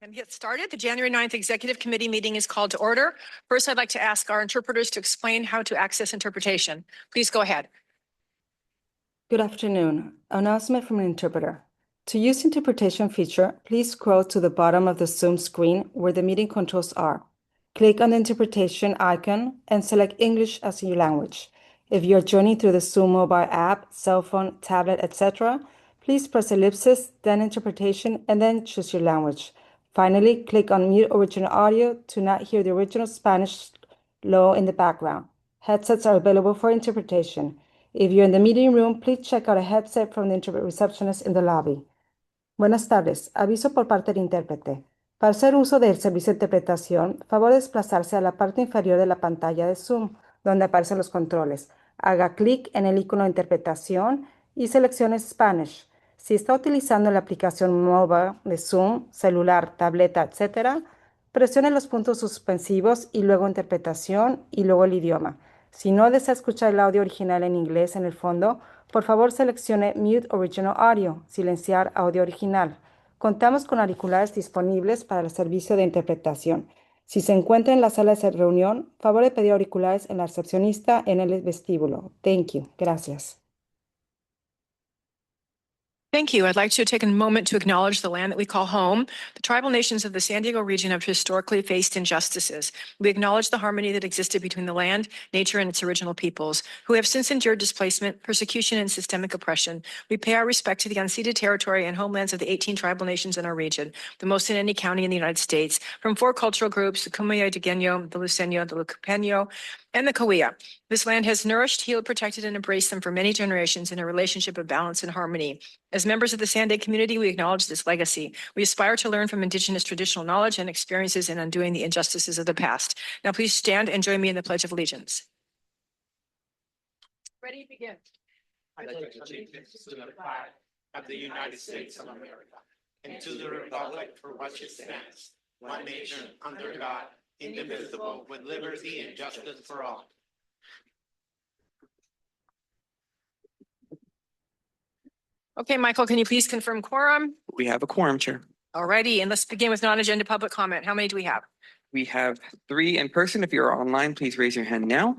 And get started. The January 9th Executive Committee meeting is called to order. First, I'd like to ask our interpreters to explain how to access interpretation. Please go ahead. Good afternoon. Announcement from an interpreter. To use interpretation feature, please scroll to the bottom of the Zoom screen where the meeting controls are. Click on the interpretation icon and select English as your language. If you're joining through the Zoom mobile app, cell phone, tablet, etc., please press ellipsis, then interpretation, and then choose your language. Finally, click on mute original audio to not hear the original Spanish low in the background. Headsets are available for interpretation. If you're in the meeting room, please check out a headset from the receptionist in the lobby. Buenas tardes. Aviso por parte del intérprete. Para hacer uso del servicio de interpretación, favor desplazarse a la parte inferior de la pantalla de Zoom, donde aparecen los controles. Haga clic en el icono de interpretación y seleccione Spanish. Si está utilizando la aplicación móvil de Zoom, celular, tableta, etc., presione los puntos suspensivos y luego interpretación y luego el idioma. Si no desea escuchar el audio original en inglés en el fondo, por favor seleccione Mute Original Audio, silenciar audio original. Contamos con auriculares disponibles para el servicio de interpretación. Si se encuentra en la sala de reunión, favor de pedir auriculares en la recepcionista en el vestíbulo. Thank you. Gracias. Thank you. I'd like to take a moment to acknowledge the land that we call home. The tribal nations of the San Diego region have historically faced injustices. We acknowledge the harmony that existed between the land, nature, and its original peoples, who have since endured displacement, persecution, and systemic oppression. We pay our respect to the unceded territory and homelands of the 18 tribal nations in our region, the most in any county in the United States, from 4 cultural groups, the Kumeyaay Digueño, the Luceño, the Lucupeño, and the Cahuilla. This land has nourished, healed, protected, and embraced them for many generations in a relationship of balance and harmony. As members of the SANDAG community, we acknowledge this legacy. We aspire to learn from Indigenous traditional knowledge and experiences in undoing the injustices of the past. Now please stand and join me in the Pledge of Allegiance. Ready, begin. I pledge allegiance to the flag of the United States of America and to the republic for which it stands, one nation under God, indivisible, with liberty and justice for all. Okay, Michael, can you please confirm quorum? We have a quorum, Chair. Alrighty, and let's begin with non-agenda public comment. How many do we have? We have 3 in person. If you're online, please raise your hand now.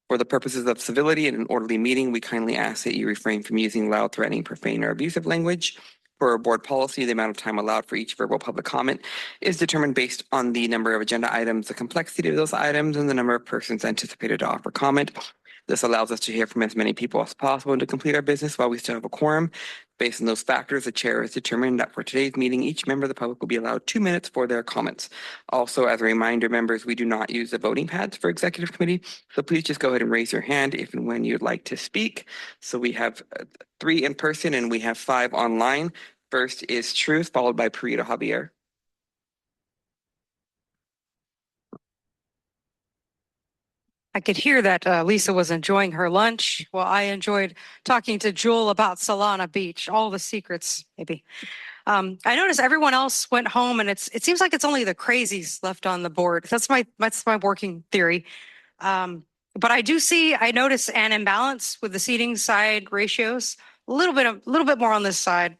For the purposes of civility and an orderly meeting, we kindly ask that you refrain from using loud, threatening, profane, or abusive language. For our board policy, the amount of time allowed for each verbal public comment is determined based on the number of agenda items, the complexity of those items, and the number of persons anticipated to offer comment. This allows us to hear from as many people as possible and to complete our business while we still have a quorum. Based on those factors, the chair has determined that for today's meeting, each member of the public will be allowed 2 minutes for their comments. Also, as a reminder, members, we do not use the voting pads for executive committee, so please just go ahead and raise your hand if and when you'd like to speak. So we have 3 in person and we have 5 online. First is Truth, followed by Prieto Javier. I could hear that Lisa was enjoying her lunch. Well, I enjoyed talking to Jewel about Solana Beach, all the secrets, maybe. I noticed everyone else went home, and it seems like it's only the crazies left on the board. That's my working theory. But I notice an imbalance with the seating side ratios. A little bit more on this side.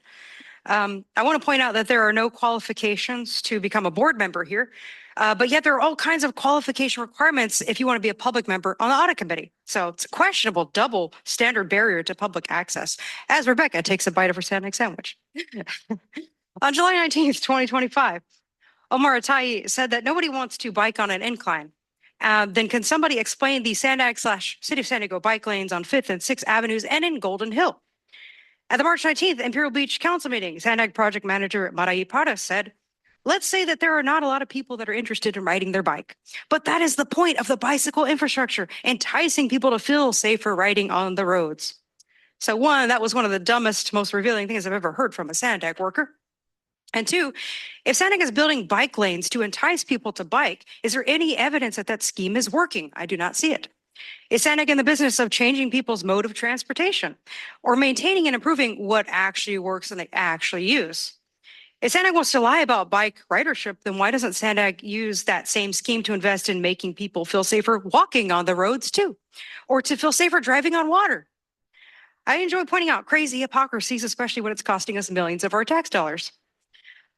I want to point out that there are no qualifications to become a board member here. But yet there are all kinds of qualification requirements if you want to be a public member on the audit committee. So it's a questionable double standard barrier to public access, as Rebecca takes a bite of her SANDAG sandwich. On July 19th, 2025, Omar Atai said that nobody wants to bike on an incline. Then can somebody explain the SANDAG/City of San Diego bike lanes on 5th and 6th Avenues and in Golden Hill? At the March 19th Imperial Beach Council meeting, SANDAG project manager Marai Prada said, "Let's say that there are not a lot of people that are interested in riding their bike, but that is the point of the bicycle infrastructure, enticing people to feel safer riding on the roads." So 1, that was one of the dumbest, most revealing things I've ever heard from a SANDAG worker. And 2, if SANDAG is building bike lanes to entice people to bike, is there any evidence that that scheme is working? I do not see it. Is SANDAG in the business of changing people's mode of transportation or maintaining and improving what actually works and they actually use? If SANDAG wants to lie about bike ridership, then why doesn't SANDAG use that same scheme to invest in making people feel safer walking on the roads too, or to feel safer driving on water? I enjoy pointing out crazy hypocrisies, especially when it's costing us millions of our tax dollars.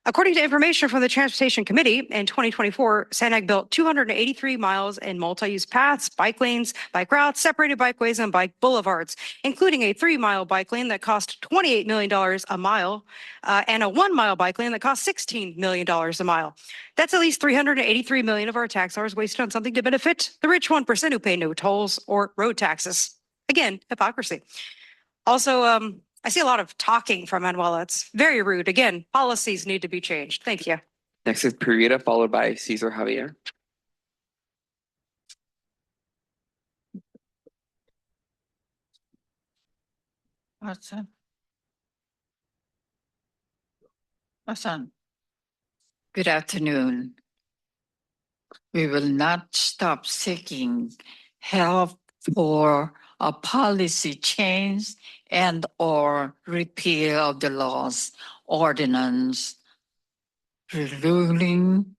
According to information from the Transportation Committee, in 2024, SANDAG built 283 miles in multi-use paths, bike lanes, bike routes, separated bikeways, and bike boulevards, including a 3-mile bike lane that cost $28 million a mile and a 1-mile bike lane that cost $16 million a mile. That's at least $383 million of our tax dollars wasted on something to benefit the rich 1% who pay no tolls or road taxes. Again, hypocrisy. Also, I see a lot of talking from Manuela. It's very rude. Again, policies need to be changed. Thank you. Next is Purita, followed by Cesar Javier. Good afternoon. We will not stop seeking help for a policy change and or repeal of the laws, ordinance, ruling,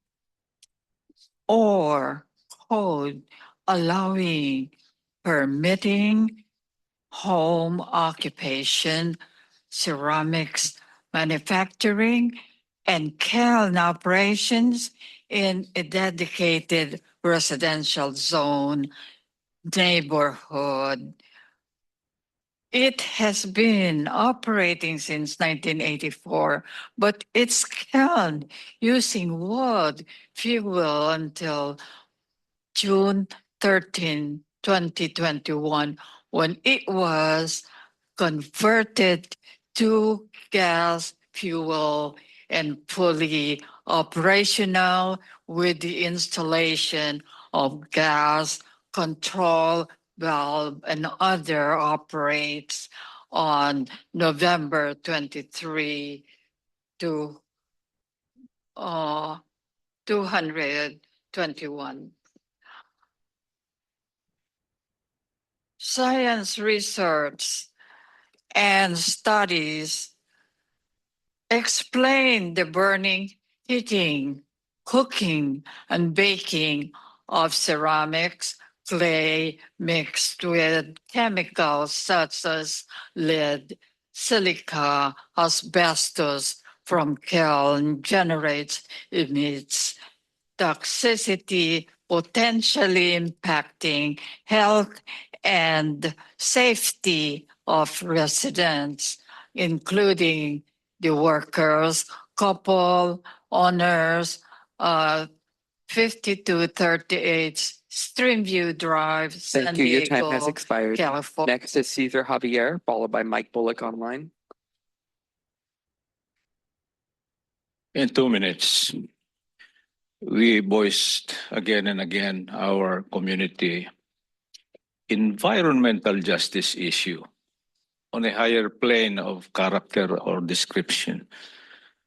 or code allowing, permitting home occupation, ceramics manufacturing, and kiln operations in a dedicated residential zone neighborhood. It has been operating since 1984, but it's kiln using wood fuel until June 13, 2021, when it was converted to gas fuel and fully operational with the installation of gas control valve and other operates on November 23 to 221. Science research and studies explain the burning, heating, cooking, and baking of ceramics, clay mixed with chemicals such as lead, silica, asbestos from kiln emits toxicity, potentially impacting health and safety of residents, including the workers, couple, owners, 5238 Streamview Drive, San Thank you. Your time has Diego, expired. California. Next is Cesar Javier, followed by Mike Bullock online. In 2 minutes, we voiced again and again our community environmental justice issue on a higher plane of character or description.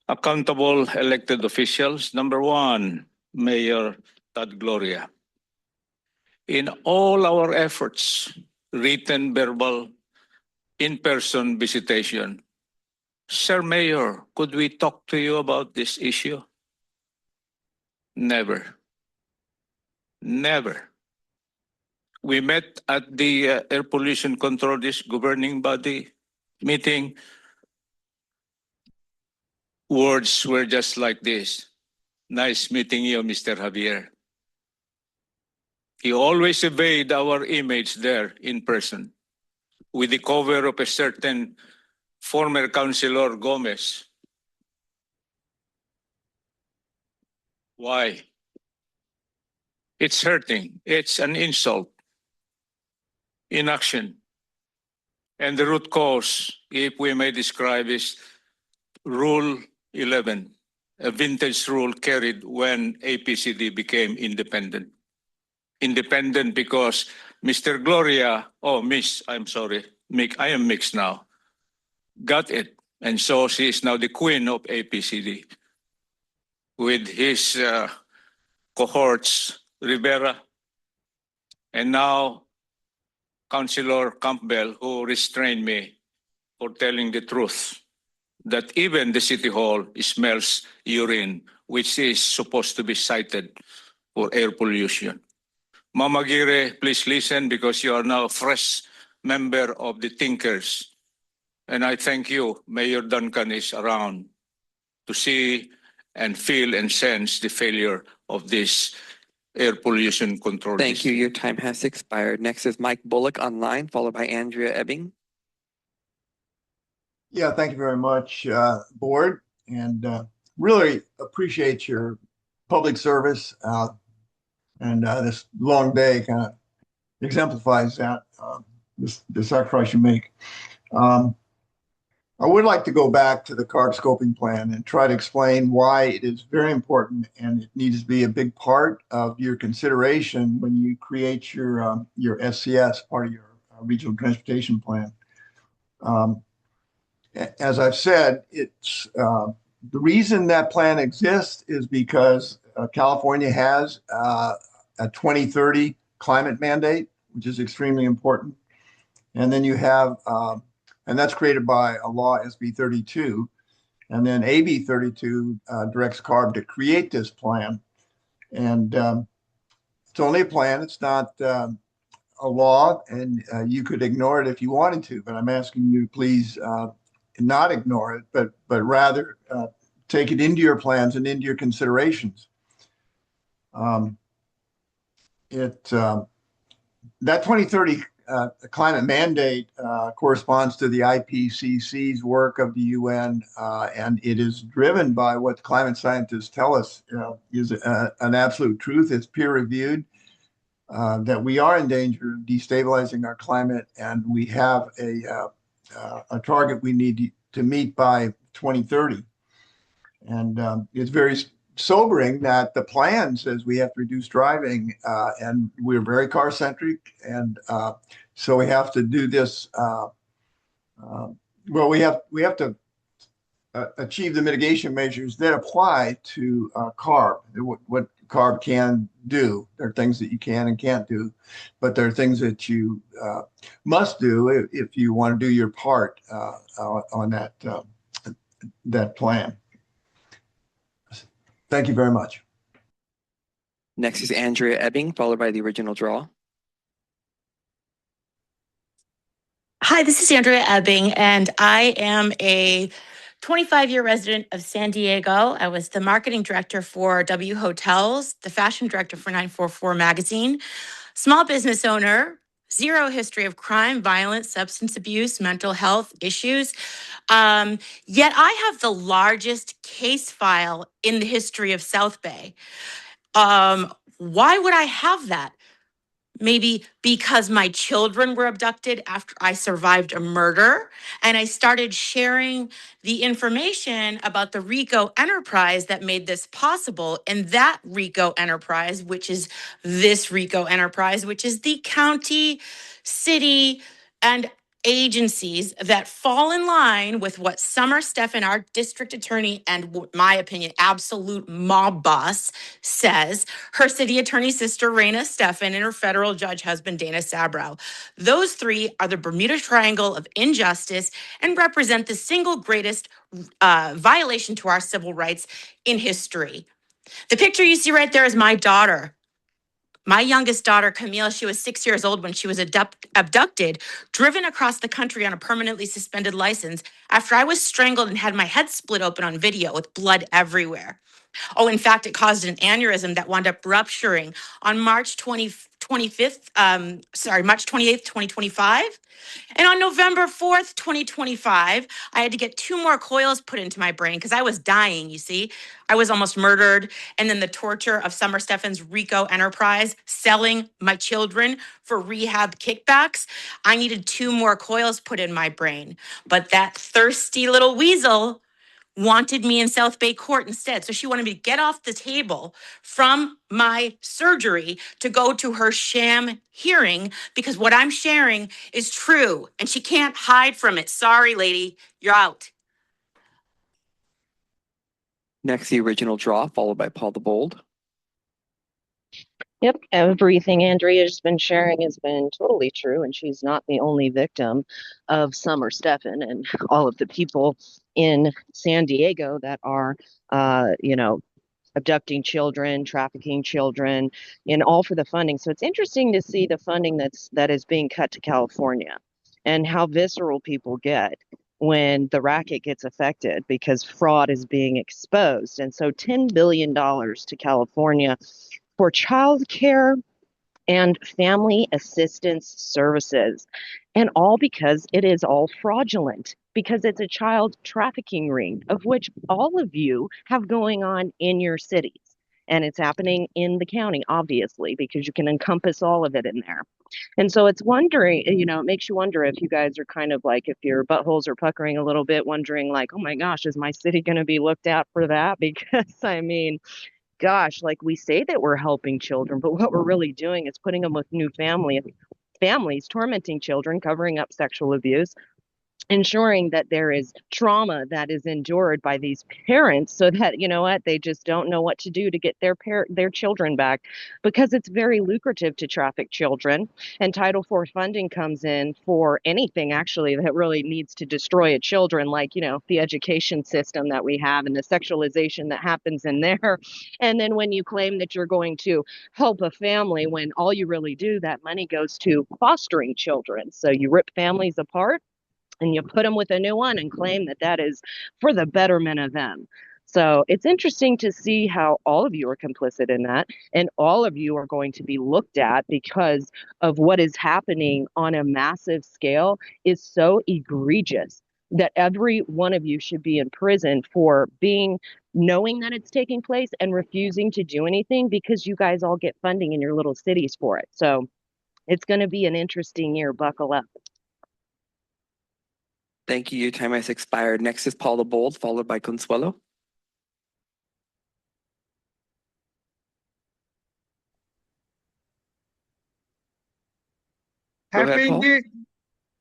Accountable elected officials, number 1, Mayor Tad Gloria. In all our efforts, written, verbal, in-person visitation, Sir Mayor, could we talk to you about this issue? Never. Never. We met at the Air Pollution Control District governing body meeting. Words were just like this. Nice meeting you, Mr. Javier. He always evade our image there in person with the cover of a certain former Councilor Gomez. Why? It's hurting. It's an insult. Inaction. And the root cause, if we may describe, is Rule 11, a vintage rule carried when APCD became independent. Independent because Mr. Gloria, Miss, I'm sorry, I am mixed now, got it. And so she is now the queen of APCD. With his cohorts, Rivera, and now Councilor Campbell, who restrained me for telling the truth, that even the City Hall smells urine, which is supposed to be cited for air pollution. Mama Gire, please listen because you are now a fresh member of the Thinkers. And I thank you, Mayor Duncan is around to see and feel and sense the failure of this air pollution control. Thank you. Your time has expired. Next is Mike Bullock online, followed by Andrea Ebbing. Yeah, thank you very much, board, and really appreciate your public service. And this long day kind of exemplifies that, the sacrifice you make. I would like to go back to the CARB scoping plan and try to explain why it is very important and it needs to be a big part of your consideration when you create your SCS, part of your regional transportation plan. As I've said, it's the reason that plan exists is because California has a 2030 climate mandate, which is extremely important. And then you have and that's created by a law, SB 32. And then AB 32 directs CARB to create this plan. And it's only a plan. It's not a law. And you could ignore it if you wanted to. But I'm asking you to please not ignore it, but rather take it into your plans and into your considerations. That 2030 climate mandate corresponds to the IPCC's work of the UN, and it is driven by what climate scientists tell us is an absolute truth. It's peer-reviewed, that we are in danger of destabilizing our climate, and we have a target we need to meet by 2030. And it's very sobering that the plan says we have to reduce driving, and we're very car-centric, and so we have to do this. Well, we have to achieve the mitigation measures that apply to CARB. What CARB can do. There are things that you can and can't do, but there are things that you must do if you want to do your part on that plan. Thank you very much. Next is Andrea Ebbing, followed by the original draw. Hi, this is Andrea Ebbing, and I am a 25-year resident of San Diego. I was the marketing director for W Hotels, the fashion director for 944 Magazine, small business owner, zero history of crime, violence, substance abuse, mental health issues. Yet I have the largest case file in the history of South Bay. Why would I have that? Maybe because my children were abducted after I survived a murder, and I started sharing the information about the RICO enterprise that made this possible. And that RICO enterprise, which is this RICO enterprise, which is the county, city, and agencies that fall in line with what Summer Stephan, our district attorney, and my opinion, absolute mob boss, says, her city attorney sister, Raina Stephan, and her federal judge husband, Dana Sabrow. Those three are the Bermuda Triangle of injustice and represent the single greatest violation to our civil rights in history. The picture you see right there is my daughter. My youngest daughter, Camille, she was 6 years old when she was abducted, driven across the country on a permanently suspended license after I was strangled and had my head split open on video with blood everywhere. Oh, in fact, it caused an aneurysm that wound up rupturing on March 28th, 2025. And on November 4th, 2025, I had to get 2 more coils put into my brain because I was dying, you see. I was almost murdered. And then the torture of Summer Stephan's RICO enterprise, selling my children for rehab kickbacks. I needed 2 more coils put in my brain. But that thirsty little weasel wanted me in South Bay Court instead. So she wanted me to get off the table from my surgery to go to her sham hearing because what I'm sharing is true and she can't hide from it. Sorry, lady, you're out. Next, the original draw, followed by Paul the Bold. Yep, everything Andrea's been sharing has been totally true, and she's not the only victim of Summer Stephan and all of the people in San Diego that are, abducting children, trafficking children, and all for the funding. So it's interesting to see the funding that is being cut to California and how visceral people get when the racket gets affected because fraud is being exposed. And so $10 billion to California for childcare and family assistance services. And all because it is all fraudulent, because it's a child trafficking ring, of which all of you have going on in your cities. And it's happening in the county, obviously, because you can encompass all of it in there. And so it's wondering, you know, it makes you wonder if you guys are kind of like, if your buttholes are puckering a little bit, wondering like, oh my gosh, is my city going to be looked at for that? Because I mean, gosh, like we say that we're helping children, but what we're really doing is putting them with new families, tormenting children, covering up sexual abuse, ensuring that there is trauma that is endured by these parents so that, you know what, they just don't know what to do to get their children back, because it's very lucrative to traffic children. And Title IV funding comes in for anything actually that really needs to destroy a children, like, you know, the education system that we have and the sexualization that happens in there. And then when you claim that you're going to help a family, when all you really do, that money goes to fostering children. So you rip families apart and you put them with a new one and claim that that is for the betterment of them. So it's interesting to see how all of you are complicit in that, and all of you are going to be looked at because of what is happening on a massive scale is so egregious that every one of you should be in prison for knowing that it's taking place and refusing to do anything because you guys all get funding in your little cities for it. So it's going to be an interesting year. Buckle up. Thank you. Your time has expired. Next is Paula Bold, followed by Consuelo. Go ahead, Paul.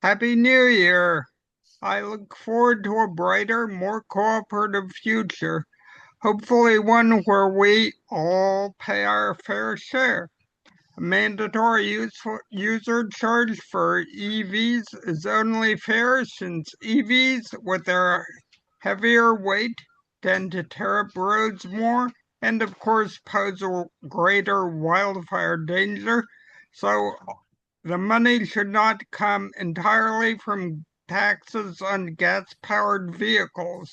Happy New Year. I look forward to a brighter, more cooperative future, hopefully one where we all pay our fair share. A mandatory user charge for EVs is only fair since EVs with their heavier weight tend to tear up roads more and of course pose a greater wildfire danger. So the money should not come entirely from taxes on gas-powered vehicles.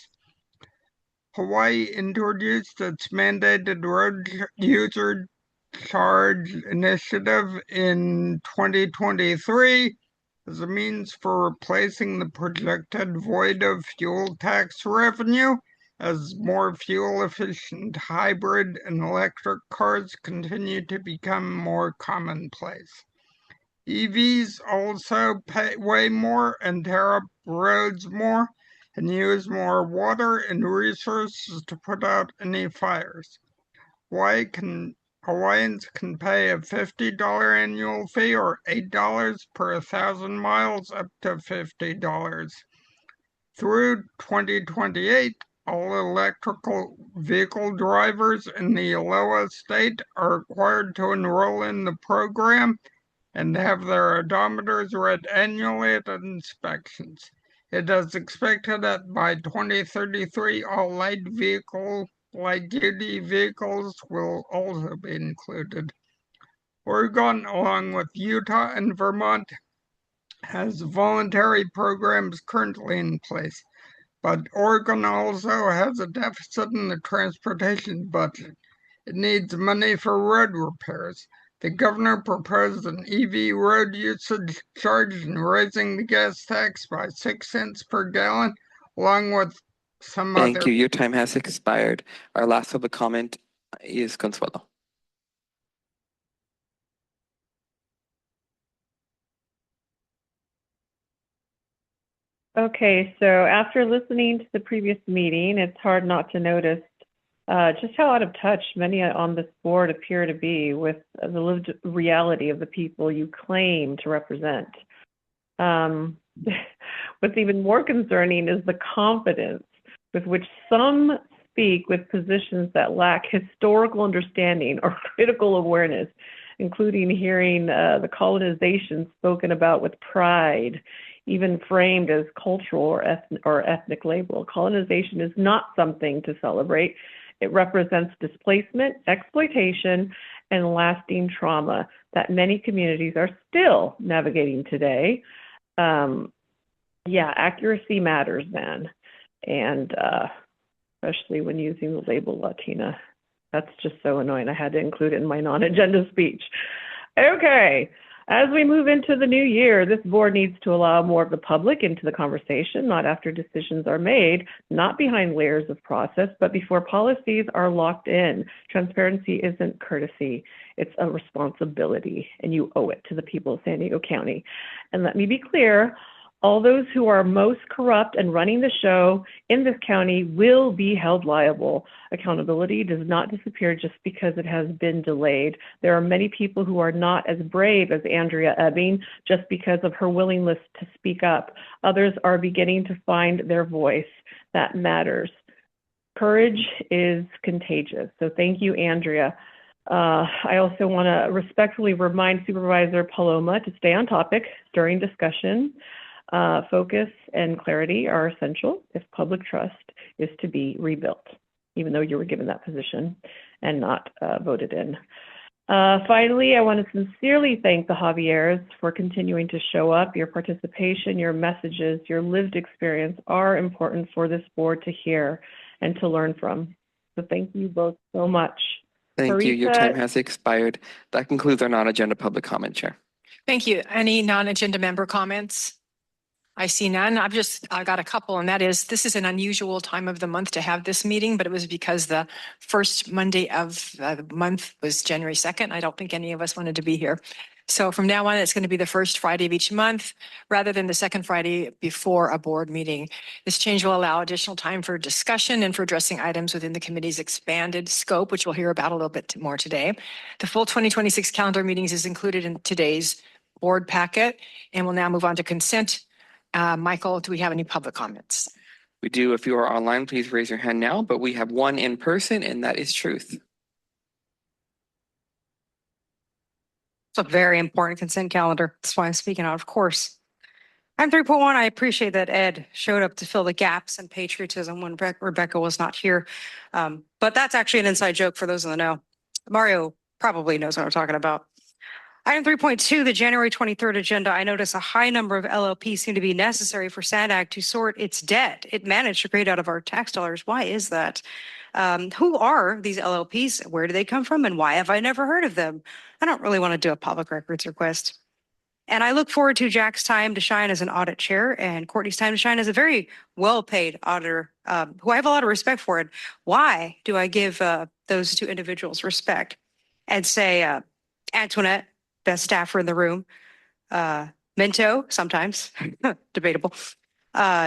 Hawaii introduced its mandated road user charge initiative in 2023 as a means for replacing the projected void of fuel tax revenue as more fuel-efficient hybrid and electric cars continue to become more commonplace. EVs also weigh more and tear up roads more and use more water and resources to put out any fires. Hawaiians can pay a $50 annual fee or $8 per 1,000 miles up to $50. Through 2028, all electrical vehicle drivers in the Aloha state are required to enroll in the program and have their odometers read annually at inspections. It is expected that by 2033, all light-duty vehicles will also be included. Oregon, along with Utah and Vermont, has voluntary programs currently in place, but Oregon also has a deficit in the transportation budget. It needs money for road repairs. The governor proposed an EV road usage charge and raising the gas tax by 6 cents per gallon, along with some other. Thank you. Your time has expired. Our last public comment is Consuelo. Okay, so after listening to the previous meeting, it's hard not to notice just how out of touch many on this board appear to be with the lived reality of the people you claim to represent. What's even more concerning is the confidence with which some speak with positions that lack historical understanding or critical awareness, including hearing the colonization spoken about with pride, even framed as cultural or ethnic label. Colonization is not something to celebrate. It represents displacement, exploitation, and lasting trauma that many communities are still navigating today. Yeah, accuracy matters then. And especially when using the label Latina. That's just so annoying. I had to include it in my non-agenda speech. Okay, as we move into the new year, this board needs to allow more of the public into the conversation, not after decisions are made, not behind layers of process, but before policies are locked in. Transparency isn't courtesy, it's a responsibility, and you owe it to the people of San Diego County. And let me be clear, all those who are most corrupt and running the show in this county will be held liable. Accountability does not disappear just because it has been delayed. There are many people who are not as brave as Andrea Ebbing just because of her willingness to speak up. Others are beginning to find their voice. That matters. Courage is contagious. So thank you, Andrea. I also want to respectfully remind Supervisor Paloma to stay on topic during discussion. Focus and clarity are essential if public trust is to be rebuilt, even though you were given that position and not voted in. Finally, I want to sincerely thank the Javieres for continuing to show up. Your participation, your messages, your lived experience are important for this board to hear and to learn from. So thank you both so much. Thank you. Your time has expired. That concludes our non-agenda public comment, Chair. Thank you. Any non-agenda member comments? I see none. I got a couple, and that is, this is an unusual time of the month to have this meeting, but it was because the first Monday of the month was January 2nd. I don't think any of us wanted to be here. So from now on, it's going to be the first Friday of each month rather than the second Friday before a board meeting. This change will allow additional time for discussion and for addressing items within the committee's expanded scope, which we'll hear about a little bit more today. The full 2026 calendar meetings is included in today's board packet, and we'll now move on to consent. Michael, do we have any public comments? We do. If you are online, please raise your hand now, but we have one in person, and that is Truth. It's a very important consent calendar. That's why I'm speaking out, of course. Item 3.1, I appreciate that Ed showed up to fill the gaps in patriotism when Rebecca was not here. But that's actually an inside joke for those in the know. Mario probably knows what I'm talking about. Item 3.2, the January 23rd agenda, I notice a high number of LLPs seem to be necessary for SANDAG to sort its debt it managed to create out of our tax dollars. Why is that? Who are these LLPs? Where do they come from? And why have I never heard of them? I don't really want to do a public records request. And I look forward to Jack's time to shine as an audit chair and Courtney's time to shine as a very well-paid auditor, who I have a lot of respect for. It. Why do I give those two individuals respect and say Antoinette, best staffer in the room, Minto, sometimes, debatable,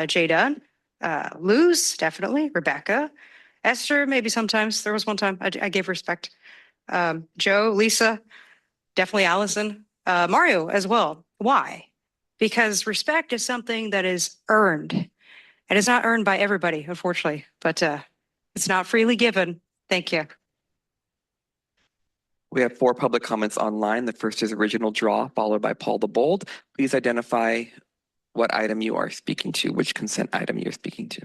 Jay Dunn, Luz, definitely, Rebecca, Esther, maybe sometimes, there was one time I gave respect, Joe, Lisa, definitely Allison, Mario as well. Why? Because respect is something that is earned, and it's not earned by everybody, unfortunately, but it's not freely given. Thank you. We have 4 public comments online. The first is Original Draw, followed by Paul the Bold. Please identify what item you are speaking to, which consent item you're speaking to.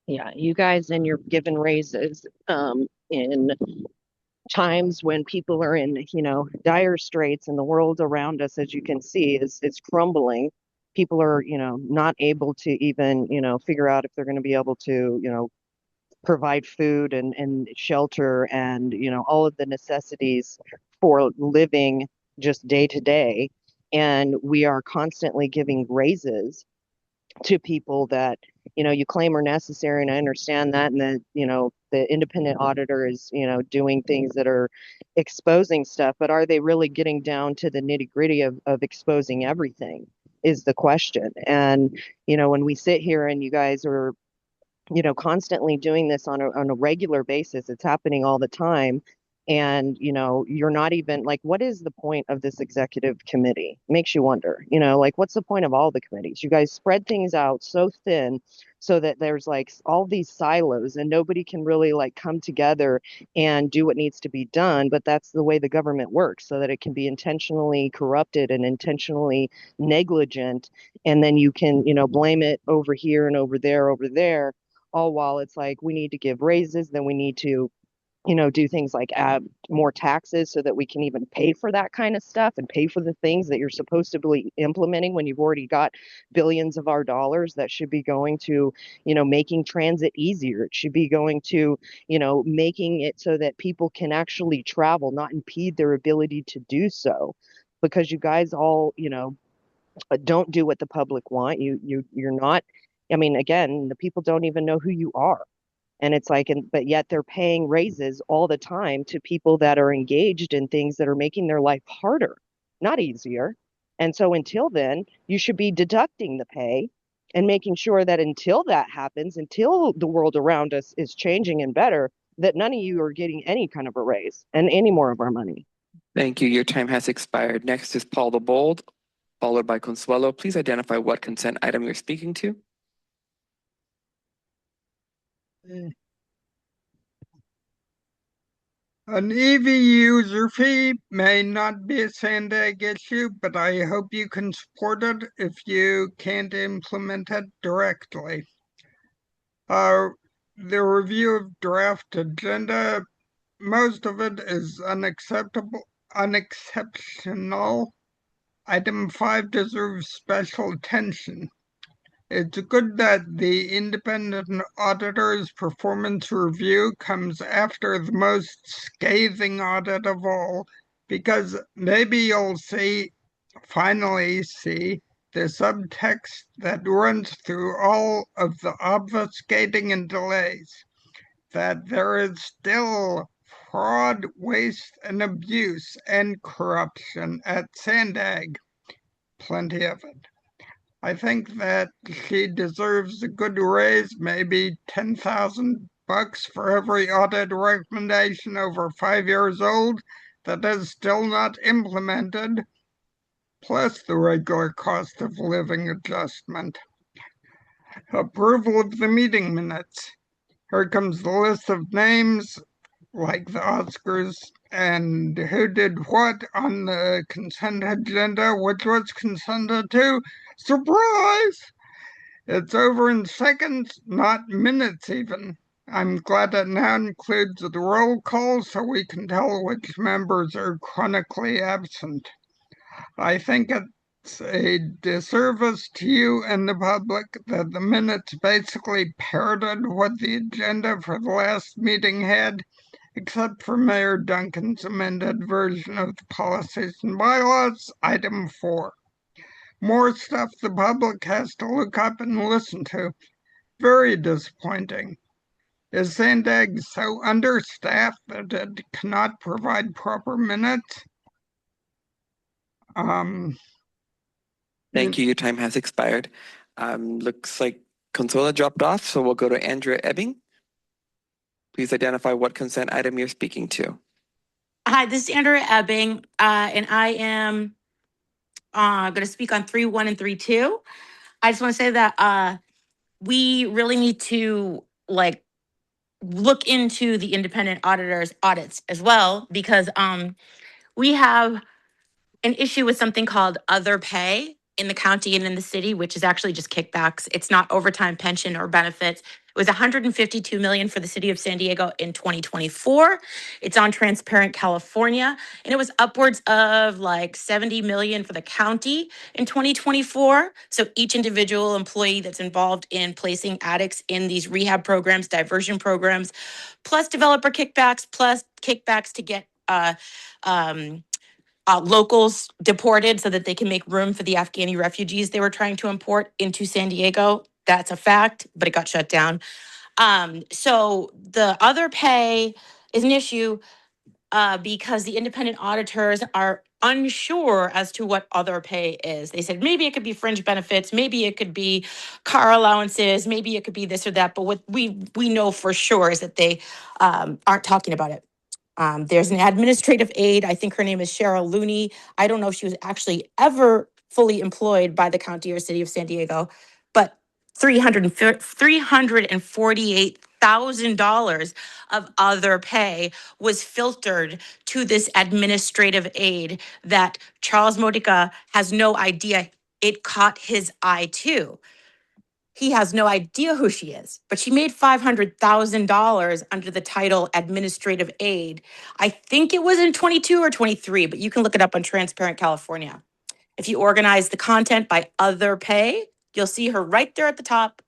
Yeah, you guys and your given raises in times when people are in, dire straits and the world around us, as you can see, is crumbling. People are, not able to even, figure out if they're going to be able to, provide food and shelter and, all of the necessities for living just day to day. And we are constantly giving raises to people that, you claim are necessary. And I understand that. And that, the independent auditor is, doing things that are exposing stuff, but are they really getting down to the nitty gritty of exposing everything is the question. And, when we sit here and you guys are, constantly doing this on a regular basis, it's happening all the time. And, you're not even like, what is the point of this executive committee? Makes you wonder, what's the point of all the committees? You guys spread things out so thin so that there's like all these silos and nobody can really like come together and do what needs to be done. But that's the way the government works, so that it can be intentionally corrupted and intentionally negligent. And then you can, blame it over here and over there, all while it's like, we need to give raises, then we need to do things like add more taxes so that we can even pay for that kind of stuff and pay for the things that you're supposed to be implementing when you've already got billions of our dollars that should be going to, making transit easier. It should be going to, making it so that people can actually travel, not impede their ability to do so. Because you guys all, don't do what the public want. You're not, again, the people don't even know who you are. And it's like, but yet they're paying raises all the time to people that are engaged in things that are making their life harder, not easier. And so until then, you should be deducting the pay and making sure that until that happens, until the world around us is changing and better, that none of you are getting any kind of a raise and any more of our money. Thank you. Your time has expired. Next is Paul the Bold, followed by Consuelo. Please identify what consent item you're speaking to. An EV user fee may not be a SANDAG issue, but I hope you can support it if you can't implement it directly. The review of draft agenda, most of it is unexceptional. Item 5 deserves special attention. It's good that the independent auditor's performance review comes after the most scathing audit of all, because maybe you'll finally see the subtext that runs through all of the obfuscating and delays, that there is still fraud, waste, and abuse and corruption at SANDAG. Plenty of it. I think that she deserves a good raise, maybe $10,000 for every audit recommendation over 5 years old that is still not implemented, plus the regular cost of living adjustment. Approval of the meeting minutes. Here comes the list of names, like the Oscars, and who did what on the consent agenda, which was consented to. Surprise! It's over in seconds, not minutes even. I'm glad it now includes the roll call so we can tell which members are chronically absent. I think it's a disservice to you and the public that the minutes basically parroted what the agenda for the last meeting had, except for Mayor Duncan's amended version of the policies and bylaws, item 4. More stuff the public has to look up and listen to. Very disappointing. Is SANDAG so understaffed that it cannot provide proper minutes? Thank you. Your time has expired. Looks like Consuela dropped off, so we'll go to Andrea Ebbing. Please identify what consent item you're speaking to. Hi, this is Andrea Ebbing, and I am going to speak on 3.1 and 3.2. I just want to say that we really need to look into the independent auditors' audits as well, because we have an issue with something called other pay in the county and in the city, which is actually just kickbacks. It's not overtime, pension, or benefits. It was $152 million for the city of San Diego in 2024. It's on Transparent California, and it was upwards of like $70 million for the county in 2024. So each individual employee that's involved in placing addicts in these rehab programs, diversion programs, plus developer kickbacks, plus kickbacks to get locals deported so that they can make room for the Afghani refugees they were trying to import into San Diego. That's a fact, but it got shut down. So the other pay is an issue because the independent auditors are unsure as to what other pay is. They said maybe it could be fringe benefits, maybe it could be car allowances, maybe it could be this or that. But what we know for sure is that they aren't talking about it. There's an administrative aide. I think her name is Cheryl Looney. I don't know if she was actually ever fully employed by the county or city of San Diego, but $348,000 of other pay was filtered to this administrative aide that Charles Modica has no idea it caught his eye too. He has no idea who she is, but she made $500,000 under the title administrative aid. I think it was in 22 or 23, but you can look it up on Transparent California. If you organize the content by other pay, you'll see her right there at the top.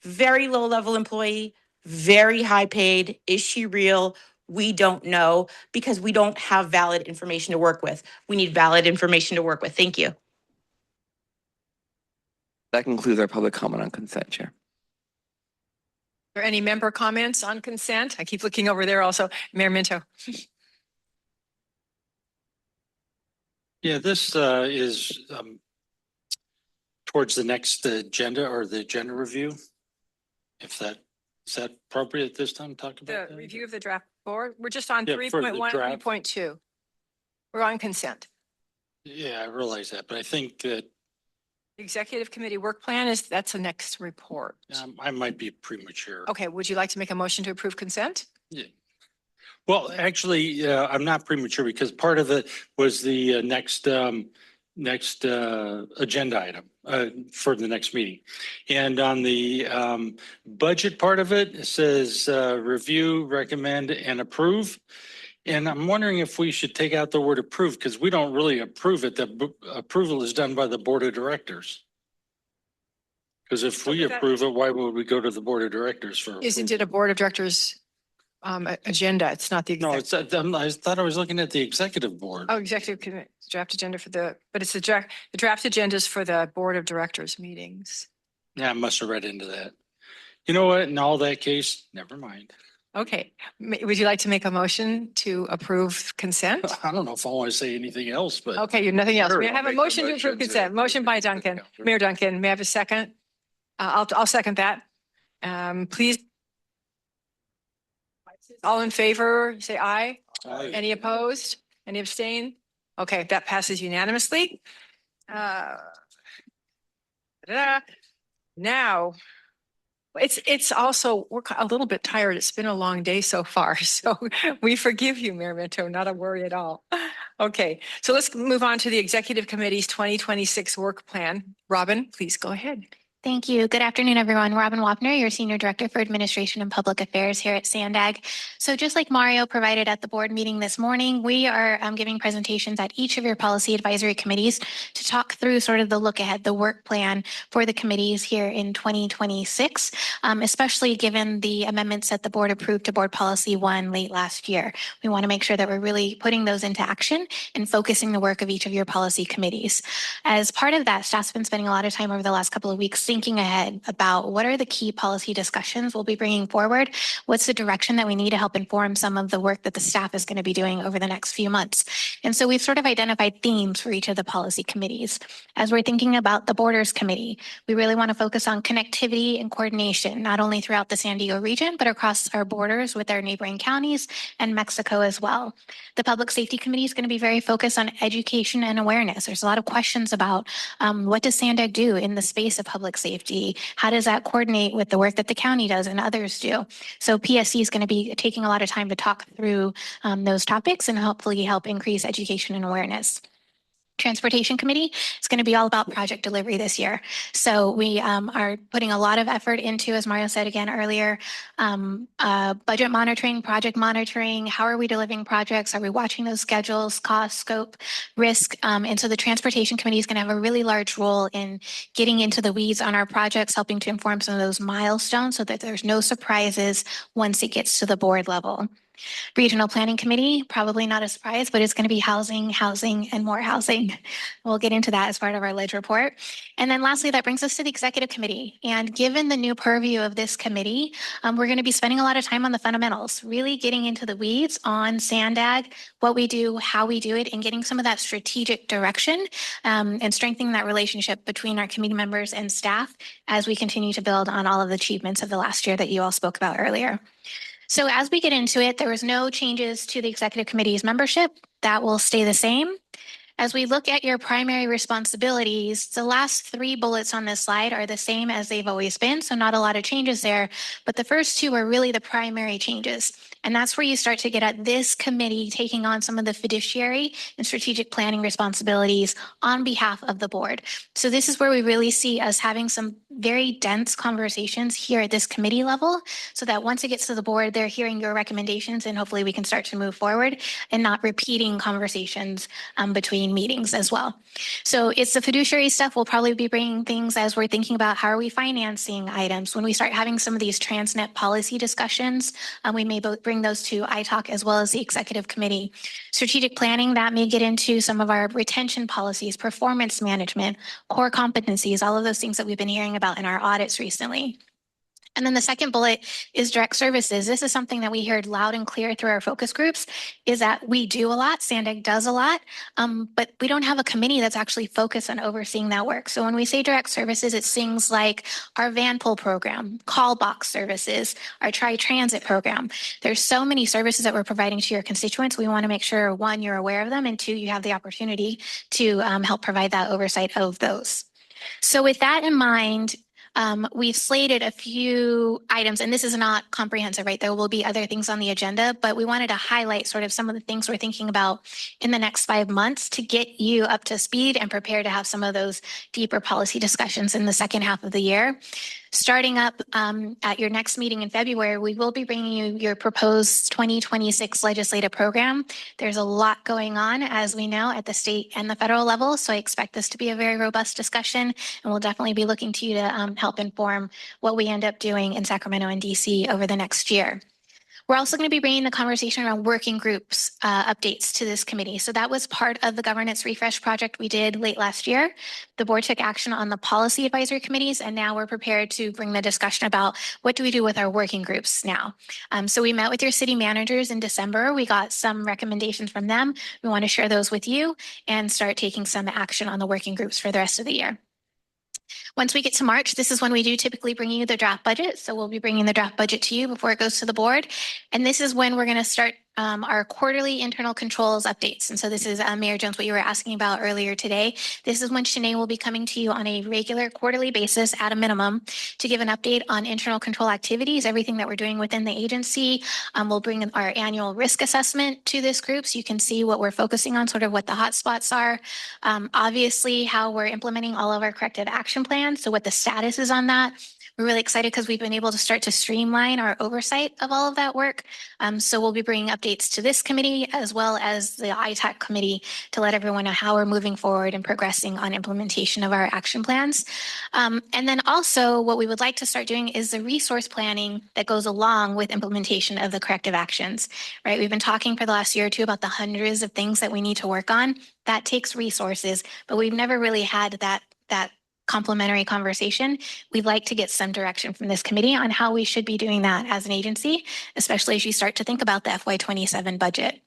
Very low level employee, very high paid. Is she real? We don't know because we don't have valid information to work with. We need valid information to work with. Thank you. That concludes our public comment on consent, Chair. Are there any member comments on consent? I keep looking over there also. Mayor Minto. Yeah, this is towards the next agenda or the agenda review. If that is that appropriate at this time to talk about The that? review of the draft board. We're just on Yeah, for the 3.1 and draft. 3.2. We're on consent. Yeah, I realize that, but I think that Executive committee work plan that's the next report. I might be premature. Okay, would you like to make a motion to approve consent? Yeah. Well, actually, I'm not premature because part of it was the next agenda item for the next meeting. And on the budget part of it, it says review, recommend, and approve. And I'm wondering if we should take out the word approve because we don't really approve it. The approval is done by the board of directors. Because if we approve it, why would we go to the board of directors for? Isn't it a board of directors agenda? It's not the. No, it's, I thought I was looking at the executive board. Oh, executive committee draft agenda but it's the draft agendas for the board of directors meetings. Yeah, I must have read into that. You know what? In all that case, never mind. Okay, would you like to make a motion to approve consent? I don't know if I want to say anything else, but. Okay, you're nothing else. Sure, May I I'll have a make a motion to motion approve to consent? approve Motion by consent Duncan. calendar. Mayor Duncan, may I have a second? I'll second that. Please. All in favor, say aye. Aye. Any opposed? Any abstain? Okay, that passes unanimously. Now, it's also, we're a little bit tired. It's been a long day so far. So we forgive you, Mayor Minto, not a worry at all. Okay, so let's move on to the Executive Committee's 2026 work plan. Robin, please go ahead. Thank you. Good afternoon, everyone. Robin Wapner, your Senior Director for Administration and Public Affairs here at SANDAG. So just like Mario provided at the board meeting this morning, we are giving presentations at each of your policy advisory committees to talk through sort of the look ahead, the work plan for the committees here in 2026, especially given the amendments that the board approved to Board Policy 1 late last year. We want to make sure that we're really putting those into action and focusing the work of each of your policy committees. As part of that, staff's been spending a lot of time over the last couple of weeks thinking ahead about what are the key policy discussions we'll be bringing forward, what's the direction that we need to help inform some of the work that the staff is going to be doing over the next few months. And so we've sort of identified themes for each of the policy committees. As we're thinking about the Borders Committee, we really want to focus on connectivity and coordination, not only throughout the San Diego region, but across our borders with our neighboring counties and Mexico as well. The Public Safety Committee is going to be very focused on education and awareness. There's a lot of questions about what does SANDAG do in the space of public safety? How does that coordinate with the work that the county does and others do? So PSC is going to be taking a lot of time to talk through those topics and hopefully help increase education and awareness. Transportation Committee is going to be all about project delivery this year. So we are putting a lot of effort into, as Mario said again earlier, budget monitoring, project monitoring. How are we delivering projects? Are we watching those schedules, cost, scope, risk? And so the Transportation Committee is going to have a really large role in getting into the weeds on our projects, helping to inform some of those milestones so that there's no surprises once it gets to the board level. Regional Planning Committee, probably not a surprise, but it's going to be housing, housing, and more housing. We'll get into that as part of our ledge report. And then lastly, that brings us to the Executive Committee. And given the new purview of this committee, we're going to be spending a lot of time on the fundamentals, really getting into the weeds on SANDAG, what we do, how we do it, and getting some of that strategic direction and strengthening that relationship between our committee members and staff as we continue to build on all of the achievements of the last year that you all spoke about earlier. So as we get into it, there was no changes to the Executive Committee's membership. That will stay the same. As we look at your primary responsibilities, the last 3 bullets on this slide are the same as they've always been, so not a lot of changes there. But the first 2 are really the primary changes. And that's where you start to get at this committee taking on some of the fiduciary and strategic planning responsibilities on behalf of the board. So this is where we really see us having some very dense conversations here at this committee level, so that once it gets to the board, they're hearing your recommendations and hopefully we can start to move forward and not repeating conversations between meetings as well. So it's the fiduciary stuff. We'll probably be bringing things as we're thinking about how are we financing items. When we start having some of these transnet policy discussions, we may both bring those to ITALK as well as the executive committee. Strategic planning, that may get into some of our retention policies, performance management, core competencies, all of those things that we've been hearing about in our audits recently. And then the second bullet is direct services. This is something that we heard loud and clear through our focus groups, is that we do a lot, SANDAG does a lot, but we don't have a committee that's actually focused on overseeing that work. So when we say direct services, it's things like our van pull program, call box services, our tri-transit program. There's so many services that we're providing to your constituents. We want to make sure, one, you're aware of them, and two, you have the opportunity to help provide that oversight of those. So with that in mind, we've slated a few items, and this is not comprehensive, right? There will be other things on the agenda, but we wanted to highlight sort of some of the things we're thinking about in the next 5 months to get you up to speed and prepare to have some of those deeper policy discussions in the second half of the year. Starting up at your next meeting in February, we will be bringing you your proposed 2026 legislative program. There's a lot going on, as we know, at the state and the federal level. So I expect this to be a very robust discussion, and we'll definitely be looking to you to help inform what we end up doing in Sacramento and DC over the next year. We're also going to be bringing the conversation around working groups updates to this committee. So that was part of the governance refresh project we did late last year. The board took action on the policy advisory committees, and now we're prepared to bring the discussion about what do we do with our working groups now. So we met with your city managers in December. We got some recommendations from them. We want to share those with you and start taking some action on the working groups for the rest of the year. Once we get to March, this is when we do typically bring you the draft budget. So we'll be bringing the draft budget to you before it goes to the board. And this is when we're going to start our quarterly internal controls updates. And so this is Mayor Jones, what you were asking about earlier today. This is when Shanae will be coming to you on a regular quarterly basis at a minimum to give an update on internal control activities, everything that we're doing within the agency. We'll bring our annual risk assessment to this group so you can see what we're focusing on, sort of what the hot spots are. Obviously, how we're implementing all of our corrective action plans. So what the status is on that. We're really excited because we've been able to start to streamline our oversight of all of that work. So we'll be bringing updates to this committee as well as the ITAC committee to let everyone know how we're moving forward and progressing on implementation of our action plans. And then also what we would like to start doing is the resource planning that goes along with implementation of the corrective actions, right? We've been talking for the last year or two about the hundreds of things that we need to work on. That takes resources, but we've never really had that complementary conversation. We'd like to get some direction from this committee on how we should be doing that as an agency, especially as you start to think about the FY27 budget.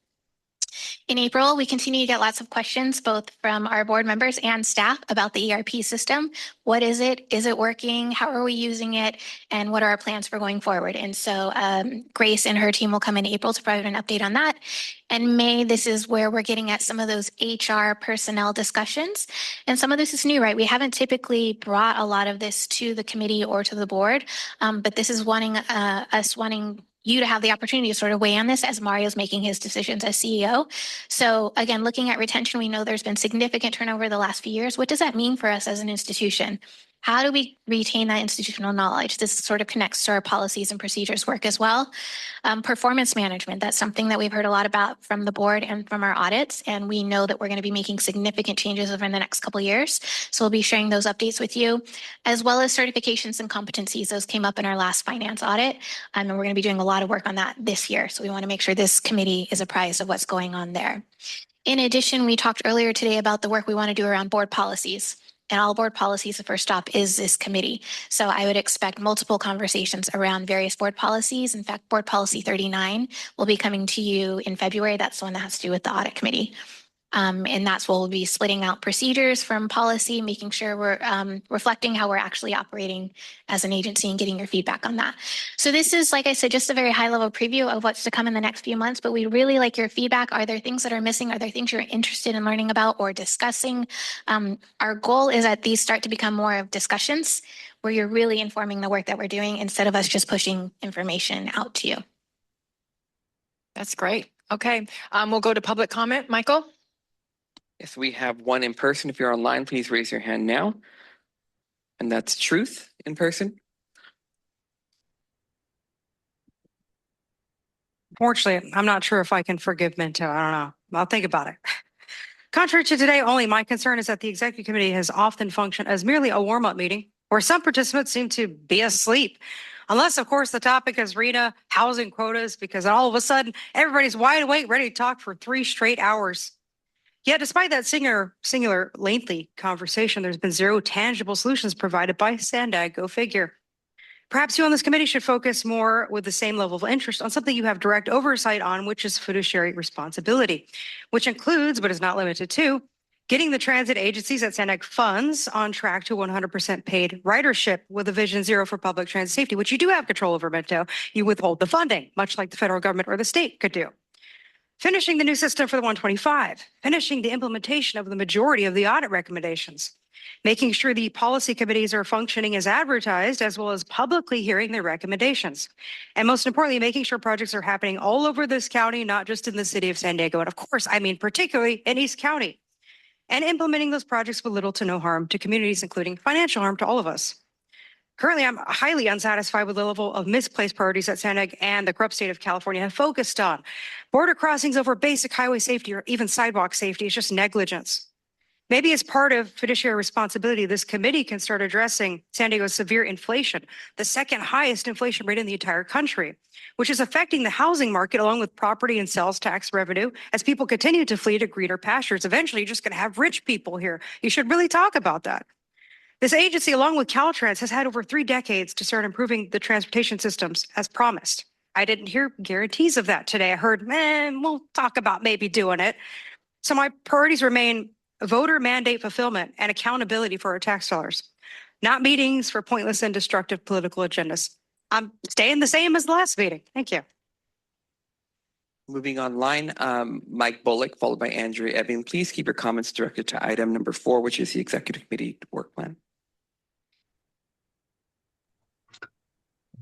In April, we continue to get lots of questions, both from our board members and staff, about the ERP system. What is it? Is it working? How are we using it? And what are our plans for going forward? And so Grace and her team will come in April to provide an update on that. And May, this is where we're getting at some of those HR personnel discussions. And some of this is new, right? We haven't typically brought a lot of this to the committee or to the board, but this is us wanting you to have the opportunity to sort of weigh on this as Mario's making his decisions as CEO. So again, looking at retention, we know there's been significant turnover the last few years. What does that mean for us as an institution? How do we retain that institutional knowledge? This sort of connects to our policies and procedures work as well. Performance management, that's something that we've heard a lot about from the board and from our audits. And we know that we're going to be making significant changes over the next couple of years. So we'll be sharing those updates with you, as well as certifications and competencies. Those came up in our last finance audit. And we're going to be doing a lot of work on that this year. So we want to make sure this committee is apprised of what's going on there. In addition, we talked earlier today about the work we want to do around board policies. And all board policies, the first stop is this committee. So I would expect multiple conversations around various board policies. In fact, board policy 39 will be coming to you in February. That's the one that has to do with the audit committee. And that's where we'll be splitting out procedures from policy, making sure we're reflecting how we're actually operating as an agency and getting your feedback on that. So this is, like I said, just a very high level preview of what's to come in the next few months, but we really like your feedback. Are there things that are missing? Are there things you're interested in learning about or discussing? Our goal is that these start to become more of discussions where you're really informing the work that we're doing instead of us just pushing information out to you. That's great. Okay, we'll go to public comment. Michael? Yes, we have one in person. If you're online, please raise your hand now. And that's Truth in person. Fortunately, I'm not sure if I can forgive Minto. I don't know. I'll think about it. Contrary to today only, my concern is that the executive committee has often functioned as merely a warm-up meeting where some participants seem to be asleep. Unless, of course, the topic is RENA, housing quotas, because all of a sudden, everybody's wide awake, ready to talk for 3 straight hours. Yet, despite that singular lengthy conversation, there's been 0 tangible solutions provided by SANDAG, go figure. Perhaps you on this committee should focus more with the same level of interest on something you have direct oversight on, which is fiduciary responsibility, which includes, but is not limited to, getting the transit agencies that SANDAG funds on track to 100% paid ridership with a Vision Zero for public transit safety, which you do have control over, Minto. You withhold the funding, much like the federal government or the state could do. Finishing the new system for the 125, finishing the implementation of the majority of the audit recommendations, making sure the policy committees are functioning as advertised, as well as publicly hearing their recommendations. And most importantly, making sure projects are happening all over this county, not just in the city of San Diego. And of course, I mean, particularly in East County, and implementing those projects with little to no harm to communities, including financial harm to all of us. Currently, I'm highly unsatisfied with the level of misplaced priorities that SANDAG and the corrupt state of California have focused on. Border crossings over basic highway safety or even sidewalk safety is just negligence. Maybe as part of fiduciary responsibility, this committee can start addressing San Diego's severe inflation, the second highest inflation rate in the entire country, which is affecting the housing market along with property and sales tax revenue as people continue to flee to greener pastures. Eventually, you're just going to have rich people here. You should really talk about that. This agency, along with Caltrans, has had over 3 decades to start improving the transportation systems as promised. I didn't hear guarantees of that today. I heard, we'll talk about maybe doing it. So my priorities remain voter mandate fulfillment and accountability for our tax dollars, not meetings for pointless and destructive political agendas. I'm staying the same as the last meeting. Thank you. Moving online, Mike Bullock, followed by Andrea Ebbing. Please keep your comments directed to item number 4, which is the executive committee work plan.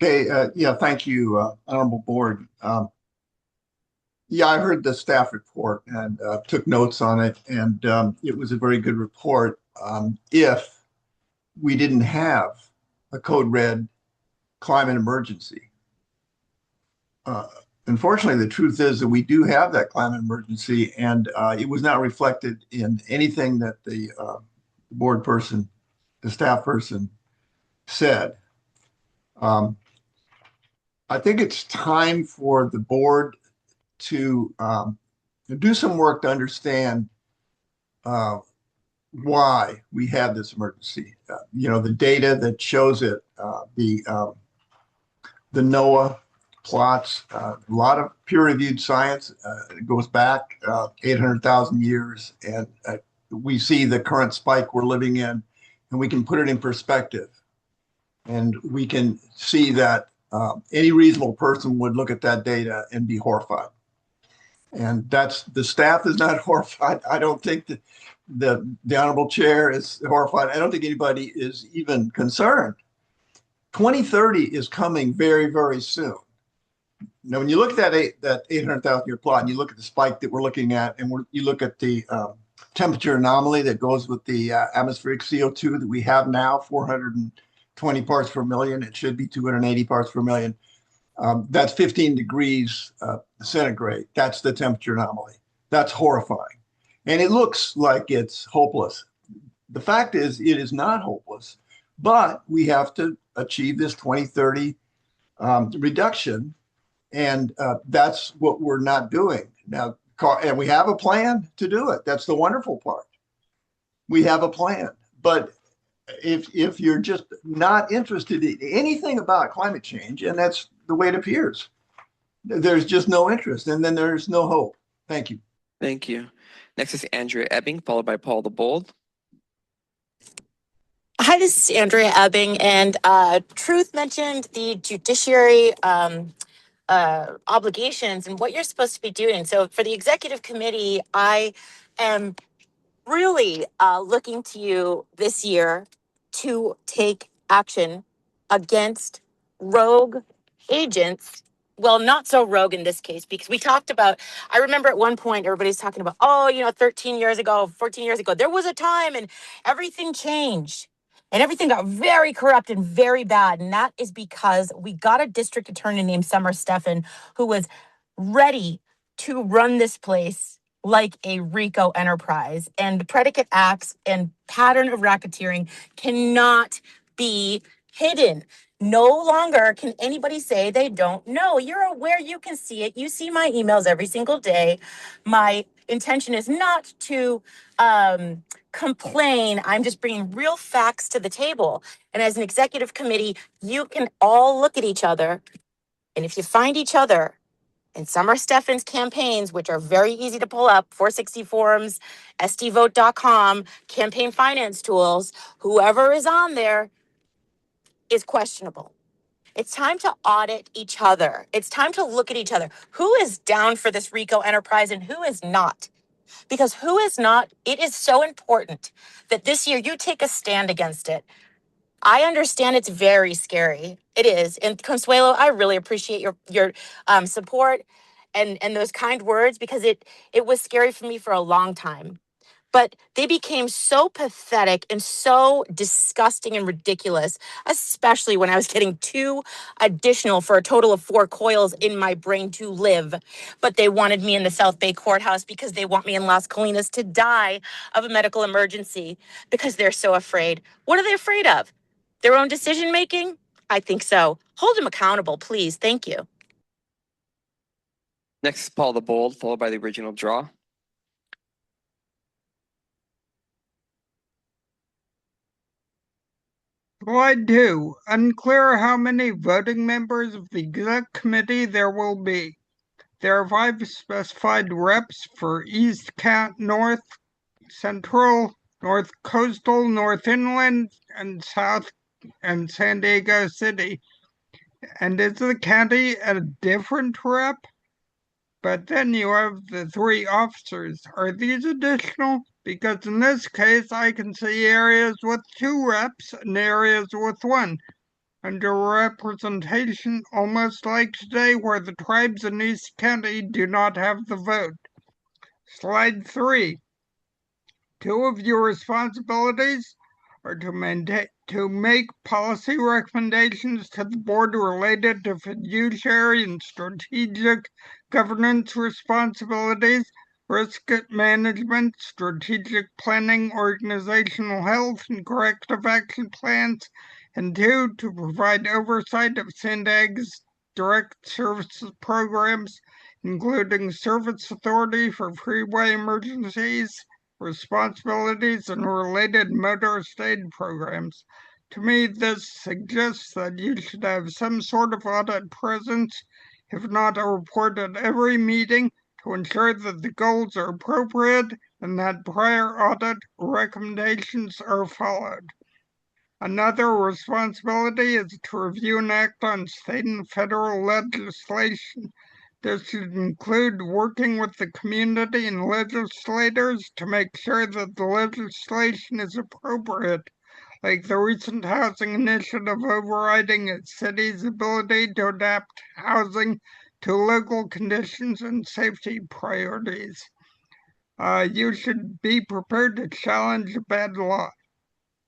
Okay, yeah, thank you, Honorable Board. Yeah, I heard the staff report and took notes on it, and it was a very good report. If we didn't have a code red climate emergency. Unfortunately, the truth is that we do have that climate emergency, and it was not reflected in anything that the board person, the staff person said. I think it's time for the board to do some work to understand why we have this emergency. The data that shows it, the NOAA plots, a lot of peer-reviewed science. It goes back 800,000 years, and we see the current spike we're living in, and we can put it in perspective. And we can see that any reasonable person would look at that data and be horrified. And the staff is not horrified. I don't think that the Honorable Chair is horrified. I don't think anybody is even concerned. 2030 is coming very, very soon. Now, when you look at that 800,000 year plot and you look at the spike that we're looking at, and you look at the temperature anomaly that goes with the atmospheric CO2 that we have now, 420 parts per million, it should be 280 parts per million. That's 15 degrees centigrade. That's the temperature anomaly. That's horrifying. And it looks like it's hopeless. The fact is, it is not hopeless, but we have to achieve this 2030 reduction. And that's what we're not doing now. And we have a plan to do it. That's the wonderful part. We have a plan. But if you're just not interested in anything about climate change, and that's the way it appears, there's just no interest, and then there's no hope. Thank you. Thank you. Next is Andrea Ebbing, followed by Paul the Bold. Hi, this is Andrea Ebbing, and Truth mentioned the judiciary obligations and what you're supposed to be doing. So for the executive committee, I am really looking to you this year to take action against rogue agents well, not so rogue in this case, because we talked about, I remember at one point, everybody's talking about, oh, 13 years ago, 14 years ago, there was a time and everything changed and everything got very corrupt and very bad. And that is because we got a district attorney named Summer Steffen who was ready to run this place like a RICO enterprise. And the predicate acts and pattern of racketeering cannot be hidden. No longer can anybody say they don't know. You're aware, you can see it. You see my emails every single day. My intention is not to complain. I'm just bringing real facts to the table. And as an executive committee, you can all look at each other. And if you find each other in Summer Steffen's campaigns, which are very easy to pull up, 460 Forums, stvote.com, campaign finance tools, whoever is on there is questionable. It's time to audit each other. It's time to look at each other. Who is down for this RICO enterprise and who is not? Because who is not, it is so important that this year you take a stand against it. I understand it's very scary. It is. And Consuelo, I really appreciate your support and those kind words, because it was scary for me for a long time. But they became so pathetic and so disgusting and ridiculous, especially when I was getting 2 additional for a total of 4 coils in my brain to live. But they wanted me in the South Bay courthouse because they want me in Las Colinas to die of a medical emergency because they're so afraid. What are they afraid of? Their own decision making? I think so. Hold them accountable, please. Thank you. Next is Paul the Bold, followed by the original draw. Slide 2. Unclear how many voting members of the exec committee there will be. There are 5 specified reps for East North Central, North Coastal, North Inland, and South and San Diego City. And is the county a different rep? But then you have the 3 officers. Are these additional? Because in this case, I can see areas with 2 reps and areas with 1. Under representation, almost like today, where the tribes in East County do not have the vote. Slide 3. 2 of your responsibilities are to make policy recommendations to the board related to fiduciary and strategic governance responsibilities, risk management, strategic planning, organizational health, and corrective action plans, and 2, to provide oversight of SANDAG's direct services programs, including Service Authority for Freeway Emergencies, responsibilities, and related motorist aid programs. To me, this suggests that you should have some sort of audit presence, if not a report at every meeting, to ensure that the goals are appropriate and that prior audit recommendations are followed. Another responsibility is to review and act on state and federal legislation. This should include working with the community and legislators to make sure that the legislation is appropriate, like the recent housing initiative overriding a city's ability to adapt housing to local conditions and safety priorities. You should be prepared to challenge bad law.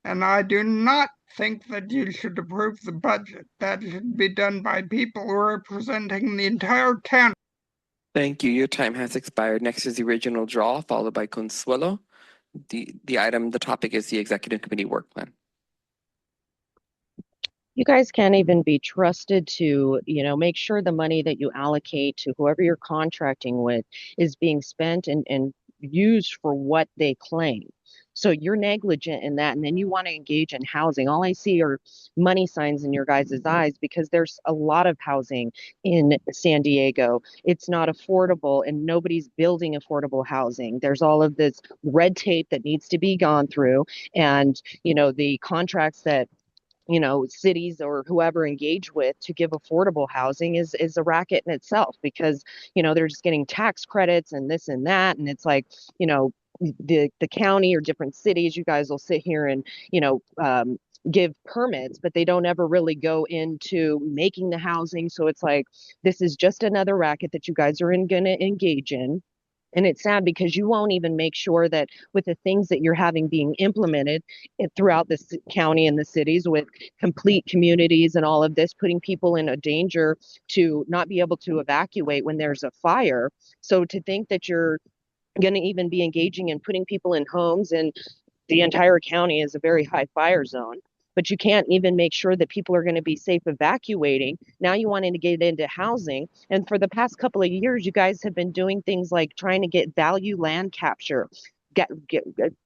And I do not think that you should approve the budget. That should be done by people representing the entire county. Thank you. Your time has expired. Next is the original draw, followed by Consuelo. The topic is the executive committee work plan. You guys can't even be trusted to, make sure the money that you allocate to whoever you're contracting with is being spent and used for what they claim. So you're negligent in that, and then you want to engage in housing. All I see are money signs in your guys' eyes, because there's a lot of housing in San Diego. It's not affordable, and nobody's building affordable housing. There's all of this red tape that needs to be gone through, and the contracts that cities or whoever engage with to give affordable housing is a racket in itself, because they're just getting tax credits and this and that, and it's like the county or different cities, you guys will sit here and give permits, but they don't ever really go into making the housing. So it's like, this is just another racket that you guys are going to engage in. And it's sad because you won't even make sure that with the things that you're having being implemented throughout this county and the cities with complete communities and all of this, putting people in a danger to not be able to evacuate when there's a fire. So to think that you're going to even be engaging in putting people in homes, and the entire county is a very high fire zone, but you can't even make sure that people are going to be safe evacuating. Now you want to get into housing. And for the past couple of years, you guys have been doing things like trying to get value land capture, get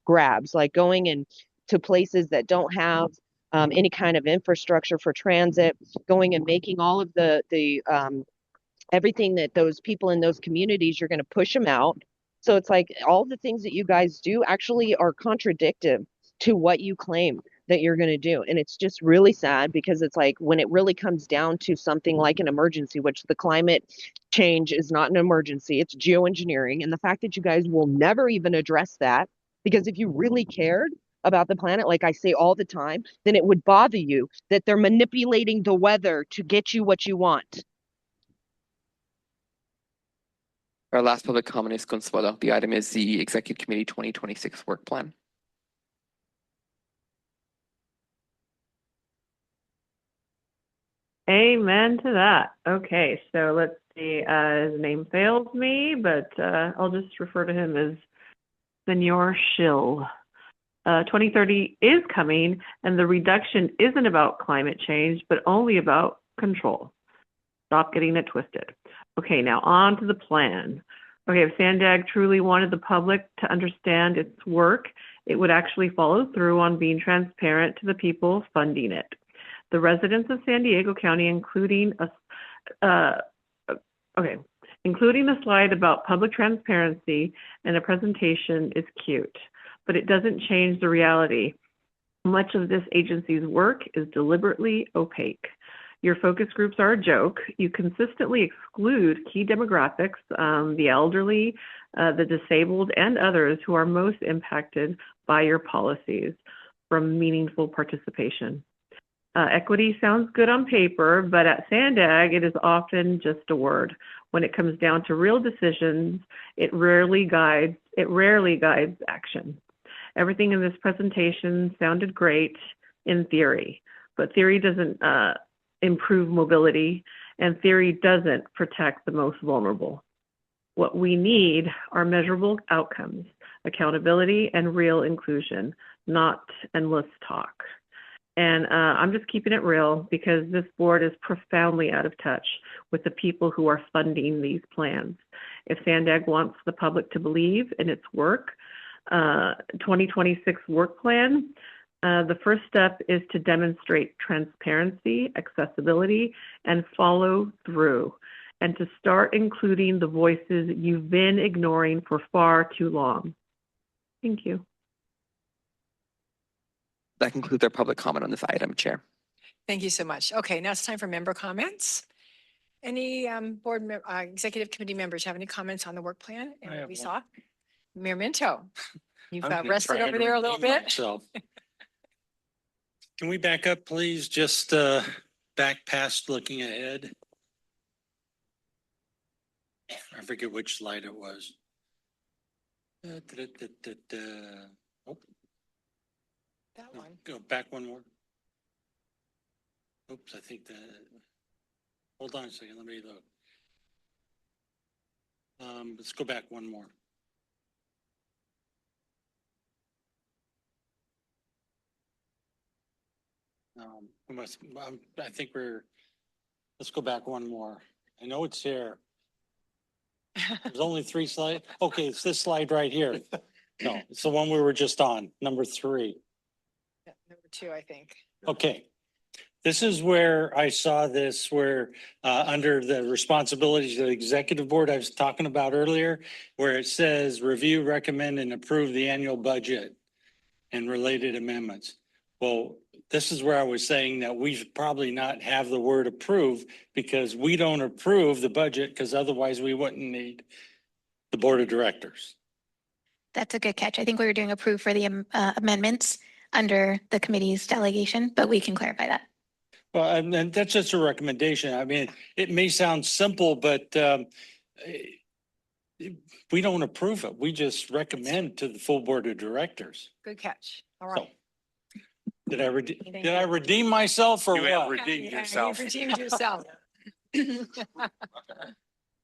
grabs, like going into places that don't have any kind of infrastructure for transit, going and making all of the everything that those people in those communities, you're going to push them out. So it's like all the things that you guys do actually are contradictive to what you claim that you're going to do. And it's just really sad because it's like when it really comes down to something like an emergency, which the climate change is not an emergency, it's geoengineering. And the fact that you guys will never even address that, because if you really cared about the planet, like I say all the time, then it would bother you that they're manipulating the weather to get you what you want. Our last public comment is Consuelo. The item is the Executive Committee 2026 Work Plan. Amen to that. Okay, so let's see. His name fails me, but I'll just refer to him as Senor Shill. 2030 is coming, and the reduction isn't about climate change, but only about control. Stop getting it twisted. Okay, now on to the plan. Okay, if SANDAG truly wanted the public to understand its work, it would actually follow through on being transparent to the people funding it. The residents of San Diego County, including a slide about public transparency and a presentation is cute, but it doesn't change the reality. Much of this agency's work is deliberately opaque. Your focus groups are a joke. You consistently exclude key demographics, the elderly, the disabled, and others who are most impacted by your policies from meaningful participation. Equity sounds good on paper, but at SANDAG, it is often just a word. When it comes down to real decisions, it rarely guides action. Everything in this presentation sounded great in theory, but theory doesn't improve mobility, and theory doesn't protect the most vulnerable. What we need are measurable outcomes, accountability, and real inclusion, not endless talk. And I'm just keeping it real because this board is profoundly out of touch with the people who are funding these plans. If SANDAG wants the public to believe in its work, 2026 work plan, the first step is to demonstrate transparency, accessibility, and follow through, and to start including the voices you've been ignoring for far too long. Thank you. That concludes our public comment on this item, Chair. Thank you so much. Okay, now it's time for member comments. Any executive committee members have any comments on the work plan and what we saw? Mayor Minto, you've rested over there a little bit. Can we back up, please? Just back past looking ahead. I forget which slide it was. Oh, that one. Go back one more. Oops, I think that. Hold on a second. Let me look. Let's go back one more. I think let's go back one more. I know it's here. There's only 3 slides. Okay, it's this slide right here. No, it's the one we were just on, number 3. Yeah, number 2, I think. Okay. This is where I saw this, where under the responsibilities of the executive board I was talking about earlier, where it says review, recommend, and approve the annual budget and related amendments. Well, this is where I was saying that we should probably not have the word approve because we don't approve the budget because otherwise we wouldn't need the board of directors. That's a good catch. I think we were doing approve for the amendments. under the committee's delegation, but we can clarify that. Well, and that's just a recommendation. I mean, it may sound simple, but we don't approve it. We just recommend to the full board of directors. Good catch. All So, right. did I redeem myself or You have what? redeemed Yeah, yourself. You've redeemed yourself.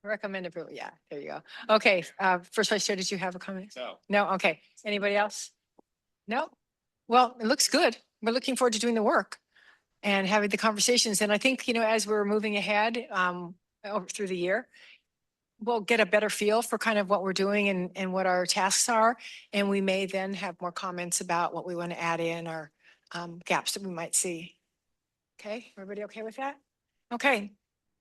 Recommend approval. Yeah, there you go. Okay, First Vice Chair, did you have a comment? No. No, okay. Anybody else? No? Well, it looks good. We're looking forward to doing the work and having the conversations. And I think, as we're moving ahead over through the year, we'll get a better feel for kind of what we're doing and what our tasks are. And we may then have more comments about what we want to add in or gaps that we might see. Okay, everybody okay with that? Okay.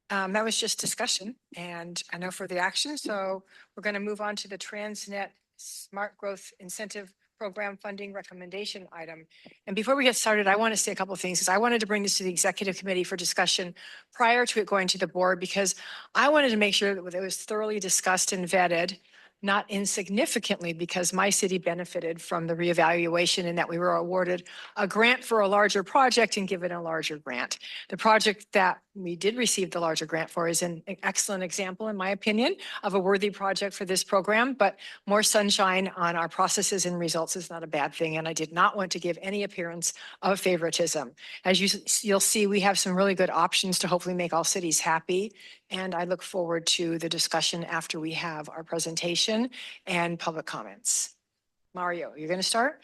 That was just discussion and I know for the action. So we're going to move on to the Transnet Smart Growth Incentive Program Funding Recommendation item. And before we get started, I want to say a couple of things because I wanted to bring this to the executive committee for discussion prior to it going to the board because I wanted to make sure that it was thoroughly discussed and vetted, not insignificantly because my city benefited from the reevaluation and that we were awarded a grant for a larger project and given a larger grant. The project that we did receive the larger grant for is an excellent example, in my opinion, of a worthy project for this program, but more sunshine on our processes and results is not a bad thing. And I did not want to give any appearance of favoritism. As you'll see, we have some really good options to hopefully make all cities happy. And I look forward to the discussion after we have our presentation and public comments. Mario, you're going to start?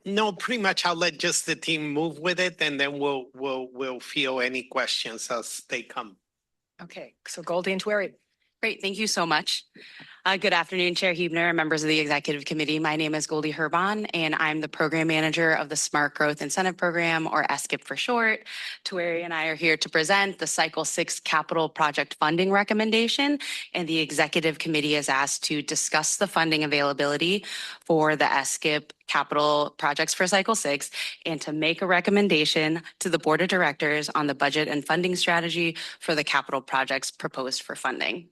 No, pretty much I'll let just the team move with it and then we'll feel any questions as they come. Okay, so Goldie and Twerry. Great, thank you so much. Good afternoon, Chair Huebner, members of the Executive Committee. My name is Goldie Herban, and I'm the Program Manager of the Smart Growth Incentive Program, or SGIP for short. Twerry and I are here to present the Cycle 6 Capital Project Funding Recommendation, and the Executive Committee is asked to discuss the funding availability for the SGIP capital projects for Cycle 6 and to make a recommendation to the Board of Directors on the budget and funding strategy for the capital projects proposed for funding.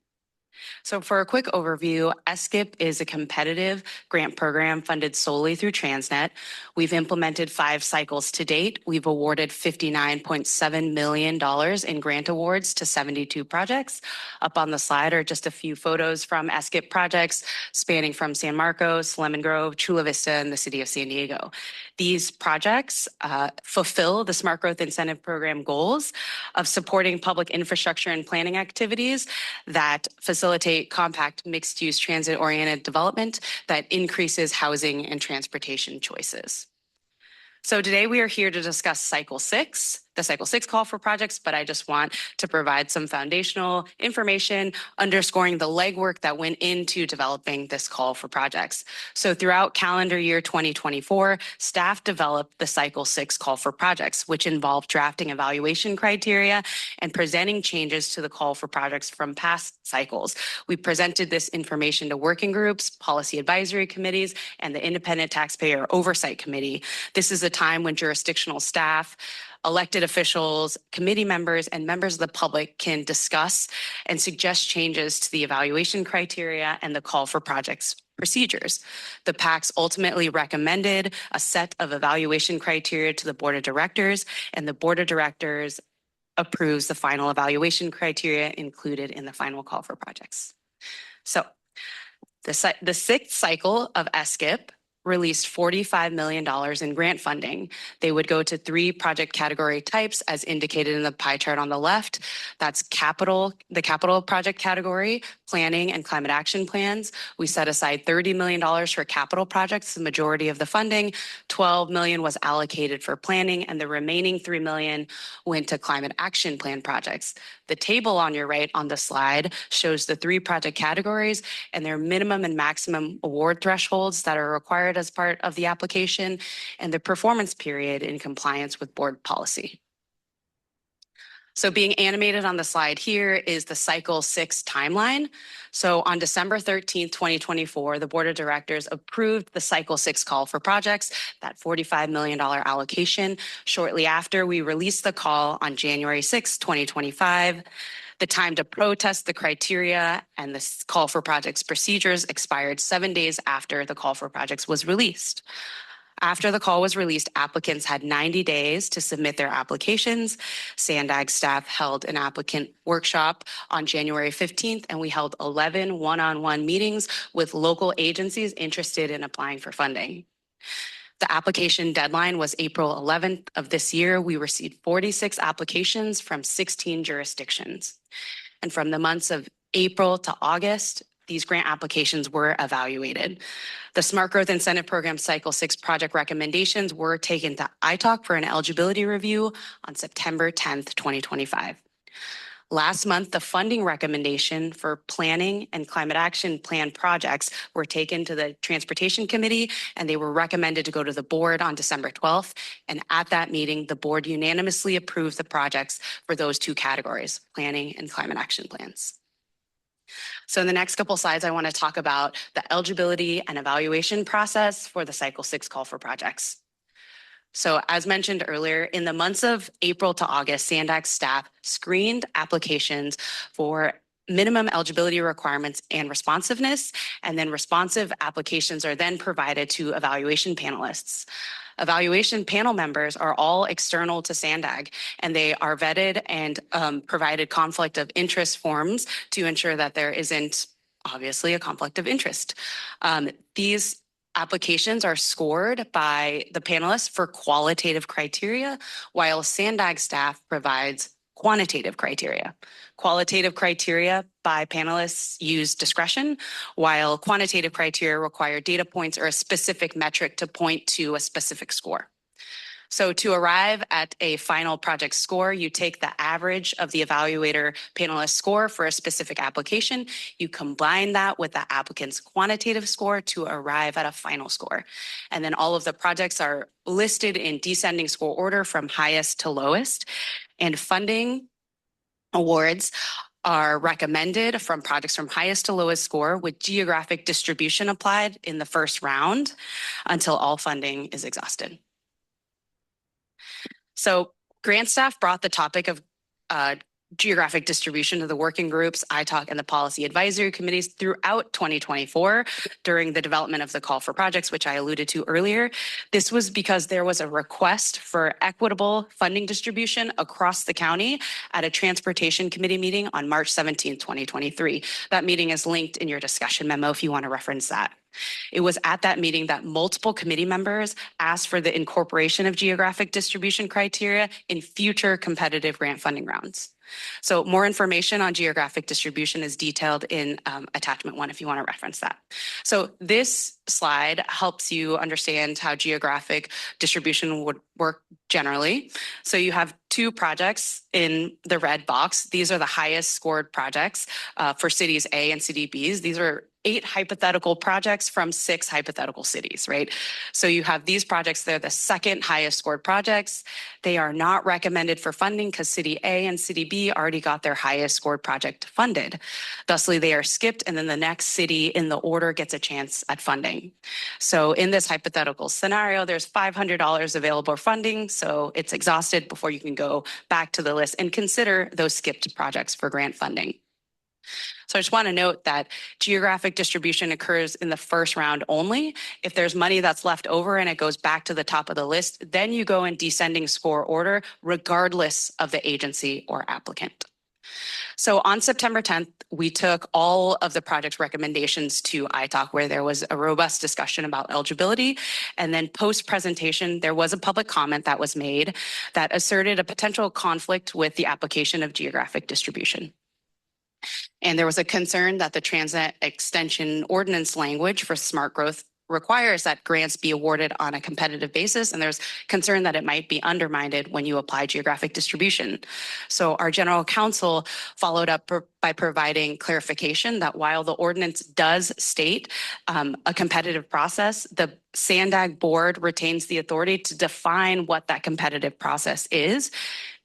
So for a quick overview, SGIP is a competitive grant program funded solely through Transnet. We've implemented 5 cycles to date. We've awarded $59.7 million in grant awards to 72 projects. Up on the slide are just a few photos from SGIP projects spanning from San Marcos, Lemon Grove, Chula Vista, and the city of San Diego. These projects fulfill the Smart Growth Incentive Program goals of supporting public infrastructure and planning activities that facilitate compact mixed-use transit-oriented development that increases housing and transportation choices. So today we are here to discuss Cycle 6, the Cycle 6 call for projects, but I just want to provide some foundational information underscoring the legwork that went into developing this call for projects. So throughout calendar year 2024, staff developed the Cycle 6 call for projects, which involved drafting evaluation criteria and presenting changes to the call for projects from past cycles. We presented this information to working groups, policy advisory committees, and the Independent Taxpayer Oversight Committee. This is a time when jurisdictional staff, elected officials, committee members, and members of the public can discuss and suggest changes to the evaluation criteria and the call for projects procedures. The PACs ultimately recommended a set of evaluation criteria to the Board of Directors, and the Board of Directors approves the final evaluation criteria included in the final call for projects. So the 6th cycle of SGIP released $45 million in grant funding. They would go to 3 project category types as indicated in the pie chart on the left. That's the capital project category, planning and climate action plans. We set aside $30 million for capital projects, the majority of the funding. $12 million was allocated for planning, and the remaining $3 million went to climate action plan projects. The table on your right on the slide shows the 3 project categories and their minimum and maximum award thresholds that are required as part of the application and the performance period in compliance with board policy. So being animated on the slide here is the Cycle 6 timeline. So on December 13th, 2024, the Board of Directors approved the Cycle 6 call for projects, that $45 million allocation. Shortly after, we released the call on January 6th, 2025. The time to protest the criteria and the call for projects procedures expired 7 days after the call for projects was released. After the call was released, applicants had 90 days to submit their applications. SANDAG staff held an applicant workshop on January 15th, and we held 11 one-on-one meetings with local agencies interested in applying for funding. The application deadline was April 11th of this year. We received 46 applications from 16 jurisdictions. And from the months of April to August, these grant applications were evaluated. The Smart Growth Incentive Program Cycle 6 project recommendations were taken to ITALK for an eligibility review on September 10th, 2025. Last month, the funding recommendation for planning and climate action plan projects were taken to the Transportation Committee, and they were recommended to go to the board on December 12th. And at that meeting, the board unanimously approved the projects for those two categories, planning and climate action plans. So in the next couple slides, I want to talk about the eligibility and evaluation process for the Cycle 6 call for projects. So as mentioned earlier, in the months of April to August, SANDAG staff screened applications for minimum eligibility requirements and responsiveness, and then responsive applications are then provided to evaluation panelists. Evaluation panel members are all external to SANDAG, and they are vetted and provided conflict of interest forms to ensure that there isn't obviously a conflict of interest. These applications are scored by the panelists for qualitative criteria, while SANDAG staff provides quantitative criteria. Qualitative criteria by panelists use discretion, while quantitative criteria require data points or a specific metric to point to a specific score. So to arrive at a final project score, you take the average of the evaluator panelist score for a specific application. You combine that with the applicant's quantitative score to arrive at a final score. And then all of the projects are listed in descending score order from highest to lowest. And funding awards are recommended from projects from highest to lowest score with geographic distribution applied in the first round until all funding is exhausted. So grant staff brought the topic of geographic distribution to the working groups, ITALK, and the policy advisory committees throughout 2024 during the development of the call for projects, which I alluded to earlier. This was because there was a request for equitable funding distribution across the county at a transportation committee meeting on March 17, 2023. That meeting is linked in your discussion memo if you want to reference that. It was at that meeting that multiple committee members asked for the incorporation of geographic distribution criteria in future competitive grant funding rounds. So more information on geographic distribution is detailed in attachment 1 if you want to reference that. So this slide helps you understand how geographic distribution would work generally. So you have two projects in the red box. These are the highest scored projects for cities A and city Bs. These are 8 hypothetical projects from 6 hypothetical cities, right? So you have these projects, they're the second highest scored projects. They are not recommended for funding because city A and city B already got their highest scored project funded. Thusly, they are skipped and then the next city in the order gets a chance at funding. So in this hypothetical scenario, there's $500 available for funding, so it's exhausted before you can go back to the list and consider those skipped projects for grant funding. So I just want to note that geographic distribution occurs in the first round only. If there's money that's left over and it goes back to the top of the list, then you go in descending score order, regardless of the agency or applicant. So on September 10th, we took all of the project recommendations to ITALK, where there was a robust discussion about eligibility. And then post-presentation, there was a public comment that was made that asserted a potential conflict with the application of geographic distribution. And there was a concern that the transit extension ordinance language for smart growth requires that grants be awarded on a competitive basis, and there's concern that it might be undermined when you apply geographic distribution. So our general counsel followed up by providing clarification that while the ordinance does state a competitive process, the SANDAG board retains the authority to define what that competitive process is.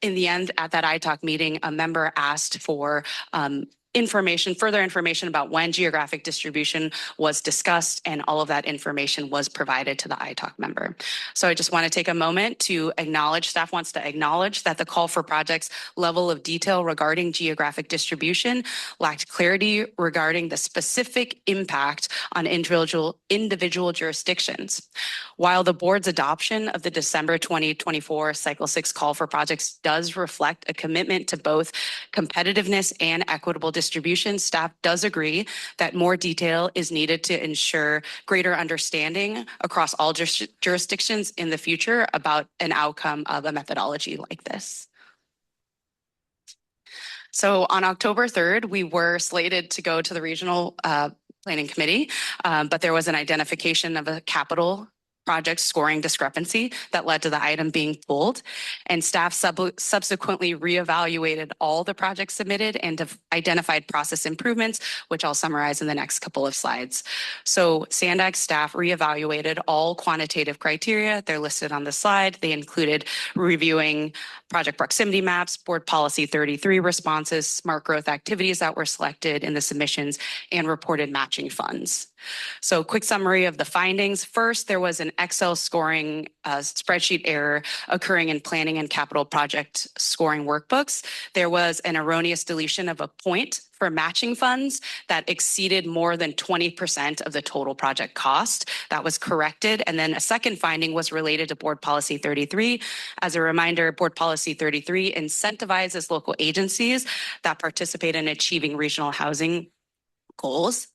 In the end, at that ITALK meeting, a member asked for further information about when geographic distribution was discussed, and all of that information was provided to the ITALK member. So I just want to take a moment to acknowledge, staff wants to acknowledge that the call for projects level of detail regarding geographic distribution lacked clarity regarding the specific impact on individual jurisdictions. While the board's adoption of the December 2024 Cycle 6 call for projects does reflect a commitment to both competitiveness and equitable distribution, staff does agree that more detail is needed to ensure greater understanding across all jurisdictions in the future about an outcome of a methodology like this. So on October 3rd, we were slated to go to the regional planning committee, but there was an identification of a capital project scoring discrepancy that led to the item being pulled, and staff subsequently reevaluated all the projects submitted and identified process improvements, which I'll summarize in the next couple of slides. So SANDAG staff reevaluated all quantitative criteria. They're listed on the slide. They included reviewing project proximity maps, board policy 33 responses, smart growth activities that were selected in the submissions, and reported matching funds. So quick summary of the findings. First, there was an Excel scoring spreadsheet error occurring in planning and capital project scoring workbooks. There was an erroneous deletion of a point for matching funds that exceeded more than 20% of the total project cost. That was corrected. And then a second finding was related to board policy 33. As a reminder, board policy 33 incentivizes local agencies that participate in achieving regional housing goals.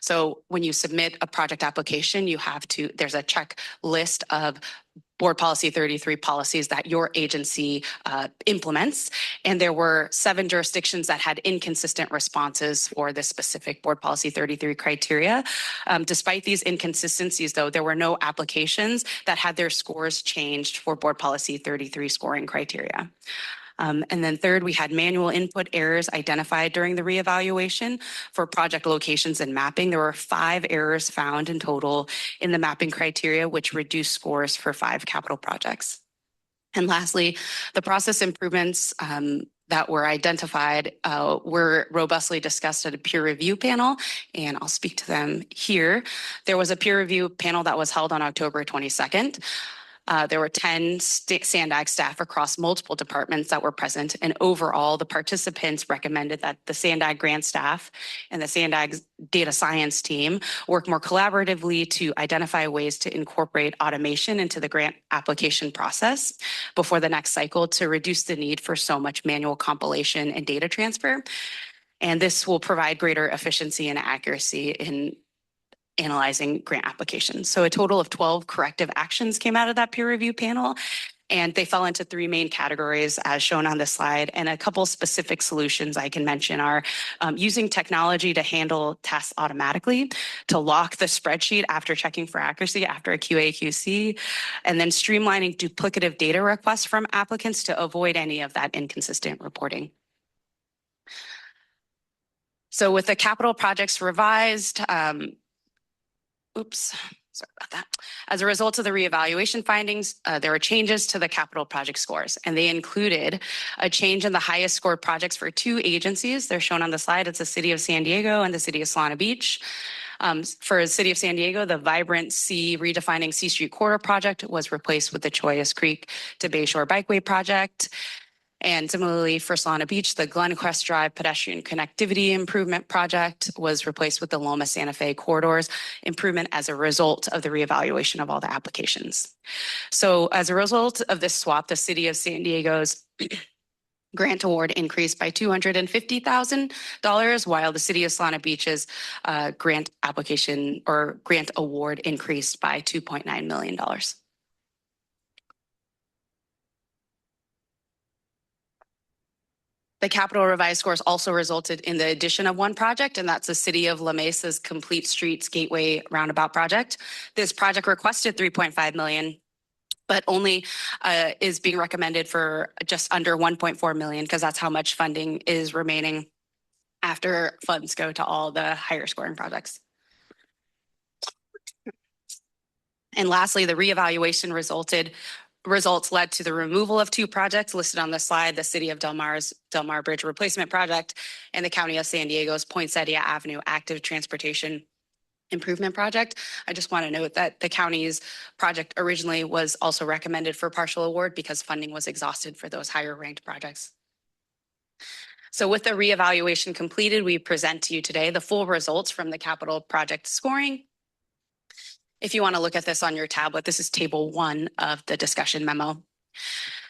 So when you submit a project application, there's a checklist of board policy 33 policies that your agency implements. And there were 7 jurisdictions that had inconsistent responses for this specific board policy 33 criteria. Despite these inconsistencies, though, there were no applications that had their scores changed for board policy 33 scoring criteria. And then third, we had manual input errors identified during the reevaluation for project locations and mapping. There were 5 errors found in total in the mapping criteria, which reduced scores for 5 capital projects. And lastly, the process improvements that were identified were robustly discussed at a peer review panel, and I'll speak to them here. There was a peer review panel that was held on October 22nd. There were 10 SANDAG staff across multiple departments that were present, and overall, the participants recommended that the SANDAG grant staff and the SANDAG data science team work more collaboratively to identify ways to incorporate automation into the grant application process before the next cycle to reduce the need for so much manual compilation and data transfer. And this will provide greater efficiency and accuracy in analyzing grant applications. So a total of 12 corrective actions came out of that peer review panel, and they fell into 3 main categories as shown on the slide. And a couple specific solutions I can mention are using technology to handle tasks automatically, to lock the spreadsheet after checking for accuracy after a QA/QC, and then streamlining duplicative data requests from applicants to avoid any of that inconsistent reporting. So with the capital projects revised, sorry about that. As a result of the reevaluation findings, there were changes to the capital project scores, and they included a change in the highest scored projects for 2 agencies. They're shown on the slide. It's the City of San Diego and the City of Solana Beach. For the City of San Diego, the Vibrant Sea Redefining C Street Corridor project was replaced with the Chollas Creek to Bayshore Bikeway project. And similarly, for Solana Beach, the Glencrest Drive Pedestrian Connectivity Improvement Project was replaced with the Loma Santa Fe Corridors Improvement as a result of the reevaluation of all the applications. So as a result of this swap, the City of San Diego's grant award increased by $250,000, while the City of Solana Beach's grant application or grant award increased by $2.9 million. The capital revised scores also resulted in the addition of 1 project, and that's the City of La Mesa's Complete Streets Gateway Roundabout project. This project requested $3.5 million, but only is being recommended for just under $1.4 million because that's how much funding is remaining after funds go to all the higher scoring projects. And lastly, the reevaluation resulted results led to the removal of two projects listed on the slide, the City of Del Mar's Del Mar Bridge Replacement Project and the County of San Diego's Poinsettia Avenue Active Transportation Improvement Project. I just want to note that the county's project originally was also recommended for partial award because funding was exhausted for those higher ranked projects. So with the reevaluation completed, we present to you today the full results from the capital project scoring. If you want to look at this on your tablet, this is table 1 of the discussion memo.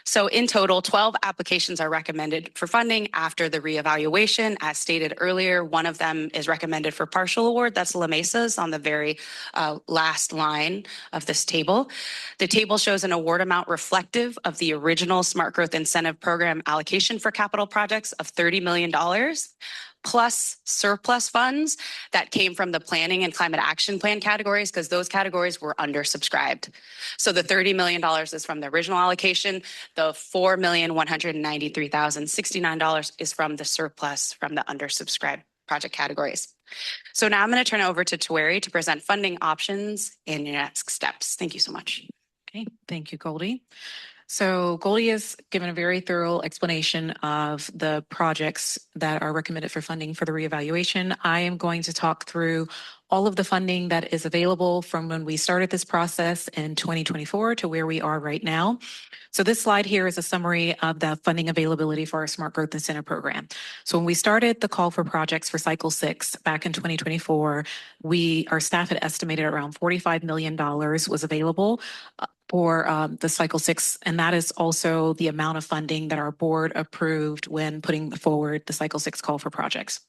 So in total, 12 applications are recommended for funding after the reevaluation. As stated earlier, one of them is recommended for partial award. That's La Mesa's on the very last line of this table. The table shows an award amount reflective of the original Smart Growth Incentive Program allocation for capital projects of $30 million. Plus surplus funds that came from the planning and climate action plan categories because those categories were undersubscribed. So the $30 million is from the original allocation. The $4,193,069 is from the surplus from the undersubscribed project categories. So now I'm going to turn it over to Tueri to present funding options and your next steps. Thank you so much. Okay, thank you, Goldie. So Goldie has given a very thorough explanation of the projects that are recommended for funding for the reevaluation. I am going to talk through all of the funding that is available from when we started this process in 2024 to where we are right now. So this slide here is a summary of the funding availability for our Smart Growth Incentive Program. So when we started the call for projects for Cycle 6 back in 2024, our staff had estimated around $45 million was available for the Cycle 6, and that is also the amount of funding that our board approved when putting forward the Cycle 6 call for projects.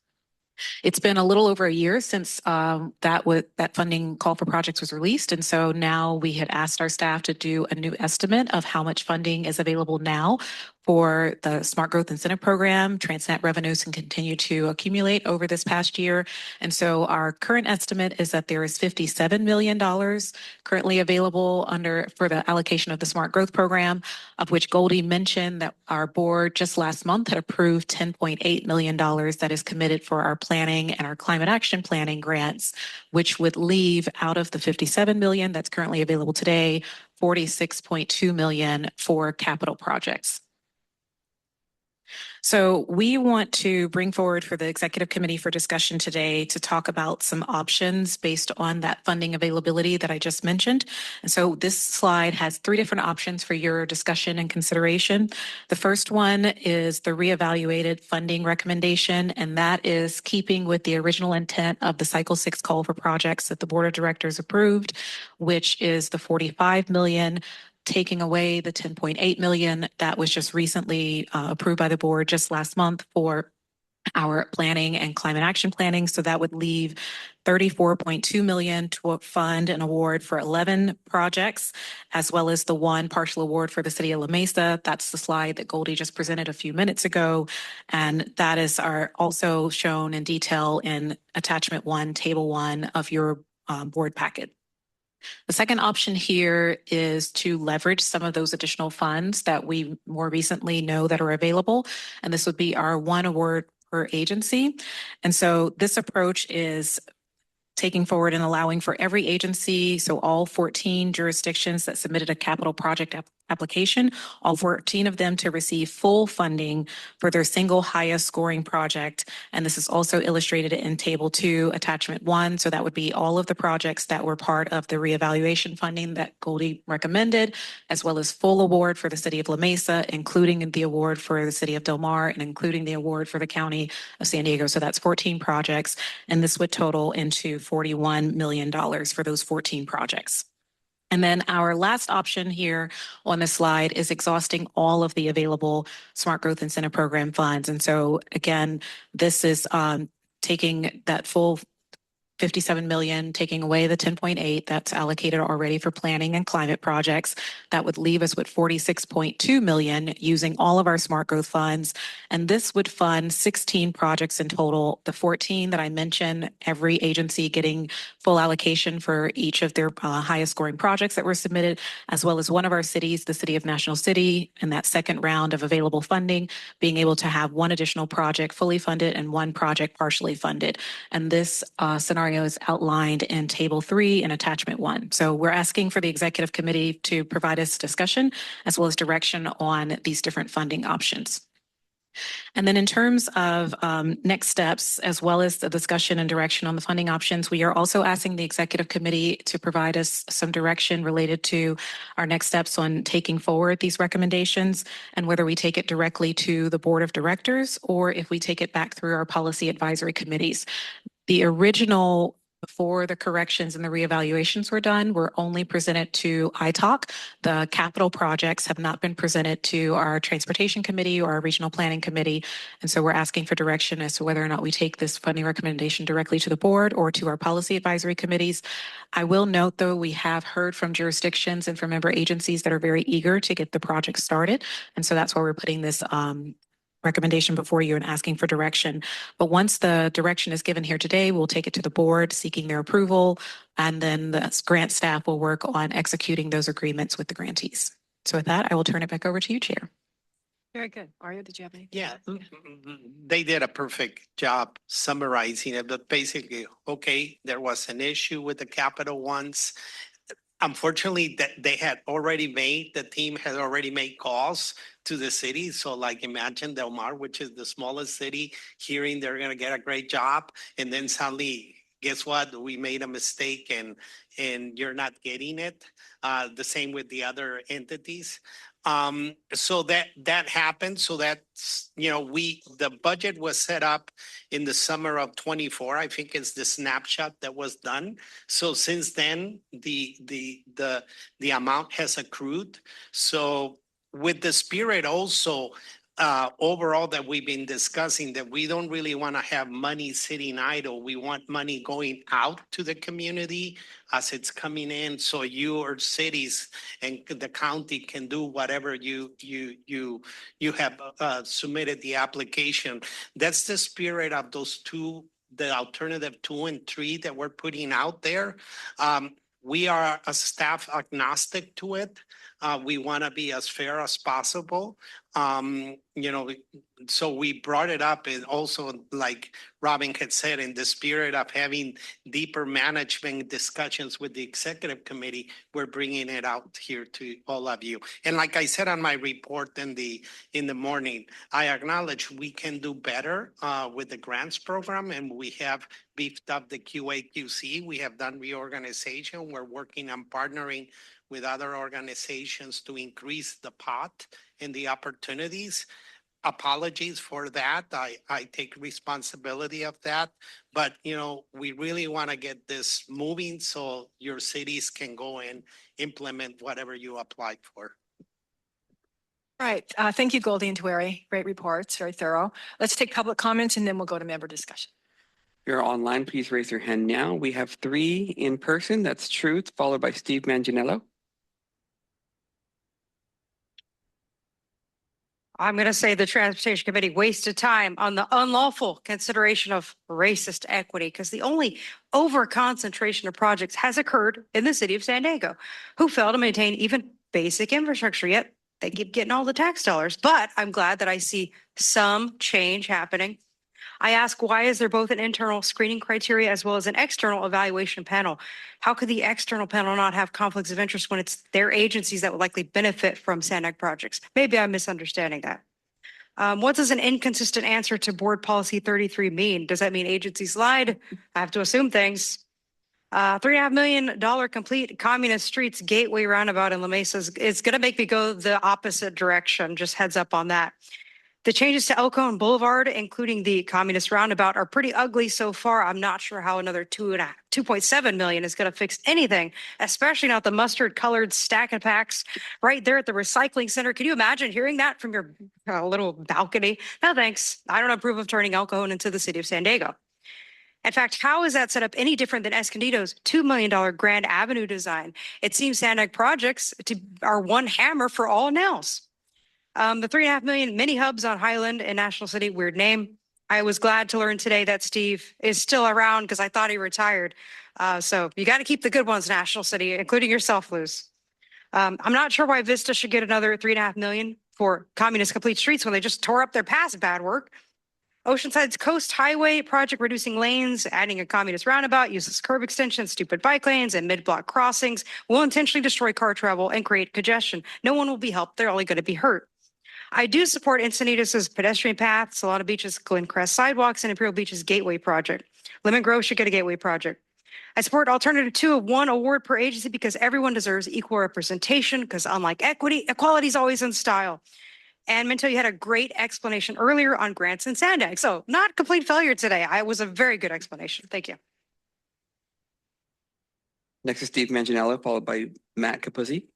It's been a little over a year since that funding call for projects was released, and so now we had asked our staff to do a new estimate of how much funding is available now for the Smart Growth Incentive Program. Transnet revenues can continue to accumulate over this past year. And so our current estimate is that there is $57 million currently available for the allocation of the Smart Growth Program, of which Goldie mentioned that our board just last month had approved $10.8 million that is committed for our planning and our climate action planning grants, which would leave out of the $57 million that's currently available today, $46.2 million for capital projects. So we want to bring forward for the executive committee for discussion today to talk about some options based on that funding availability that I just mentioned. And so this slide has 3 different options for your discussion and consideration. The first one is the reevaluated funding recommendation, and that is keeping with the original intent of the Cycle 6 call for projects that the board of directors approved, which is the $45 million, taking away the $10.8 million that was just recently approved by the board just last month for our planning and climate action planning. So that would leave $34.2 million to fund an award for 11 projects, as well as the 1 partial award for the city of La Mesa. That's the slide that Goldie just presented a few minutes ago. And that is also shown in detail in attachment 1, table 1 of your board packet. The second option here is to leverage some of those additional funds that we more recently know that are available. And this would be our 1 award per agency. And so this approach is taking forward and allowing for every agency, so all 14 jurisdictions that submitted a capital project application, all 14 of them to receive full funding for their single highest scoring project. And this is also illustrated in Table 2, Attachment 1. So that would be all of the projects that were part of the reevaluation funding that Goldie recommended, as well as full award for the city of La Mesa, including the award for the city of Del Mar, and including the award for the county of San Diego. So that's 14 projects. And this would total into $41 million for those 14 projects. And then our last option here on the slide is exhausting all of the available Smart Growth Incentive Program funds. And so again, this is taking that full $57 million, taking away the $10.8 that's allocated already for planning and climate projects. That would leave us with $46.2 million using all of our smart growth funds. And this would fund 16 projects in total. The 14 that I mentioned, every agency getting full allocation for each of their highest scoring projects that were submitted, as well as one of our cities, the city of National City, in that second round of available funding, being able to have 1 additional project fully funded and 1 project partially funded. And this scenario scenarios outlined in Table 3 and Attachment 1. So we're asking for the Executive Committee to provide us discussion as well as direction on these different funding options. And then in terms of next steps, as well as the discussion and direction on the funding options, we are also asking the Executive Committee to provide us some direction related to our next steps on taking forward these recommendations and whether we take it directly to the Board of Directors or if we take it back through our policy advisory committees. The original, before the corrections and the reevaluations were done, were only presented to ITALC. The capital projects have not been presented to our Transportation Committee or our Regional Planning Committee. And so we're asking for direction as to whether or not we take this funding recommendation directly to the board or to our policy advisory committees. I will note, though, we have heard from jurisdictions and from member agencies that are very eager to get the project started. And so that's why we're putting this recommendation before you and asking for direction. But once the direction is given here today, we'll take it to the board seeking their approval, and then the grant staff will work on executing those agreements with the grantees. So with that, I will turn it back over to you, Chair. Very good. Arya, did you have any? Yeah, they did a perfect job summarizing it, but basically, okay, there was an issue with the capital ones. Unfortunately, that they had already made, the team had already made calls to the city. So like imagine Del Mar, which is the smallest city, hearing they're gonna get a great job. And then suddenly, guess what? We made a mistake and you're not getting it. The same with the other entities. So that happened. So that's, you know, the budget was set up in the summer of 24. I think it's the snapshot that was done. So since then, the amount has accrued. So with the spirit also, overall that we've been discussing, that we don't really want to have money sitting idle. We want money going out to the community as it's coming in. So your cities and the county can do whatever you have submitted the application. That's the spirit of those two, the alternative 2 and 3 that we're putting out there. We are a staff agnostic to it. We want to be as fair as possible. You know, so we brought it up, and also, like Robin had said, in the spirit of having deeper management discussions with the executive committee, we're bringing it out here to all of you. And like I said on my report in the morning, I acknowledge we can do better with the grants program, and we have beefed up the QA/QC. We have done reorganization. We're working on partnering with other organizations to increase the pot and the opportunities. Apologies for that. I take responsibility of that. But, you know, we really want to get this moving so your cities can go and implement whatever you applied for. Right. Thank you, Goldie and Tueri. Great reports, very thorough. Let's take public comments and then we'll go to member discussion. If you're online, please raise your hand now. We have 3 in person. That's Truth, followed by Steve Manganiello. I'm going to say the Transportation Committee wasted time on the unlawful consideration of racist equity because the only over-concentration of projects has occurred in the city of San Diego, who fail to maintain even basic infrastructure, yet they keep getting all the tax dollars. But I'm glad that I see some change happening. I ask, why is there both an internal screening criteria as well as an external evaluation panel? How could the external panel not have conflicts of interest when it's their agencies that would likely benefit from SANDAG projects? Maybe I'm misunderstanding that. What does an inconsistent answer to board policy 33 mean? Does that mean agencies lied? I have to assume things. $3.5 million complete communist streets gateway roundabout in La Mesa is going to make me go the opposite direction. Just heads up on that. The changes to El Cajon Boulevard, including the communist roundabout, are pretty ugly so far. I'm not sure how another $2.7 million is going to fix anything, especially not the mustard colored stack and packs right there at the recycling center. Can you imagine hearing that from your little balcony? No, thanks. I don't approve of turning El Cajon into the city of San Diego. In fact, how is that set up any different than Escondido's $2 million Grand Avenue design? It seems SANDAG projects are one hammer for all nails. The $3.5 million mini hubs on Highland and National City, weird name. I was glad to learn today that Steve is still around because I thought he retired. So you got to keep the good ones, National City, including yourself, Luz. I'm not sure why Vista should get another $3.5 million for communist complete streets when they just tore up their past bad work. Oceanside's Coast Highway project reducing lanes, adding a communist roundabout, uses curb extensions, stupid bike lanes, and mid-block crossings will intentionally destroy car travel and create congestion. No one will be helped. They're only going to be hurt. I do support Encinitas' pedestrian path, Solana Beach's Glencrest sidewalks, and Imperial Beach's Gateway project. Lemon Grove should get a Gateway project. I support alternative 2 of 1 award per agency because everyone deserves equal representation, because unlike equity, equality is always in style. And Minto, you had a great explanation earlier on grants and SANDAG. So not complete failure today. It was a very good explanation. Thank you. Next is Steve Manganiello, followed by Matt Capuzzi.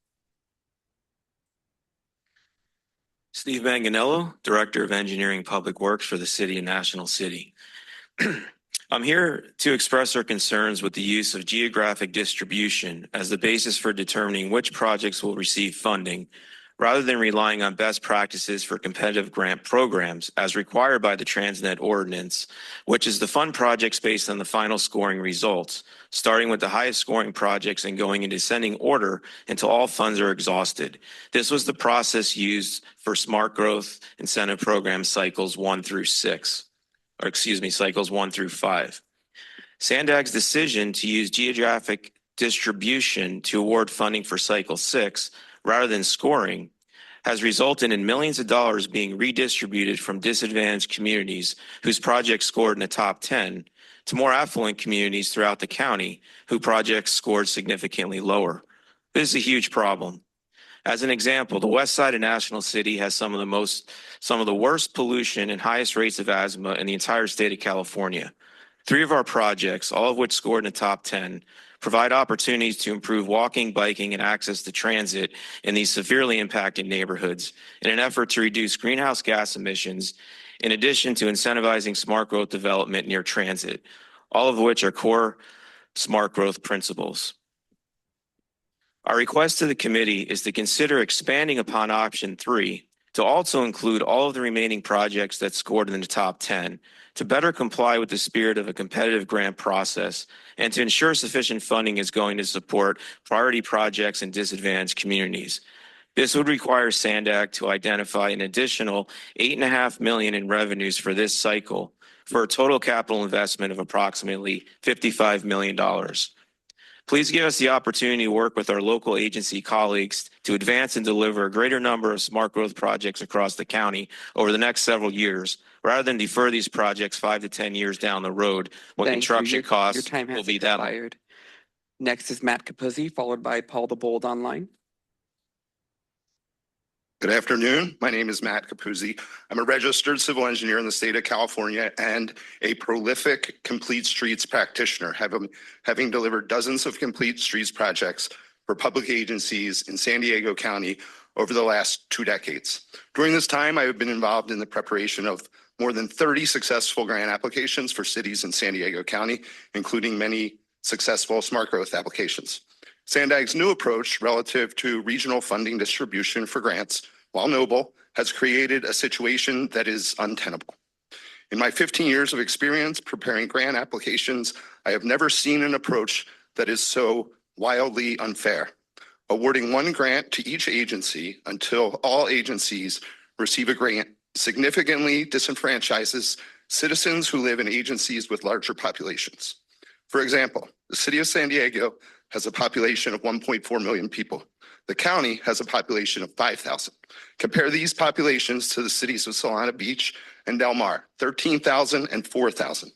Steve Manganiello, Director of Engineering Public Works for the City of National City. I'm here to express our concerns with the use of geographic distribution as the basis for determining which projects will receive funding, rather than relying on best practices for competitive grant programs as required by the Transnet Ordinance, which is to fund projects based on the final scoring results, starting with the highest scoring projects and going in descending order until all funds are exhausted. This was the process used for Smart Growth Incentive Program cycles 1 through 6, or excuse me, cycles 1 through 5. SANDAG's decision to use geographic distribution to award funding for cycle 6 rather than scoring has resulted in millions of dollars being redistributed from disadvantaged communities whose projects scored in the top 10 to more affluent communities throughout the county whose projects scored significantly lower. This is a huge problem. As an example, the west side of National City has some of the worst pollution and highest rates of asthma in the entire state of California. 3 of our projects, all of which scored in the top 10, provide opportunities to improve walking, biking, and access to transit in these severely impacted neighborhoods in an effort to reduce greenhouse gas emissions, in addition to incentivizing smart growth development near transit, all of which are core smart growth principles. Our request to the committee is to consider expanding upon option 3 to also include all of the remaining projects that scored in the top 10 to better comply with the spirit of a competitive grant process and to ensure sufficient funding is going to support priority projects in disadvantaged communities. This would require SANDAG to identify an additional $8.5 million in revenues for this cycle for a total capital investment of approximately $55 million. Please give us the opportunity to work with our local agency colleagues to advance and deliver a greater number of smart growth projects across the county over the next several years, rather than defer these projects 5 to 10 years down the road when construction costs will be that high. Next is Matt Capuzzi, followed by Paul the Bold online. Good afternoon. My name is Matt Capuzzi. I'm a registered civil engineer in the state of California and a prolific complete streets practitioner, having delivered dozens of complete streets projects for public agencies in San Diego County over the last 2 decades. During this time, I have been involved in the preparation of more than 30 successful grant applications for cities in San Diego County, including many successful smart growth applications. SANDAG's new approach relative to regional funding distribution for grants, while noble, has created a situation that is untenable. In my 15 years of experience preparing grant applications, I have never seen an approach that is so wildly unfair. Awarding 1 grant to each agency until all agencies receive a grant significantly disenfranchises citizens who live in agencies with larger populations. For example, the city of San Diego has a population of 1.4 million people. The county has a population of 5,000. Compare these populations to the cities of Solana Beach and Del Mar, 13,000 and 4,000.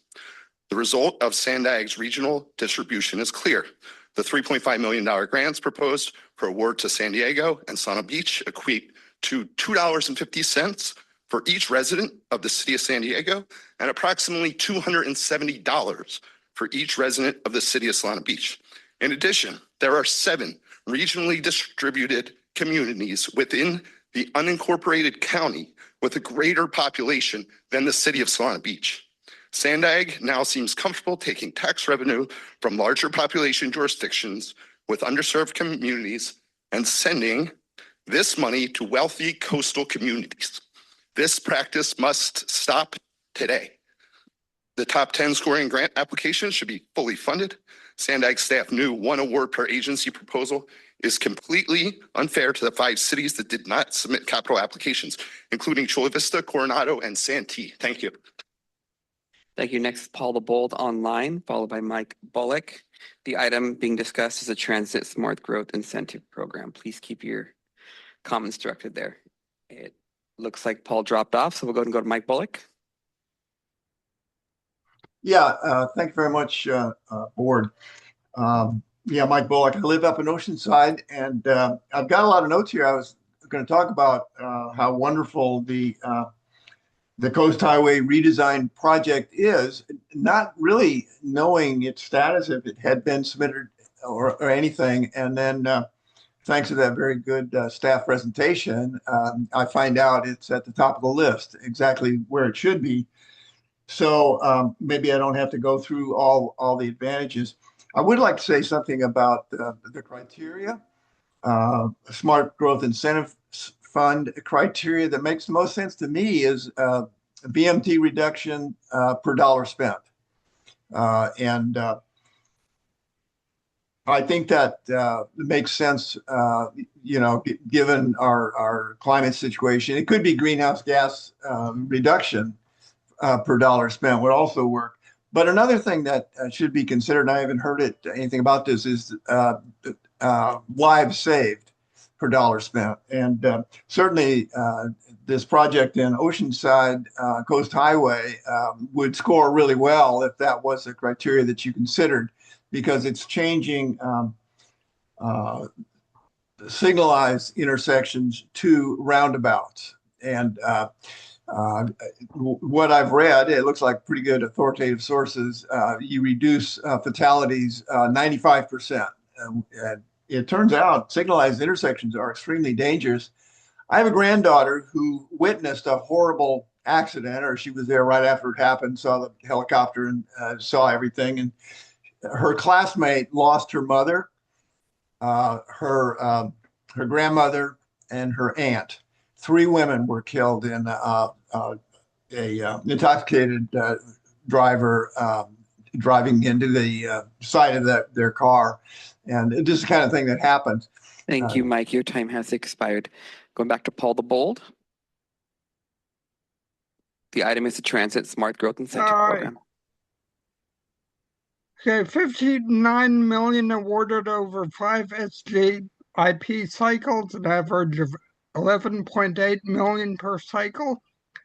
The result of SANDAG's regional distribution is clear. The $3.5 million grants proposed for award to San Diego and Solana Beach equate to $2.50 for each resident of the city of San Diego and approximately $270 for each resident of the city of Solana Beach. In addition, there are 7 regionally distributed communities within the unincorporated county with a greater population than the city of Solana Beach. SANDAG now seems comfortable taking tax revenue from larger population jurisdictions with underserved communities and sending this money to wealthy coastal communities. This practice must stop today. The top 10 scoring grant applications should be fully funded. SANDAG staff knew 1 award per agency proposal is completely unfair to the 5 cities that did not submit capital applications, including Chula Vista, Coronado, and Santee. Thank you. Thank you. Next is Paul the Bold online, followed by Mike Bullock. The item being discussed is a Transit Smart Growth Incentive Program. Please keep your comments directed there. It looks like Paul dropped off, so we'll go ahead and go to Mike Bullock. Yeah, thank you very much, board. Yeah, Mike Bullock. I live up in Oceanside, and I've got a lot of notes here. I was going to talk about how wonderful the Coast Highway redesign project is, not really knowing its status, if it had been submitted or anything. And then thanks to that very good staff presentation, I find out it's at the top of the list, exactly where it should be. So maybe I don't have to go through all the advantages. I would like to say something about the criteria. Smart Growth Incentive Fund criteria that makes the most sense to me is BMT reduction per dollar spent. And I think that makes sense, given our climate situation. It could be greenhouse gas reduction per dollar spent would also work. But another thing that should be considered, and I haven't heard anything about this, is lives saved per dollar spent. And certainly this project in Oceanside Coast Highway would score really well if that was a criteria that you considered, because it's changing signalized intersections to roundabouts. And what I've read, it looks like pretty good authoritative sources, you reduce fatalities 95%. And it turns out signalized intersections are extremely dangerous. I have a granddaughter who witnessed a horrible accident, or she was there right after it happened, saw the helicopter and saw everything. And her classmate lost her mother, her grandmother, and her aunt. 3 women were killed in a intoxicated driver driving into the side of their car. And this is the kind of thing that happens. Thank you, Mike. Your time has expired. Going back to Paul the Bold. The item is the Transit Smart Growth Incentive Program. Okay, 59 million awarded over 5 SJIP cycles, an average of 11.8 million per cycle.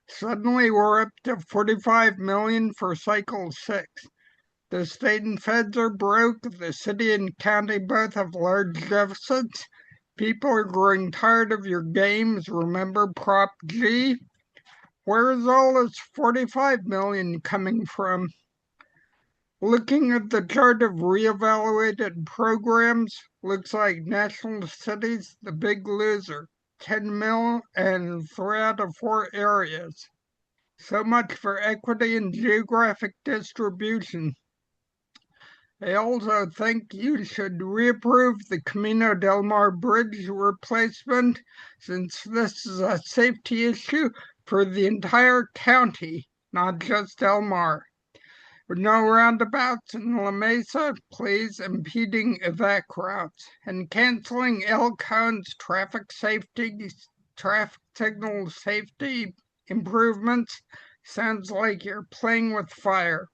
Suddenly we're up to 45 million for cycle 6. The state and feds are broke. The city and county both have large deficits. People are growing tired of your games. Remember Prop G? Where is all this 45 million coming from? Looking at the chart of reevaluated programs, looks like National Cities, the big loser, 10 mil and 3 out of 4 areas. So much for equity and geographic distribution. I also think you should reapprove the Camino del Mar Bridge replacement, since this is a safety issue for the entire county, not just Del Mar. With no roundabouts in La Mesa, please, impeding evac routes, and canceling El Cone's traffic signal safety improvements sounds like you're playing with fire.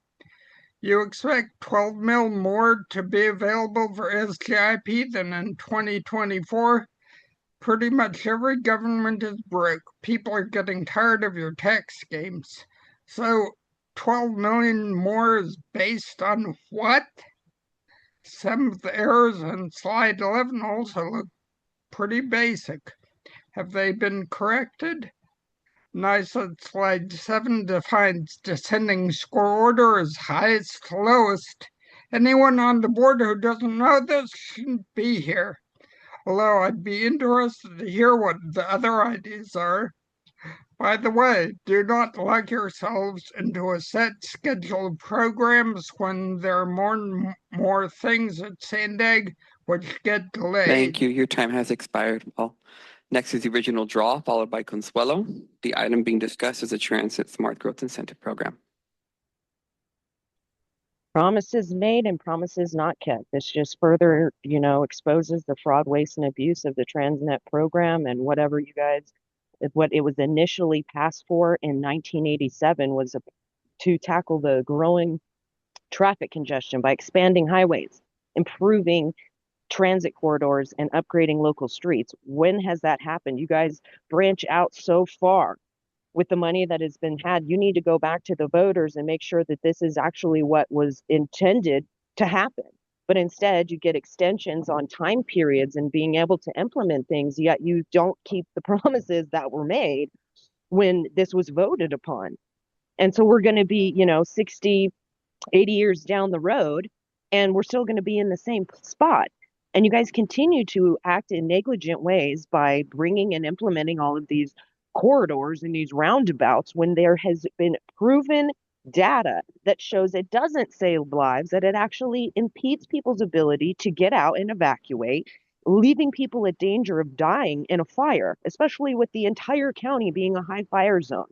You expect 12 mil more to be available for SJIP than in 2024? Pretty much every government is broke. People are getting tired of your tax schemes. So 12 million more is based on what? Some of the errors on slide 11 also look pretty basic. Have they been corrected? Nice that slide 7 defines descending score order as highest to lowest. Anyone on the board who doesn't know this shouldn't be here. Although I'd be interested to hear what the other ideas are. By the way, do not lock yourselves into a set schedule of programs when there are more and more things at SANDAG which get delayed. Thank you. Your time has expired, Paul. Next is the original draw, followed by Consuelo. The item being discussed is a Transit Smart Growth Incentive Program. Promises made and promises not kept. This just further, exposes the fraud, waste, and abuse of the Transnet program, and what it was initially passed for in 1987 was to tackle the growing traffic congestion by expanding highways, improving transit corridors, and upgrading local streets. When has that happened? You guys branch out so far with the money that has been had. You need to go back to the voters and make sure that this is actually what was intended to happen. But instead, you get extensions on time periods and being able to implement things, yet you don't keep the promises that were made when this was voted upon. And so we're going to be, 60, 80 years down the road, and we're still going to be in the same spot. And you guys continue to act in negligent ways by bringing and implementing all of these corridors and these roundabouts when there has been proven data that shows it doesn't save lives, that it actually impedes people's ability to get out and evacuate, leaving people at danger of dying in a fire, especially with the entire county being a high fire zone.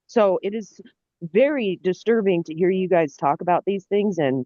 So it is very disturbing to hear you guys talk about these things and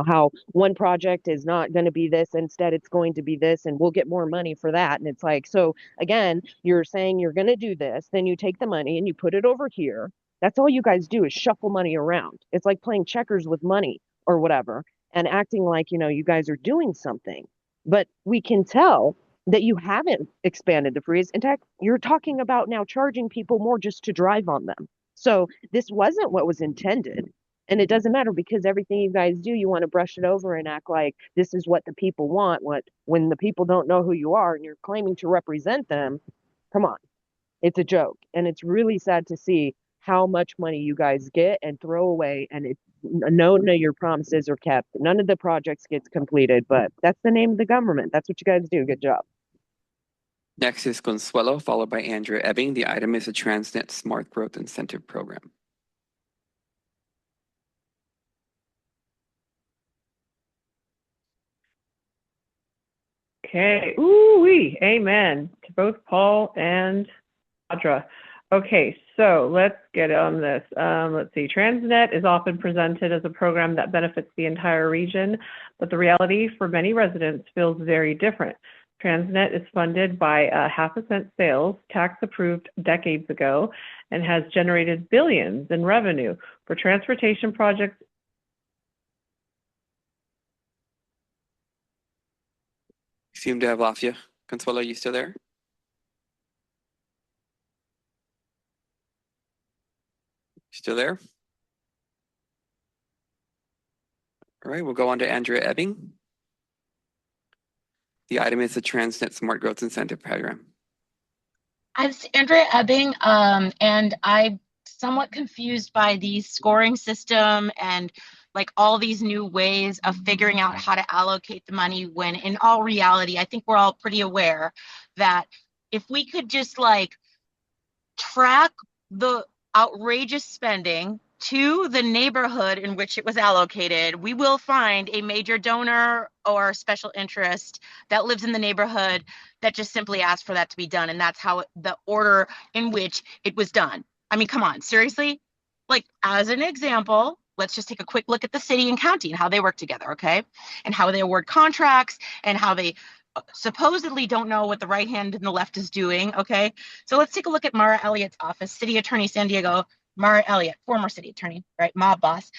how one project is not going to be this, instead it's going to be this, and we'll get more money for that. And it's like, so again, you're saying you're going to do this, then you take the money and you put it over here. That's all you guys do is shuffle money around. It's like playing checkers with money or whatever and acting like, you guys are doing something. But we can tell that you haven't expanded the freeways. In fact, you're talking about now charging people more just to drive on them. So this wasn't what was intended. And it doesn't matter because everything you guys do, you want to brush it over and act like this is what the people want. When the people don't know who you are and you're claiming to represent them, come on. It's a joke. And it's really sad to see how much money you guys get and throw away. And none of your promises are kept. None of the projects gets completed, but that's the name of the government. That's what you guys do. Good job. Next is Consuelo, followed by Andrea Ebbing. The item is a Transnet Smart Growth Incentive Program. Okay. Ooh-wee. Amen to both Paul and Audra. Okay, so let's get on this. Let's see. Transnet is often presented as a program that benefits the entire region, but the reality for many residents feels very different. Transnet is funded by 50-cent sales, tax approved decades ago, and has generated billions in revenue for transportation projects. Seem to have lost you. Consuelo, are you still there? Still there? All right, we'll go on to Andrea Ebbing. The item is the Transnet Smart Growth Incentive Program. I'm Andrea Ebbing, and I'm somewhat confused by the scoring system and like all these new ways of figuring out how to allocate the money when in all reality, I think we're all pretty aware that if we could just like track the outrageous spending to the neighborhood in which it was allocated, we will find a major donor or special interest that lives in the neighborhood that just simply asked for that to be done. And that's how the order in which it was done. I mean, come on, seriously? Like, as an example, let's just take a quick look at the city and county and how they work together, okay? And how they award contracts and how they supposedly don't know what the right hand and the left is doing, okay? So let's take a look at Mara Elliott's office, City Attorney San Diego, Mara Elliott, former city attorney, right, mob boss.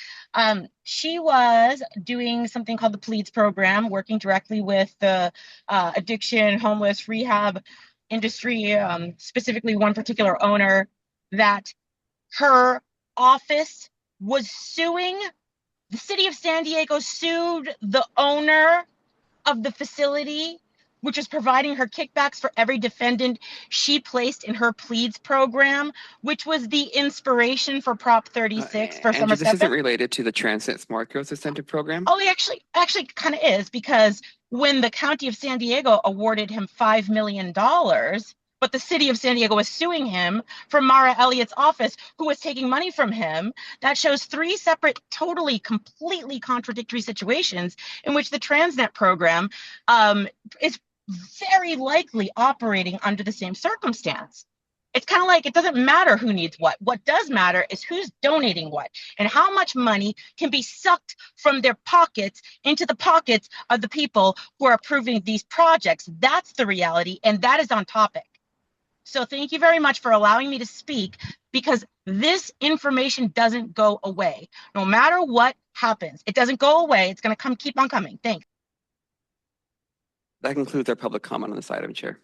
She was doing something called the PLEADS program, working directly with the addiction, homeless, rehab industry, specifically one particular owner that her office was suing. The city of San Diego sued the owner of the facility, which is providing her kickbacks for every defendant she placed in her PLEADS program, which was the inspiration for Prop 36 for Andrew, Summer this isn't related to the Transnet Smart Growth Incentive Program? Oh, it actually kind of is, because when the county of San Diego awarded him $5 million, but the city of San Diego was suing him from Mara Elliott's office, who was taking money from him, that shows three separate, totally, completely contradictory situations in which the Transnet program is very likely operating under the same circumstance. It's kind of like it doesn't matter who needs what. What does matter is who's donating what and how much money can be sucked from their pockets into the pockets of the people who are approving these projects. That's the reality, and that is on topic. So thank you very much for allowing me to speak, because this information doesn't go away. No matter what happens, it doesn't go away. It's going to keep on coming. Thanks. That concludes our public comment on this item, Chair.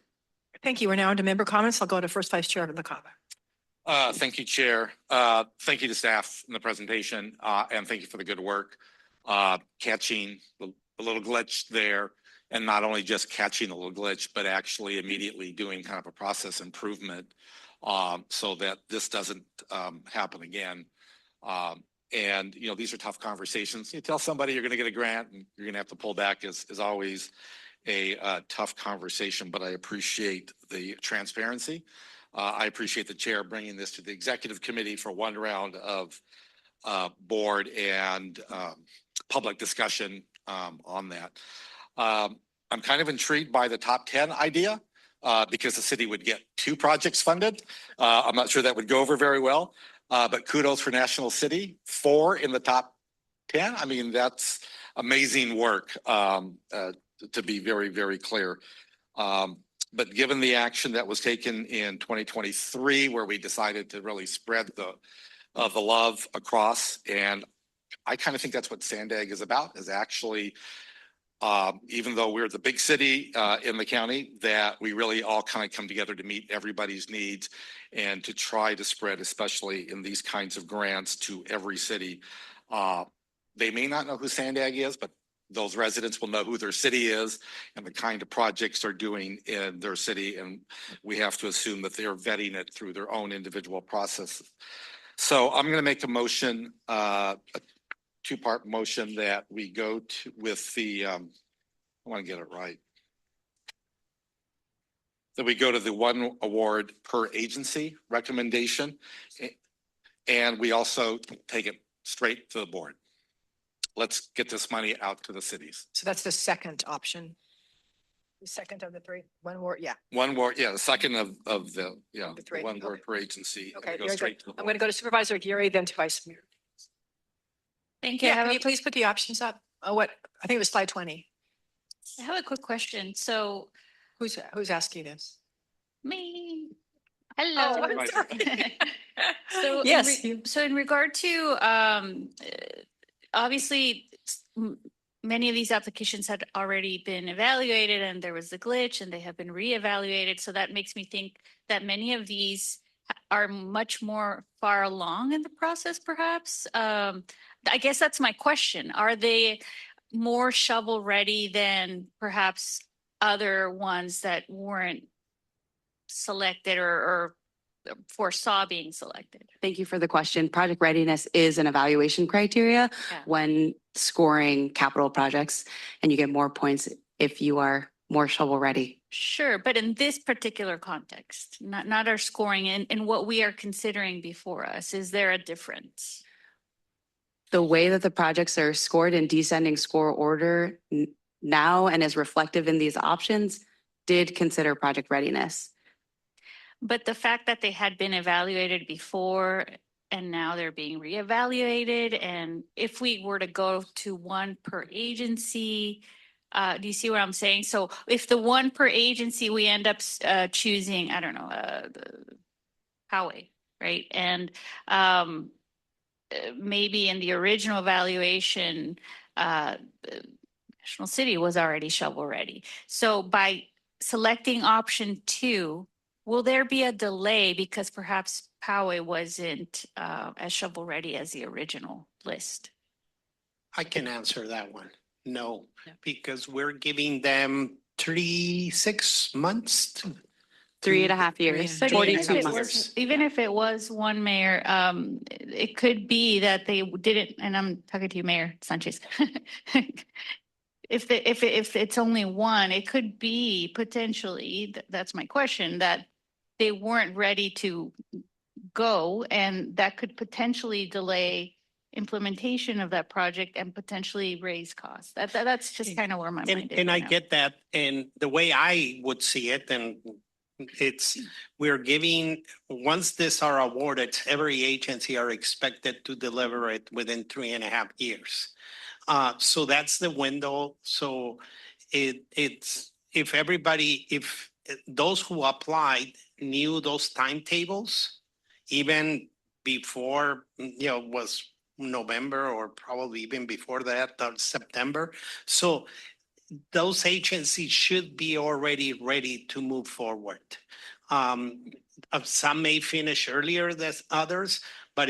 Thank you. We're now into member comments. I'll go to first Vice Chair Luqadda. Thank you, Chair. Thank you to staff in the presentation, and thank you for the good work. Catching the little glitch there, and not only just catching the little glitch, but actually immediately doing kind of a process improvement so that this doesn't happen again. And, you know, these are tough conversations. You tell somebody you're going to get a grant and you're going to have to pull back is always a tough conversation, but I appreciate the transparency. I appreciate the chair bringing this to the executive committee for one round of board and public discussion on that. I'm kind of intrigued by the top 10 idea because the city would get 2 projects funded. I'm not sure that would go over very well, but kudos for National City, 4 in the top 10. I mean, that's amazing work, to be very, very clear. But given the action that was taken in 2023, where we decided to really spread the love across, and I kind of think that's what SANDAG is about, is actually, even though we're the big city in the county, that we really all kind of come together to meet everybody's needs and to try to spread, especially in these kinds of grants, to every city. They may not know who SANDAG is, but those residents will know who their city is and the kind of projects they're doing in their city. And we have to assume that they're vetting it through their own individual processes. So I'm going to make a motion, a 2-part motion, that we go to with the, I want to get it right, that we go to the 1 award per agency recommendation. And we also take it straight to the board. Let's get this money out to the cities. So that's the second option. The second of the 3, 1 word, yeah. 1 word, yeah, the second of the, yeah, The 3, 1 word per agency. Okay, Go very straight good. to the I'm board. going to go to Supervisor Aguirre, then to Vice Mayor. Thank you. Yeah, can you please put the options up? Oh, what? I think it was slide 20. I have a quick question. So Who's asking this? me, hello. Oh, I'm sorry. So Yes. so in regard to obviously many of these applications had already been evaluated and there was a glitch and they have been reevaluated. So that makes me think that many of these are much more far along in the process, perhaps. I guess that's my question. Are they more shovel ready than perhaps other ones that weren't selected or foresaw being selected? Thank you for the question. Project readiness is an evaluation criteria when scoring capital projects, and you get more points if you are more shovel ready. Sure, but in this particular context, not our scoring and what we are considering before us, is there a difference? The way that the projects are scored in descending score order now and is reflective in these options did consider project readiness. But the fact that they had been evaluated before and now they're being reevaluated, and if we were to go to 1 per agency, do you see what I'm saying? So if the 1 per agency, we end up choosing, I don't know, the highway, right? And maybe in the original evaluation, National City was already shovel ready. So by selecting option 2, will there be a delay because perhaps Poway wasn't as shovel ready as the original list? I can answer that one. No, because we're giving them 6 months. 3.5 years, But 42 months. even if it was 1, Mayor, it could be that they didn't, and I'm talking to you, Mayor Sanchez. If it's only 1, it could be potentially, that's my question, that they weren't ready to go, and that could potentially delay implementation of that project and potentially raise costs. That's just kind of where my mind is. And I right now. get that. And the way I would see it, and we're giving, once this are awarded, every agency are expected to deliver it within 3.5 years. So that's the window. So it's, if those who applied knew those timetables even before, was November or probably even before that, September. So those agencies should be already ready to move forward. Some may finish earlier than others, but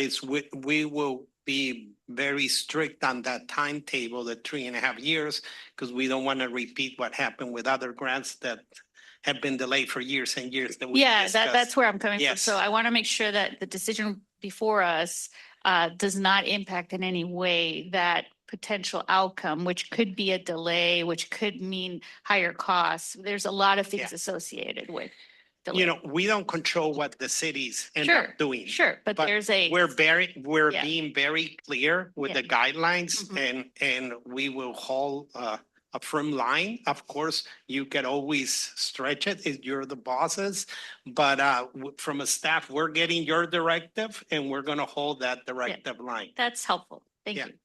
we will be very strict on that timetable, the 3.5 years, because we don't want to repeat what happened with other grants that have been delayed for years and years. That we Yeah, discussed. that's where I'm coming from. Yes. So I want to make sure that the decision before us does not impact in any way that potential outcome, which could be a delay, which could mean higher costs. There's a lot of things associated with delay. We don't control what the cities end Sure, up doing. sure, but there's a- We're Yeah. being very clear with Yeah. the guidelines, Mhm. and we will hold a firm line. Of course, you can always stretch it if you're the bosses, but from a staff, we're getting your directive, and we're going to hold that directive line. That's helpful. Thank Yeah. you.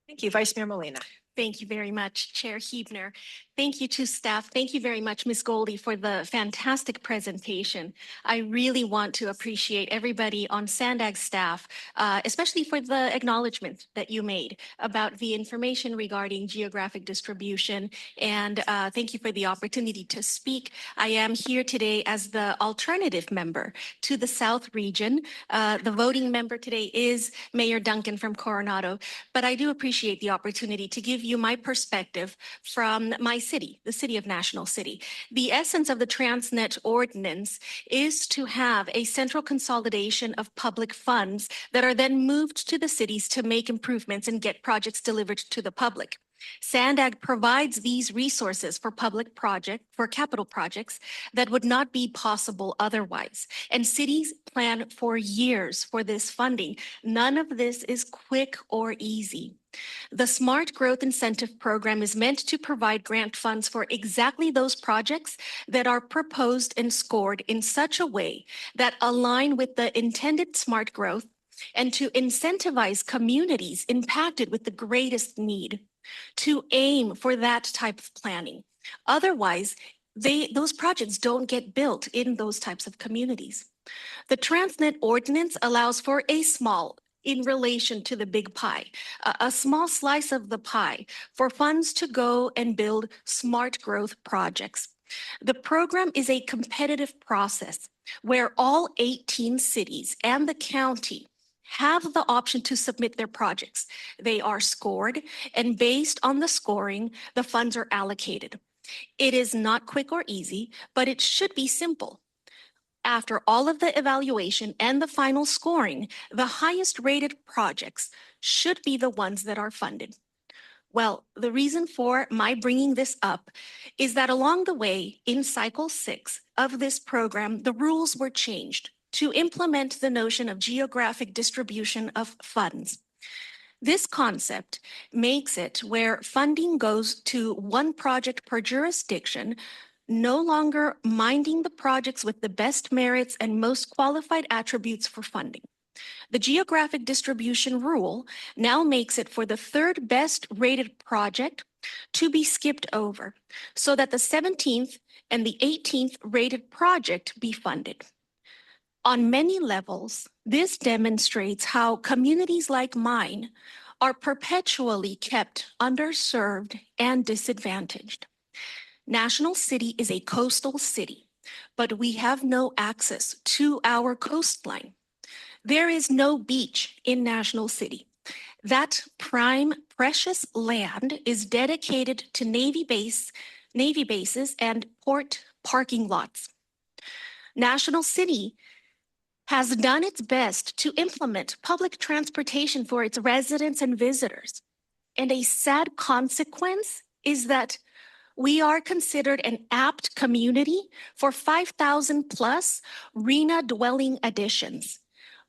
Thank you. Vice Mayor Molina. Thank you very much, Chair Huebner. Thank you to staff. Thank you very much, Ms. Goldie, for the fantastic presentation. I really want to appreciate everybody on SANDAG staff, especially for the acknowledgement that you made about the information regarding geographic distribution. And thank you for the opportunity to speak. I am here today as the alternative member to the South region. The voting member today is Mayor Duncan from Coronado, but I do appreciate the opportunity to give you my perspective from my city, the city of National City. The essence of the Transnet ordinance is to have a central consolidation of public funds that are then moved to the cities to make improvements and get projects delivered to the public. SANDAG provides these resources for capital projects that would not be possible otherwise. And cities plan for years for this funding. None of this is quick or easy. The Smart Growth Incentive Program is meant to provide grant funds for exactly those projects that are proposed and scored in such a way that align with the intended smart growth and to incentivize communities impacted with the greatest need to aim for that type of planning. Otherwise, those projects don't get built in those types of communities. The Transnet ordinance allows for a small, in relation to the big pie, a small slice of the pie for funds to go and build smart growth projects. The program is a competitive process where all 18 cities and the county have the option to submit their projects. They are scored, and based on the scoring, the funds are allocated. It is not quick or easy, but it should be simple. After all of the evaluation and the final scoring, the highest rated projects should be the ones that are funded. Well, the reason for my bringing this up is that along the way, in cycle 6 of this program, the rules were changed to implement the notion of geographic distribution of funds. This concept makes it where funding goes to one project per jurisdiction, no longer minding the projects with the best merits and most qualified attributes for funding. The geographic distribution rule now makes it for the third best rated project to be skipped over so that the 17th and the 18th rated project be funded. On many levels, this demonstrates how communities like mine are perpetually kept underserved and disadvantaged. National City is a coastal city, but we have no access to our coastline. There is no beach in National City. That prime, precious land is dedicated to Navy bases and port parking lots. National City has done its best to implement public transportation for its residents and visitors. And a sad consequence is that we are considered an apt community for 5,000 plus RENA dwelling additions.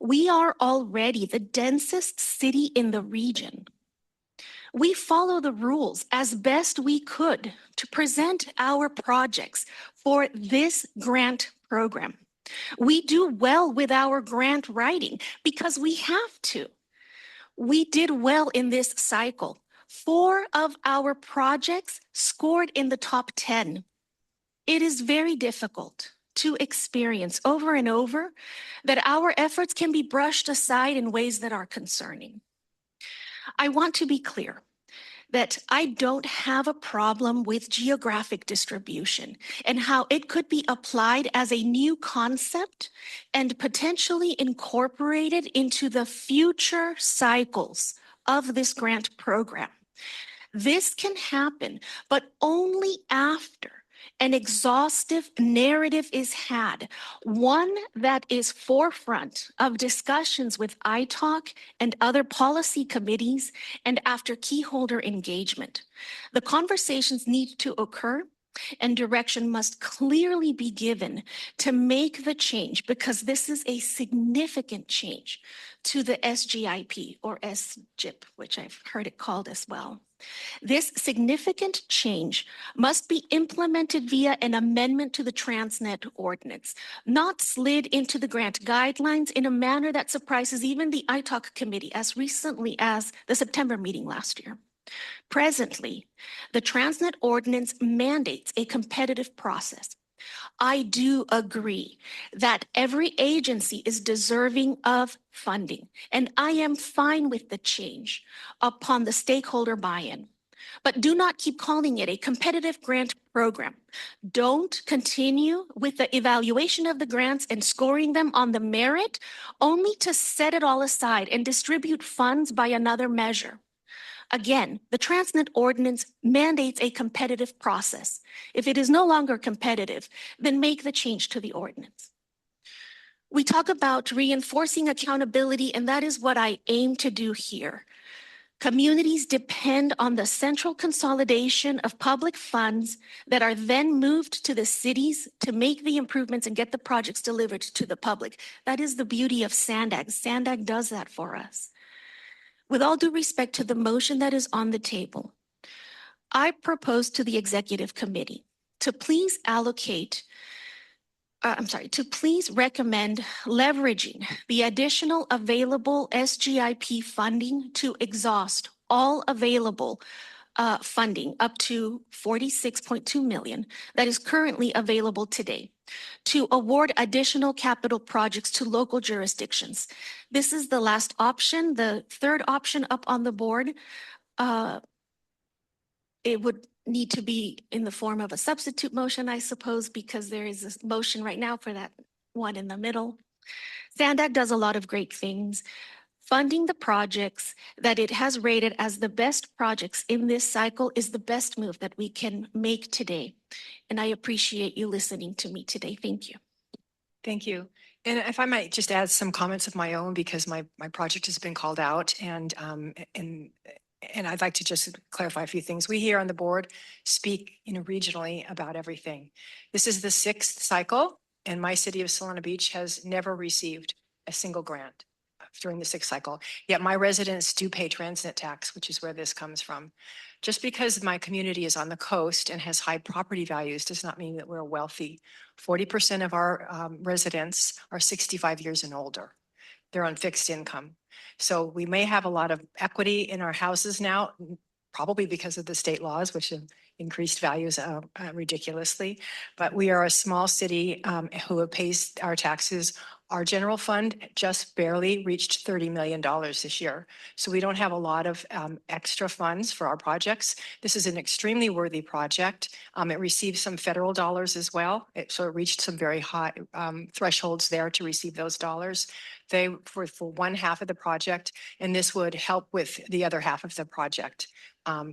We are already the densest city in the region. We follow the rules as best we could to present our projects for this grant program. We do well with our grant writing because we have to. We did well in this cycle. 4 of our projects scored in the top 10. It is very difficult to experience over and over that our efforts can be brushed aside in ways that are concerning. I want to be clear that I don't have a problem with geographic distribution and how it could be applied as a new concept and potentially incorporated into the future cycles of this grant program. This can happen, but only after an exhaustive narrative is had, one that is forefront of discussions with ITALK and other policy committees, and after keyholder engagement. The conversations need to occur and direction must clearly be given to make the change, because this is a significant change to the SGIP or SGIP, which I've heard it called as well. This significant change must be implemented via an amendment to the Transnet Ordinance, not slid into the grant guidelines in a manner that surprises even the ITALK committee as recently as the September meeting last year. Presently, the Transnet Ordinance mandates a competitive process. I do agree that every agency is deserving of funding, and I am fine with the change upon the stakeholder buy-in. But do not keep calling it a competitive grant program. Don't continue with the evaluation of the grants and scoring them on the merit, only to set it all aside and distribute funds by another measure. Again, the Transnet Ordinance mandates a competitive process. If it is no longer competitive, then make the change to the ordinance. We talk about reinforcing accountability, and that is what I aim to do here. Communities depend on the central consolidation of public funds that are then moved to the cities to make the improvements and get the projects delivered to the public. That is the beauty of SANDAG. SANDAG does that for us. With all due respect to the motion that is on the table, I propose to the Executive Committee to please recommend leveraging the additional available SGIP funding to exhaust all available funding up to $46.2 million that is currently available today, to award additional capital projects to local jurisdictions. This is the last option. The third option up on the board, it would need to be in the form of a substitute motion, I suppose, because there is a motion right now for that one in the middle. SANDAG does a lot of great things. Funding the projects that it has rated as the best projects in this cycle is the best move that we can make today. And I appreciate you listening to me today. Thank you. Thank you. And if I might just add some comments of my own, because my project has been called out, and I'd like to just clarify a few things. We here on the board speak, regionally about everything. This is the 6th cycle, and my city of Solana Beach has never received a single grant during the 6th cycle. Yet my residents do pay Transnet tax, which is where this comes from. Just because my community is on the coast and has high property values does not mean that we're wealthy. 40% of our residents are 65 years and older. They're on fixed income. So we may have a lot of equity in our houses now, probably because of the state laws, which have increased values ridiculously. But we are a small city who pays our taxes. Our general fund just barely reached $30 million this year. So we don't have a lot of extra funds for our projects. This is an extremely worthy project. It received some federal dollars as well. So it reached some very high thresholds there to receive those dollars. They for one half of the project, and this would help with the other half of the project.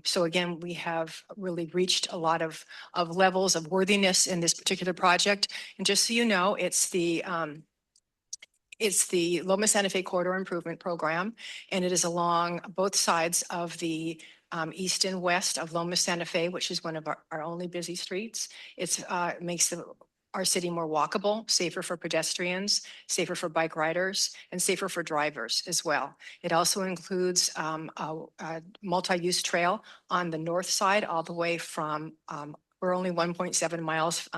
So again, we have really reached a lot of levels of worthiness in this particular project. And just so you know, it's the Loma Santa Fe Corridor Improvement Program, and it is along both sides of the east and west of Loma Santa Fe, which is one of our only busy streets. It makes our city more walkable, safer for pedestrians, safer for bike riders, and safer for drivers as well. It also includes a multi-use trail on the north side all the way from We're only 1.7 miles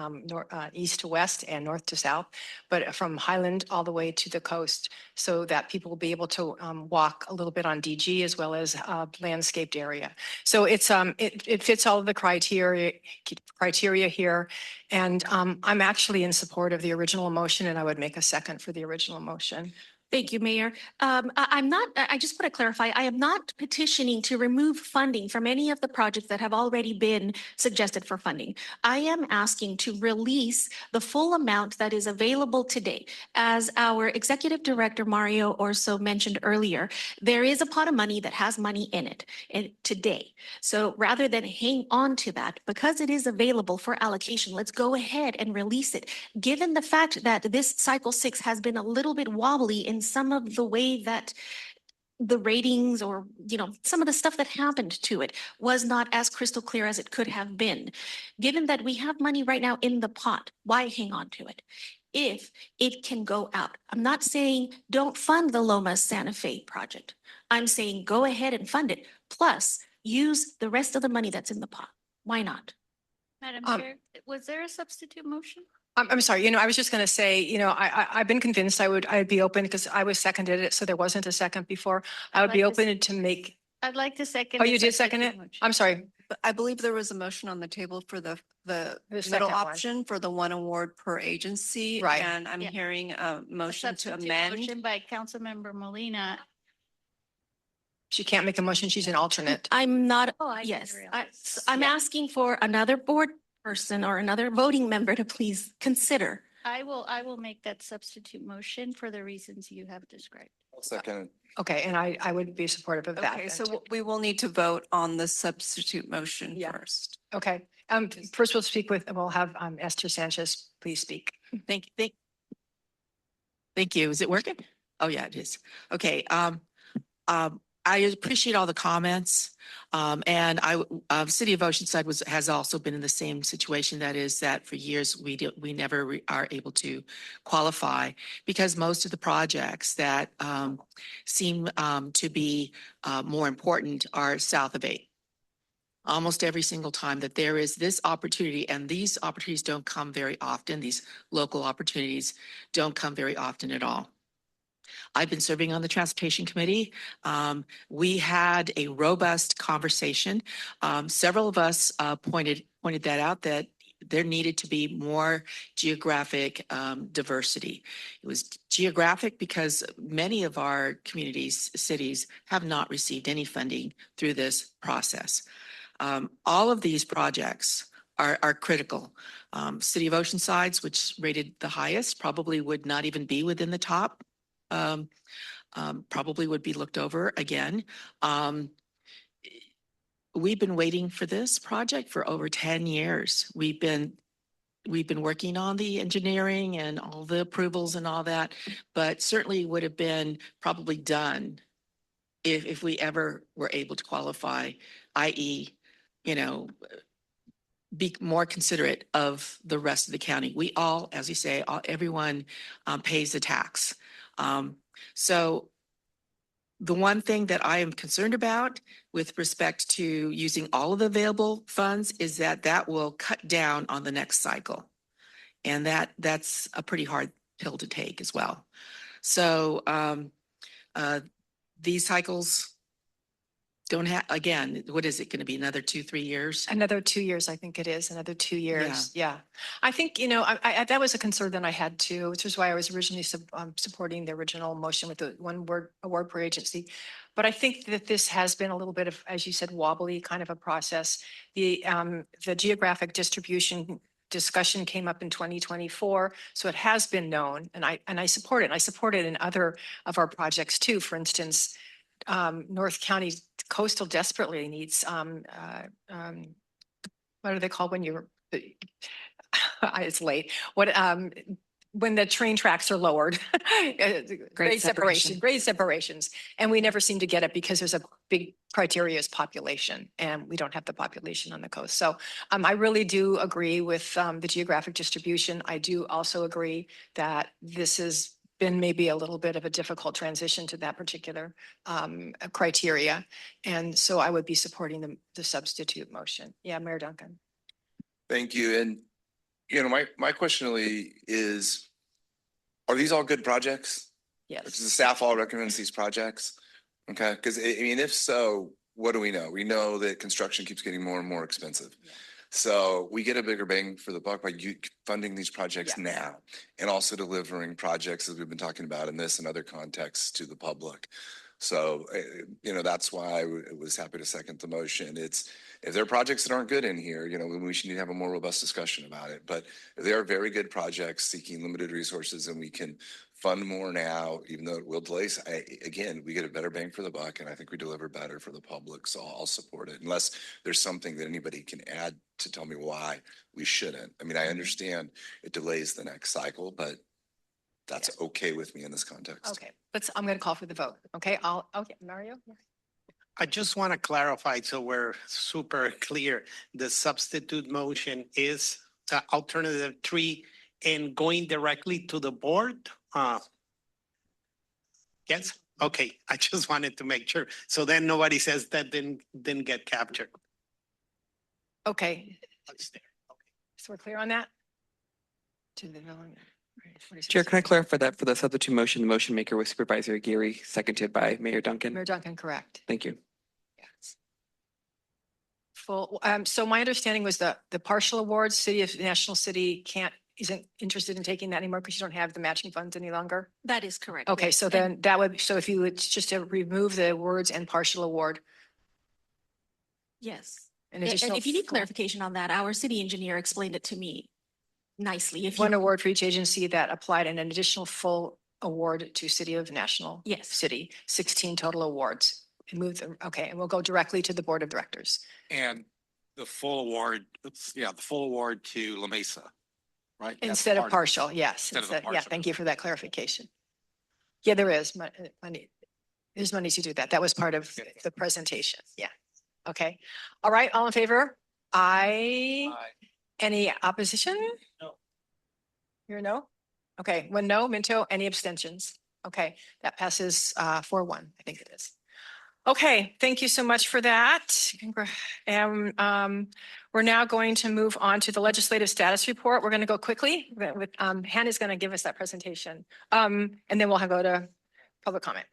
east to west and north to south, but from Highland all the way to the coast, so that people will be able to walk a little bit on DG as well as landscaped area. So it fits all of the criteria here. And I'm actually in support of the original motion, and I would make a second for the original motion. Thank you, Mayor. I just want to clarify, I am not petitioning to remove funding from any of the projects that have already been suggested for funding. I am asking to release the full amount that is available today. As our Executive Director, Mario Orso, mentioned earlier, there is a pot of money that has money in it today. So rather than hang on to that, because it is available for allocation, let's go ahead and release it. Given the fact that this cycle 6 has been a little bit wobbly in some of the way that the ratings or, some of the stuff that happened to it was not as crystal clear as it could have been. Given that we have money right now in the pot, why hang on to it? If it can go out. I'm not saying don't fund the Loma Santa Fe project. I'm saying go ahead and fund it. Plus, use the rest of the money that's in the pot. Why not? Madam Chair, was there a substitute motion? I'm sorry, I was just going to say, I've been convinced I'd be open because I was seconded it, so there wasn't a second before. I would be open to make. I'd like to second. Oh, you did second it? I'm sorry. But I believe there was a motion on the table for the middle second one. option for the 1 award per agency. Right. And I'm hearing a motion to amend. Motion by Councilmember Molina. She can't make a motion. She's an alternate. I'm not, Oh, I yes. didn't realize. I'm asking for another board person or another voting member to please consider. I will make that substitute motion for the reasons you have described. Second. Okay, and I would be supportive of that. Okay, then, so too. we will need to vote on the substitute motion first. Okay, first we'll have Esther Sanchez, please speak. Thank you. Is it working? Oh, yeah, it is. Okay. I appreciate all the comments. And City of Oceanside has also been in the same situation. That is that for years we never are able to qualify because most of the projects that seem to be more important are south of 8. Almost every single time that there is this opportunity, and these opportunities don't come very often, these local opportunities don't come very often at all. I've been serving on the Transportation Committee. We had a robust conversation. Several of us pointed that out, that there needed to be more geographic diversity. It was geographic because many of our communities, cities, have not received any funding through this process. All of these projects are critical. City of Oceanside, which rated the highest, probably would not even be within the top. Probably would be looked over again. We've been waiting for this project for over 10 years. We've been working on the engineering and all the approvals and all that, but certainly would have been probably done if we ever were able to qualify, i.e., be more considerate of the rest of the county. We all, as you say, everyone pays the tax. So the one thing that I am concerned about with respect to using all of the available funds is that will cut down on the next cycle. And that's a pretty hard pill to take as well. So these cycles don't have, again, what is it going to be, another 2-3 years? Another 2 years, I think it is, another 2 years. Yeah. I think, that was a concern that I had too, which is why I was originally supporting the original motion with the 1 award per agency. But I think that this has been a little bit of, as you said, wobbly kind of a process. The geographic distribution discussion came up in 2024, so it has been known, and I support it. And I support it in other of our projects too. For instance, North County Coastal desperately needs, what are they called when you're, it's late. When the train tracks are lowered, grade separations. And we never seem to get it because there's a big criteria is population, and we don't have the population on the coast. So I really do agree with the geographic distribution. I do also agree that this has been maybe a little bit of a difficult transition to that particular criteria. And so I would be supporting the substitute motion. Yeah, Mayor Duncan. Thank you. And, my question really is, are these all good projects? Yes. Does the staff all recommend these projects? Okay, because if so, what do we know? We know that construction keeps getting more and more expensive. So we get a bigger bang for the buck by funding these projects now and also delivering projects as we've been talking about in this and other contexts to the public. So, that's why I was happy to second the motion. If there are projects that aren't good in here, we should need to have a more robust discussion about it. But if they are very good projects seeking limited resources and we can fund more now, even though it will delay, again, we get a better bang for the buck and I think we deliver better for the public. So I'll support it unless there's something that anybody can add to tell me why we shouldn't. I understand it delays the next cycle, but that's okay with me in this context. Okay, I'm going to call for the vote. Okay, Mario? I just want to clarify so we're super clear. The substitute motion is alternative 3 and going directly to the board? Yes? Okay, I just wanted to make sure. So then nobody says that didn't get captured. Okay. So we're clear on that? Chair, can I clarify that for the substitute motion, the motion maker was Supervisor Aguirre, seconded by Mayor Duncan? Mayor Duncan, correct. Thank you. Yes. So my understanding was the partial awards, City of National City isn't interested in taking that anymore because you don't have the matching funds any longer? That is correct. Okay, yes. so then if you would just to remove the words and partial award. Yes. And And if you need clarification on that, our city engineer explained it to me nicely. One award for each agency that applied and an additional full award to City of National Yes. City, 16 total awards. And move them. Okay, and we'll go directly to the Board of Directors. And the full award, the full award to La Mesa, right? That's Instead of part partial, yes. Instead of the Yeah, partial. thank you for that clarification. Yeah, there is money. There's money to do that. That was part of the presentation. Yeah. Okay. All right, all in favor? Aye. Any opposition? No. You're a no? Okay, one no, Minto, any abstentions? Okay, that passes 4-1, I think it is. Okay, thank you so much for that. And we're now going to move on to the legislative status report. We're going to go quickly. Hannah's going to give us that presentation. And then we'll go to public comment.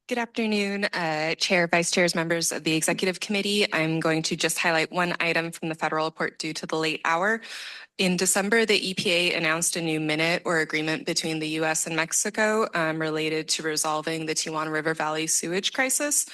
Good afternoon, Chair, Vice Chairs, members of the Executive Committee. I'm going to just highlight one item from the federal report due to the late hour. In December, the EPA announced a new minute or agreement between the U.S. and Mexico related to resolving the Tijuana River Valley sewage crisis.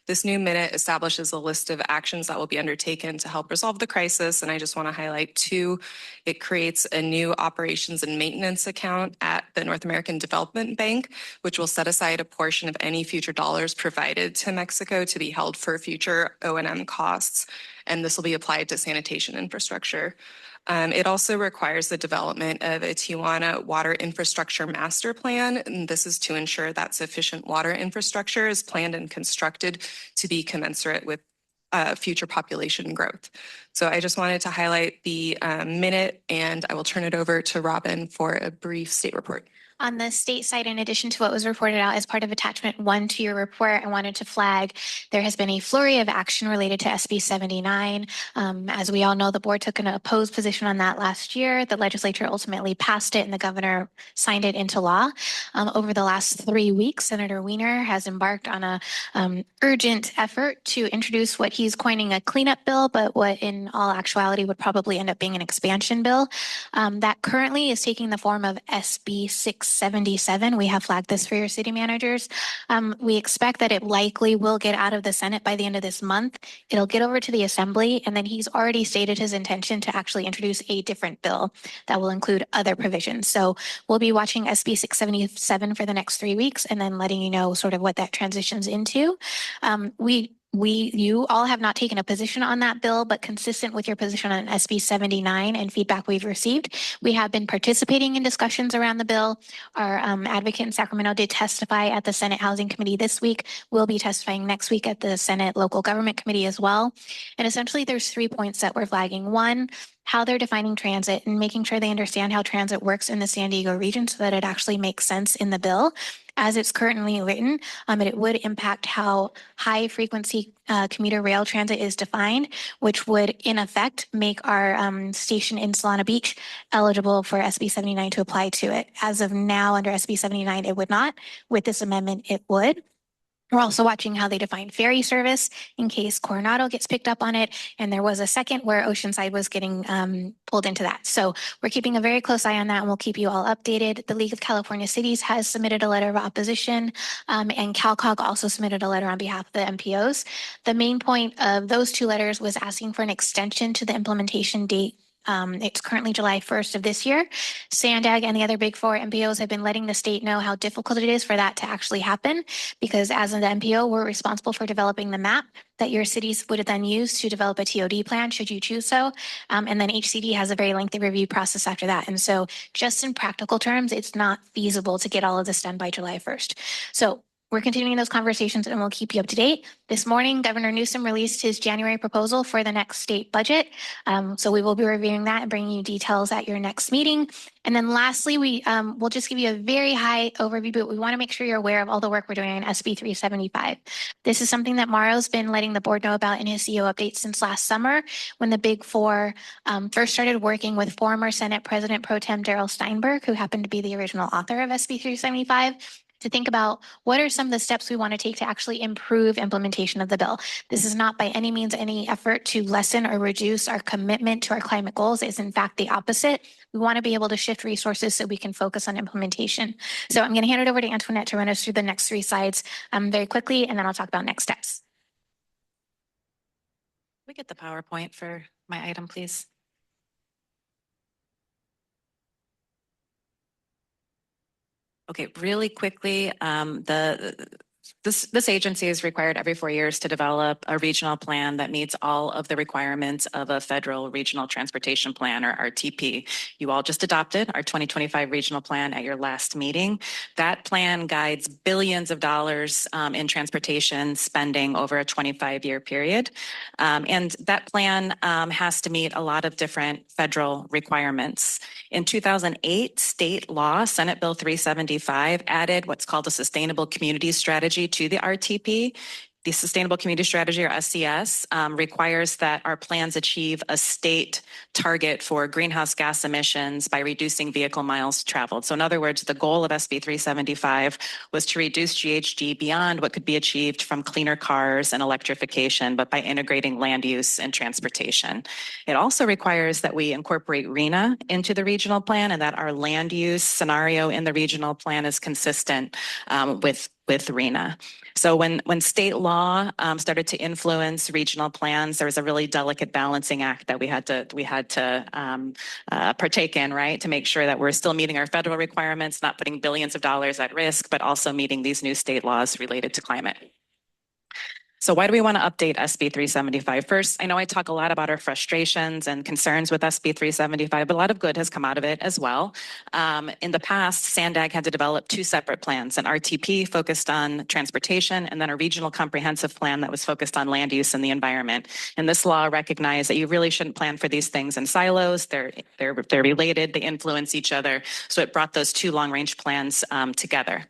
This new minute establishes a list of actions that will be undertaken to help resolve the crisis, and I just want to highlight two. It creates a new operations and maintenance account at the North American Development Bank, which will set aside a portion of any future dollars provided to Mexico to be held for future O&M costs, and this will be applied to sanitation infrastructure. It also requires the development of a Tijuana Water Infrastructure Master Plan, and this is to ensure that sufficient water infrastructure is planned and constructed to be commensurate with future population growth. So I just wanted to highlight the minute, and I will turn it over to Robin for a brief state report. On the state side, in addition to what was reported out as part of attachment 1 to your report, I wanted to flag there has been a flurry of action related to SB 79. As we all know, the board took an opposed position on that last year. The legislature ultimately passed it and the governor signed it into law. Over the last 3 weeks, Senator Wiener has embarked on a urgent effort to introduce what he's coining a cleanup bill, but what in all actuality would probably end up being an expansion bill. That currently is taking the form of SB 677. We have flagged this for your city managers. We expect that it likely will get out of the Senate by the end of this month. It'll get over to the Assembly, and then he's already stated his intention to actually introduce a different bill that will include other provisions. So we'll be watching SB 677 for the next 3 weeks and then letting you know sort of what that transitions into. You all have not taken a position on that bill, but consistent with your position on SB 79 and feedback we've received, we have been participating in discussions around the bill. Our advocate in Sacramento did testify at the Senate Housing Committee this week. We'll be testifying next week at the Senate Local Government Committee as well. And essentially, there's 3 points that we're flagging. One, how they're defining transit and making sure they understand how transit works in the San Diego region so that it actually makes sense in the bill. As it's currently written, it would impact how high frequency commuter rail transit is defined, which would in effect make our station in Solana Beach eligible for SB 79 to apply to it. As of now, under SB 79, it would not. With this amendment, it would. We're also watching how they define ferry service in case Coronado gets picked up on it. And there was a second where Oceanside was getting pulled into that. So we're keeping a very close eye on that, and we'll keep you all updated. The League of California Cities has submitted a letter of opposition, and CalCog also submitted a letter on behalf of the MPOs. The main point of those two letters was asking for an extension to the implementation date. It's currently July 1st of this year. SANDAG and the other big four MPOs have been letting the state know how difficult it is for that to actually happen, because as an MPO, we're responsible for developing the map that your cities would then use to develop a TOD plan, should you choose so. And then HCD has a very lengthy review process after that. And so just in practical terms, it's not feasible to get all of this done by July 1st. So we're continuing those conversations, and we'll keep you up to date. This morning, Governor Newsom released his January proposal for the next state budget. So we will be reviewing that and bringing you details at your next meeting. And then lastly, we'll just give you a very high overview, but we want to make sure you're aware of all the work we're doing on SB 375. This is something that Mario's been letting the board know about in his CEO update since last summer, when the big four first started working with former Senate President Pro Tem Darrell Steinberg, who happened to be the original author of SB 375. To think about what are some of the steps we want to take to actually improve implementation of the bill. This is not by any means any effort to lessen or reduce our commitment to our climate goals. It's in fact the opposite. We want to be able to shift resources so we can focus on implementation. So I'm going to hand it over to Antoinette to run us through the next three slides very quickly, and then I'll talk about next steps. Can we get the PowerPoint for my item, please? Okay, really quickly, this agency is required every 4 years to develop a regional plan that meets all of the requirements of a federal regional transportation plan, or RTP. You all just adopted our 2025 regional plan at your last meeting. That plan guides billions of dollars in transportation spending over a 25-year period. And that plan has to meet a lot of different federal requirements. In 2008, state law, Senate Bill 375, added what's called a Sustainable Community Strategy to the RTP. The Sustainable Community Strategy, or SCS, requires that our plans achieve a state target for greenhouse gas emissions by reducing vehicle miles traveled. So in other words, the goal of SB 375 was to reduce GHG beyond what could be achieved from cleaner cars and electrification, but by integrating land use and transportation. It also requires that we incorporate RENA into the regional plan, and that our land use scenario in the regional plan is consistent with RENA. So when state law started to influence regional plans, there was a really delicate balancing act that we had to partake in, right, to make sure that we're still meeting our federal requirements, not putting billions of dollars at risk, but also meeting these new state laws related to climate. So why do we want to update SB 375? First, I know I talk a lot about our frustrations and concerns with SB 375, but a lot of good has come out of it as well. In the past, SANDAG had to develop two separate plans, an RTP focused on transportation, and then a regional comprehensive plan that was focused on land use and the environment. And this law recognized that you really shouldn't plan for these things in silos. They're related, they influence each other. So it brought those two long-range plans together.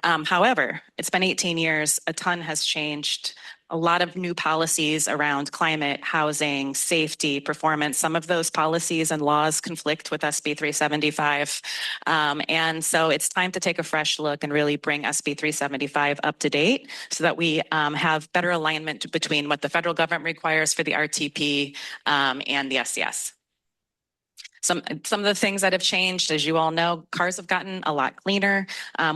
However, it's been 18 years, a ton has changed. A lot of new policies around climate, housing, safety, performance. Some of those policies and laws conflict with SB 375. And so it's time to take a fresh look and really bring SB 375 up to date so that we have better alignment between what the federal government requires for the RTP and the SCS. Some of the things that have changed, as you all know, cars have gotten a lot cleaner.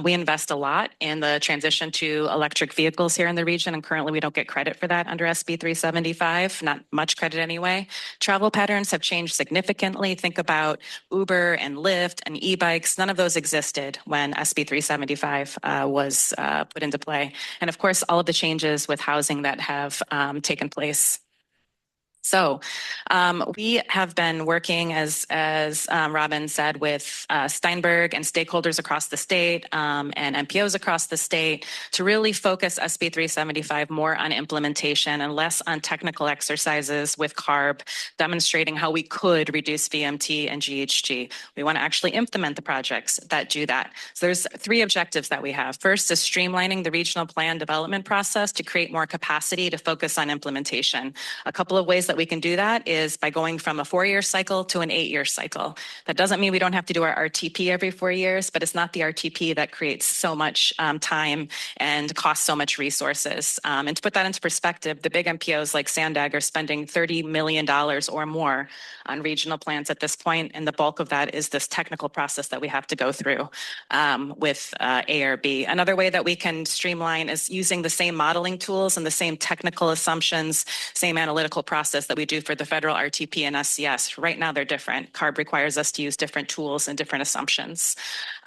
We invest a lot in the transition to electric vehicles here in the region, and currently we don't get credit for that under SB 375, not much credit anyway. Travel patterns have changed significantly. Think about Uber and Lyft and e-bikes. None of those existed when SB 375 was put into play. And of course, all of the changes with housing that have taken place. So we have been working, as Robin said, with Steinberg and stakeholders across the state and MPOs across the state to really focus SB 375 more on implementation and less on technical exercises with CARB, demonstrating how we could reduce VMT and GHG. We want to actually implement the projects that do that. So there's 3 objectives that we have. First is streamlining the regional plan development process to create more capacity to focus on implementation. A couple of ways that we can do that is by going from a 4-year cycle to an 8-year cycle. That doesn't mean we don't have to do our RTP every 4 years, but it's not the RTP that creates so much time and costs so much resources. And to put that into perspective, the big MPOs like SANDAG are spending $30 million or more on regional plans at this point, and the bulk of that is this technical process that we have to go through with ARB. Another way that we can streamline is using the same modeling tools and the same technical assumptions, same analytical process that we do for the federal RTP and SCS. Right now, they're different. CARB requires us to use different tools and different assumptions.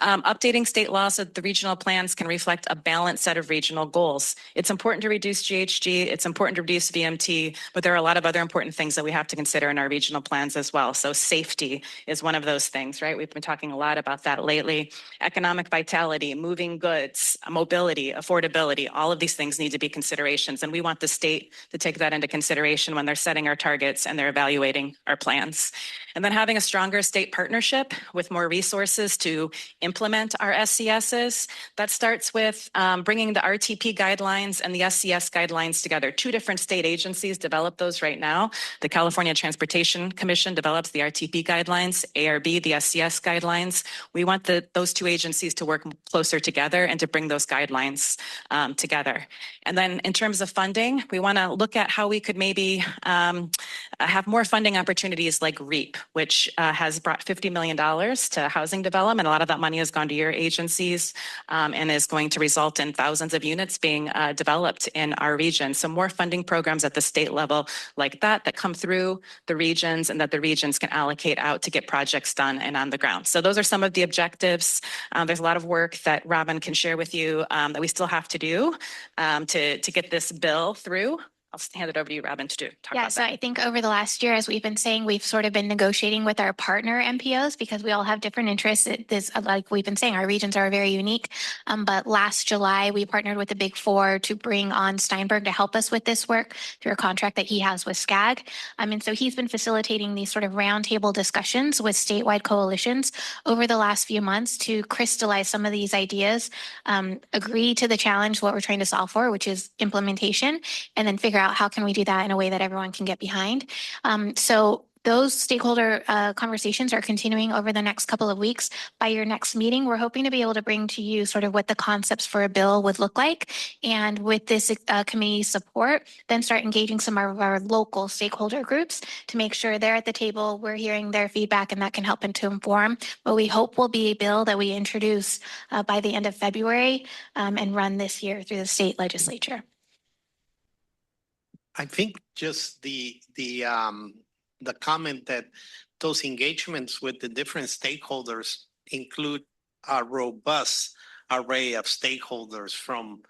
Updating state laws so that the regional plans can reflect a balanced set of regional goals. It's important to reduce GHG, it's important to reduce VMT, but there are a lot of other important things that we have to consider in our regional plans as well. So safety is one of those things, right? We've been talking a lot about that lately. Economic vitality, moving goods, mobility, affordability, all of these things need to be considerations. And we want the state to take that into consideration when they're setting our targets and they're evaluating our plans. And then having a stronger state partnership with more resources to implement our SCSs. That starts with bringing the RTP guidelines and the SCS guidelines together. 2 different state agencies develop those right now. The California Transportation Commission develops the RTP guidelines, ARB, the SCS guidelines. We want those 2 agencies to work closer together and to bring those guidelines together. And then in terms of funding, we want to look at how we could maybe have more funding opportunities like REAP, which has brought $50 million to housing development. A lot of that money has gone to your agencies and is going to result in thousands of units being developed in our region. So more funding programs at the state level like that come through the regions and that the regions can allocate out to get projects done and on the ground. So those are some of the objectives. There's a lot of work that Robin can share with you that we still have to do to get this bill through. I'll hand it over to you, Robin, to talk about that. So I think over the last year, as we've been saying, we've sort of been negotiating with our partner MPOs because we all have different interests. Like we've been saying, our regions are very unique. But last July, we partnered with the Big Four to bring on Steinberg to help us with this work through a contract that he has with SCAG. And so he's been facilitating these sort of roundtable discussions with statewide coalitions over the last few months to crystallize some of these ideas, agree to the challenge, what we're trying to solve for, which is implementation, and then figure out how can we do that in a way that everyone can get behind. So those stakeholder conversations are continuing over the next couple of weeks. By your next meeting, we're hoping to be able to bring to you sort of what the concepts for a bill would look like. And with this committee support, then start engaging some of our local stakeholder groups to make sure they're at the table, we're hearing their feedback, and that can help to inform. But we hope will be a bill that we introduce by the end of February and run this year through the state legislature. I think just the comment that those engagements with the different stakeholders include a robust array of stakeholders from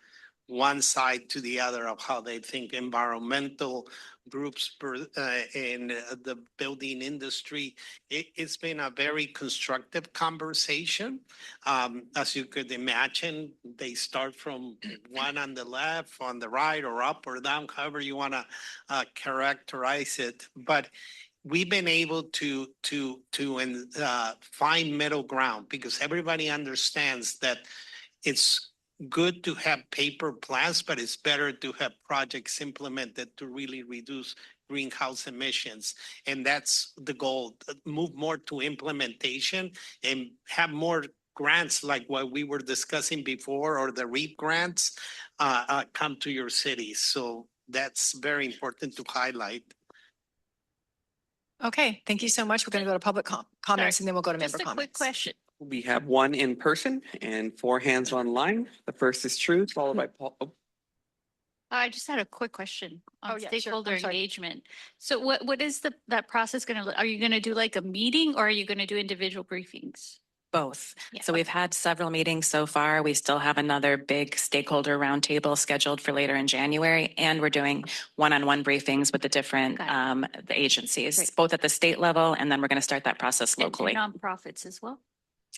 one side to the other of how they think, environmental groups in the building industry. It's been a very constructive conversation. As you could imagine, they start from one on the left, on the right, or up or down, however you want to characterize it. But we've been able to find middle ground because everybody understands that it's good to have paper plans, but it's better to have projects implemented to really reduce greenhouse emissions. And that's the goal, move more to implementation and have more grants like what we were discussing before, or the REAP grants come to your cities. So that's very important to highlight. Okay, thank you so much. We're going to go to public comments and then we'll go to member Just a comments. quick question. We have 1 in person and 4 hands online. The first is Truth, followed by Paul. Oh. I just had a quick question on Sure. stakeholder I'm sorry. engagement. So what is that process going to look? Are you going to do like a meeting or are you going to do individual briefings? Both. So we've had several meetings so far. We still have another big stakeholder roundtable scheduled for later in January. And we're doing one-on-one briefings with the different the agencies, both at the state level, and then we're going to start that process locally. And nonprofits as well.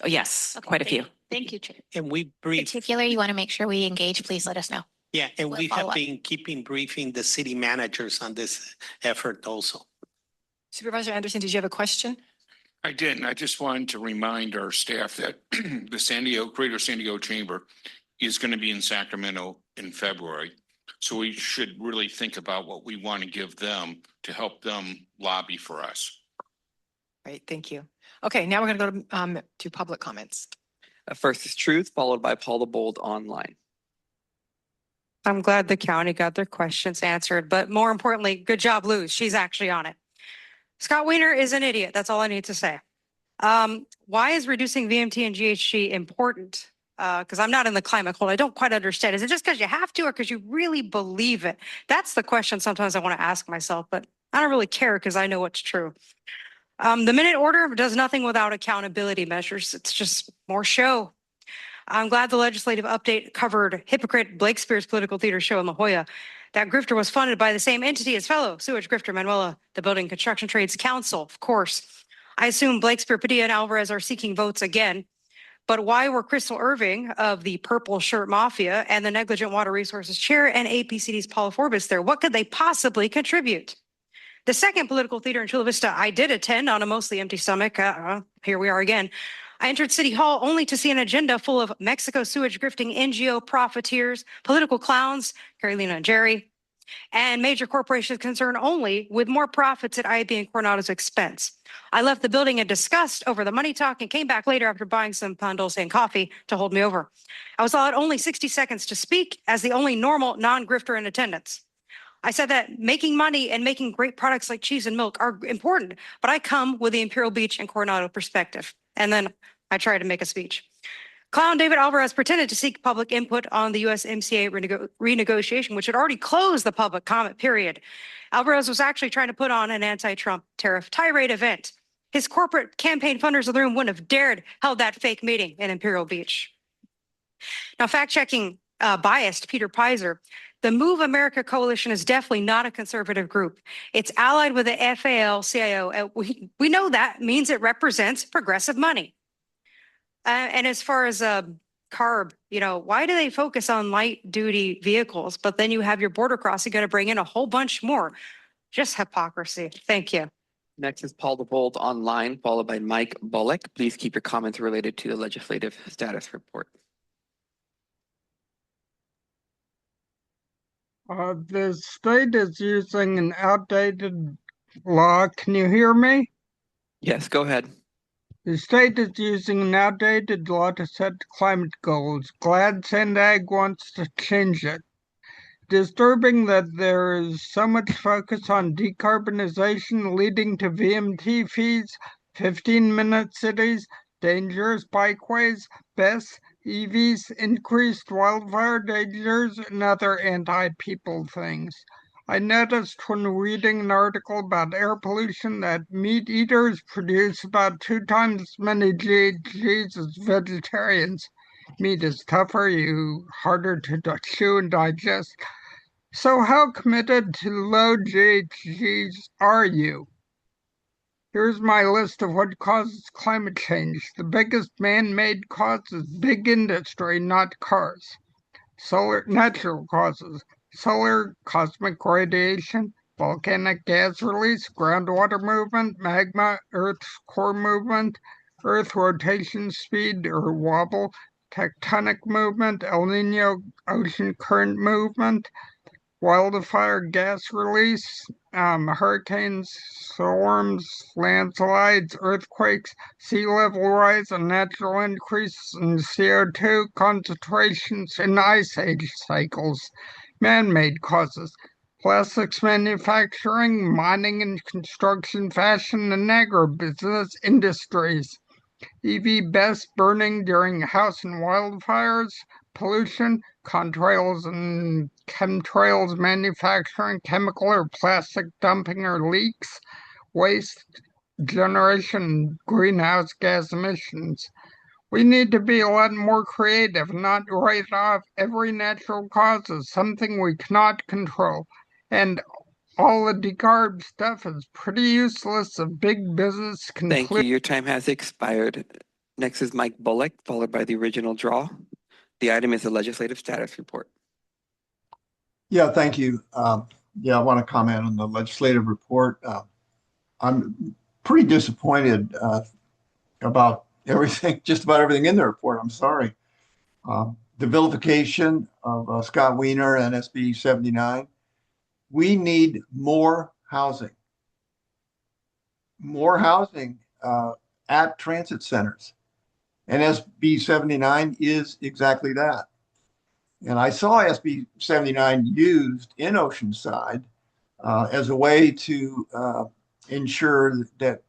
Oh, yes, Okay, quite a few. Thank you, Chair. And we In brief, particular, you want to make sure we engage, please let us know. yeah, and we'll we follow have up. been keeping briefing the city managers on this effort also. Supervisor Anderson, did you have a question? I didn't. I just wanted to remind our staff that the Greater San Diego Chamber is going to be in Sacramento in February. So we should really think about what we want to give them to help them lobby for us. Great, thank you. Okay, now we're going to go to public comments. First is Truth, followed by Paul the Bold online. I'm glad the county got their questions answered, but more importantly, good job, Luz. She's actually on it. Scott Wiener is an idiot. That's all I need to say. Why is reducing VMT and GHG important? Because I'm not in the climate cold. I don't quite understand. Is it just because you have to or because you really believe it? That's the question sometimes I want to ask myself, but I don't really care because I know what's true. The minute order does nothing without accountability measures. It's just more show. I'm glad the legislative update covered hypocrite Blake Spears' political theater show in La Jolla. That grifter was funded by the same entity as fellow sewage grifter Manuela, the Building Construction Trades Council, of course. I assume Blake Spear, Padilla, and Alvarez are seeking votes again. But why were Crystal Irving of the Purple Shirt Mafia and the Negligent Water Resources Chair and APCD's Paula Forbes there? What could they possibly contribute? The second political theater in Chula Vista I did attend on a mostly empty stomach. Here we are again. I entered City Hall only to see an agenda full of Mexico sewage grifting NGO profiteers, political clowns, Carolina and Jerry, and major corporations concerned only with more profits at IAB and Coronado's expense. I left the building in disgust over the money talk and came back later after buying some pan dulce and coffee to hold me over. I was allowed only 60 seconds to speak as the only normal non-grifter in attendance. I said that making money and making great products like cheese and milk are important, but I come with the Imperial Beach and Coronado perspective. And then I tried to make a speech. Clown David Alvarez pretended to seek public input on the USMCA renegotiation, which had already closed the public comment period. Alvarez was actually trying to put on an anti-Trump tariff tirade event. His corporate campaign funders in the room wouldn't have dared held that fake meeting in Imperial Beach. Now, fact-checking biased Peter Pizer, the Move America Coalition is definitely not a conservative group. It's allied with the FAL-CIO. We know that means it represents progressive money. And as far as CARB, why do they focus on light duty vehicles, but then you have your border crossing going to bring in a whole bunch more? Just hypocrisy. Thank you. Next is Paul the Bold online, followed by Mike Bullock. Please keep your comments related to the legislative status report. The state is using an outdated law. Can you hear me? Yes, go ahead. The state is using an outdated law to set climate goals. Glad SANDAG wants to change it. Disturbing that there is so much focus on decarbonization leading to VMT fees, 15-minute cities, dangerous bikeways, BESS, EVs, increased wildfire dangers, and other anti-people things. I noticed when reading an article about air pollution that meat eaters produce about 2 times as many GHGs as vegetarians. Meat is tougher, harder to chew and digest. So how committed to low GHGs are you? Here's my list of what causes climate change. The biggest man-made cause is big industry, not cars. Natural causes. Solar cosmic radiation, volcanic gas release, groundwater movement, magma, Earth's core movement, Earth rotation speed or wobble, tectonic movement, El Nino ocean current movement, wildfire gas release, hurricanes, storms, landslides, earthquakes, sea level rise, and natural increase in CO2 concentrations in ice age cycles. Man-made causes. Plastics manufacturing, mining and construction, fashion, and agribusiness industries. EV BESS burning during house and wildfires, pollution, contrails and chemtrails manufacturing, chemical or plastic dumping or leaks, waste generation, greenhouse gas emissions. We need to be a lot more creative, not write off every natural cause as something we cannot control. And all the decarb stuff is pretty useless if big business can Thank you. clear. Your time has expired. Next is Mike Bullock, followed by the original draw. The item is the legislative status report. Yeah, thank you. Yeah, I want to comment on the legislative report. I'm pretty disappointed about everything, just about everything in the report. I'm sorry. The vilification of Scott Wiener and SB 79. We need more housing. More housing at transit centers. And SB 79 is exactly that. And I saw SB 79 used in Oceanside as a way to ensure that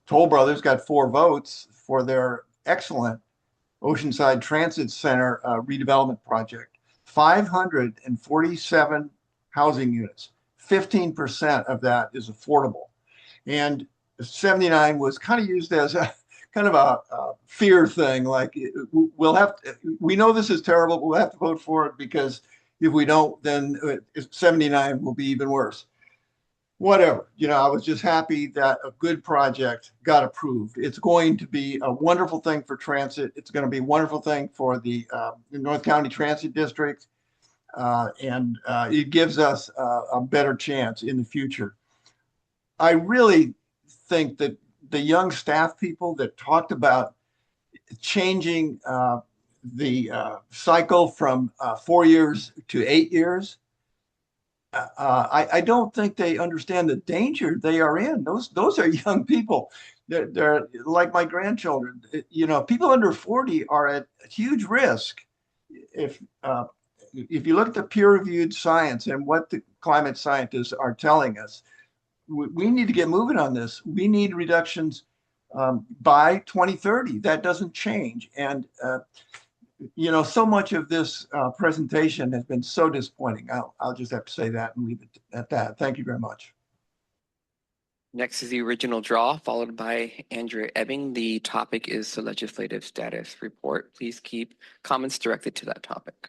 Toll Brothers got 4 votes for their excellent Oceanside Transit Center redevelopment project. 547 housing units. 15% of that is affordable. And 79 was kind of used as a kind of a fear thing, like we know this is terrible, but we'll have to vote for it because if we don't, then 79 will be even worse. Whatever, I was just happy that a good project got approved. It's going to be a wonderful thing for transit. It's going to be a wonderful thing for the North County Transit District. And it gives us a better chance in the future. I really think that the young staff people that talked about changing the cycle from 4 years to 8 years, I don't think they understand the danger they are in. Those are young people. They're like my grandchildren. People under 40 are at huge risk. If you look at the peer-reviewed science and what the climate scientists are telling us, we need to get moving on this. We need reductions by 2030. That doesn't change. And, so much of this presentation has been so disappointing. I'll just have to say that and leave it at that. Thank you very much. Next is the original draw, followed by Andrea Ebbing. The topic is the legislative status report. Please keep comments directed to that topic.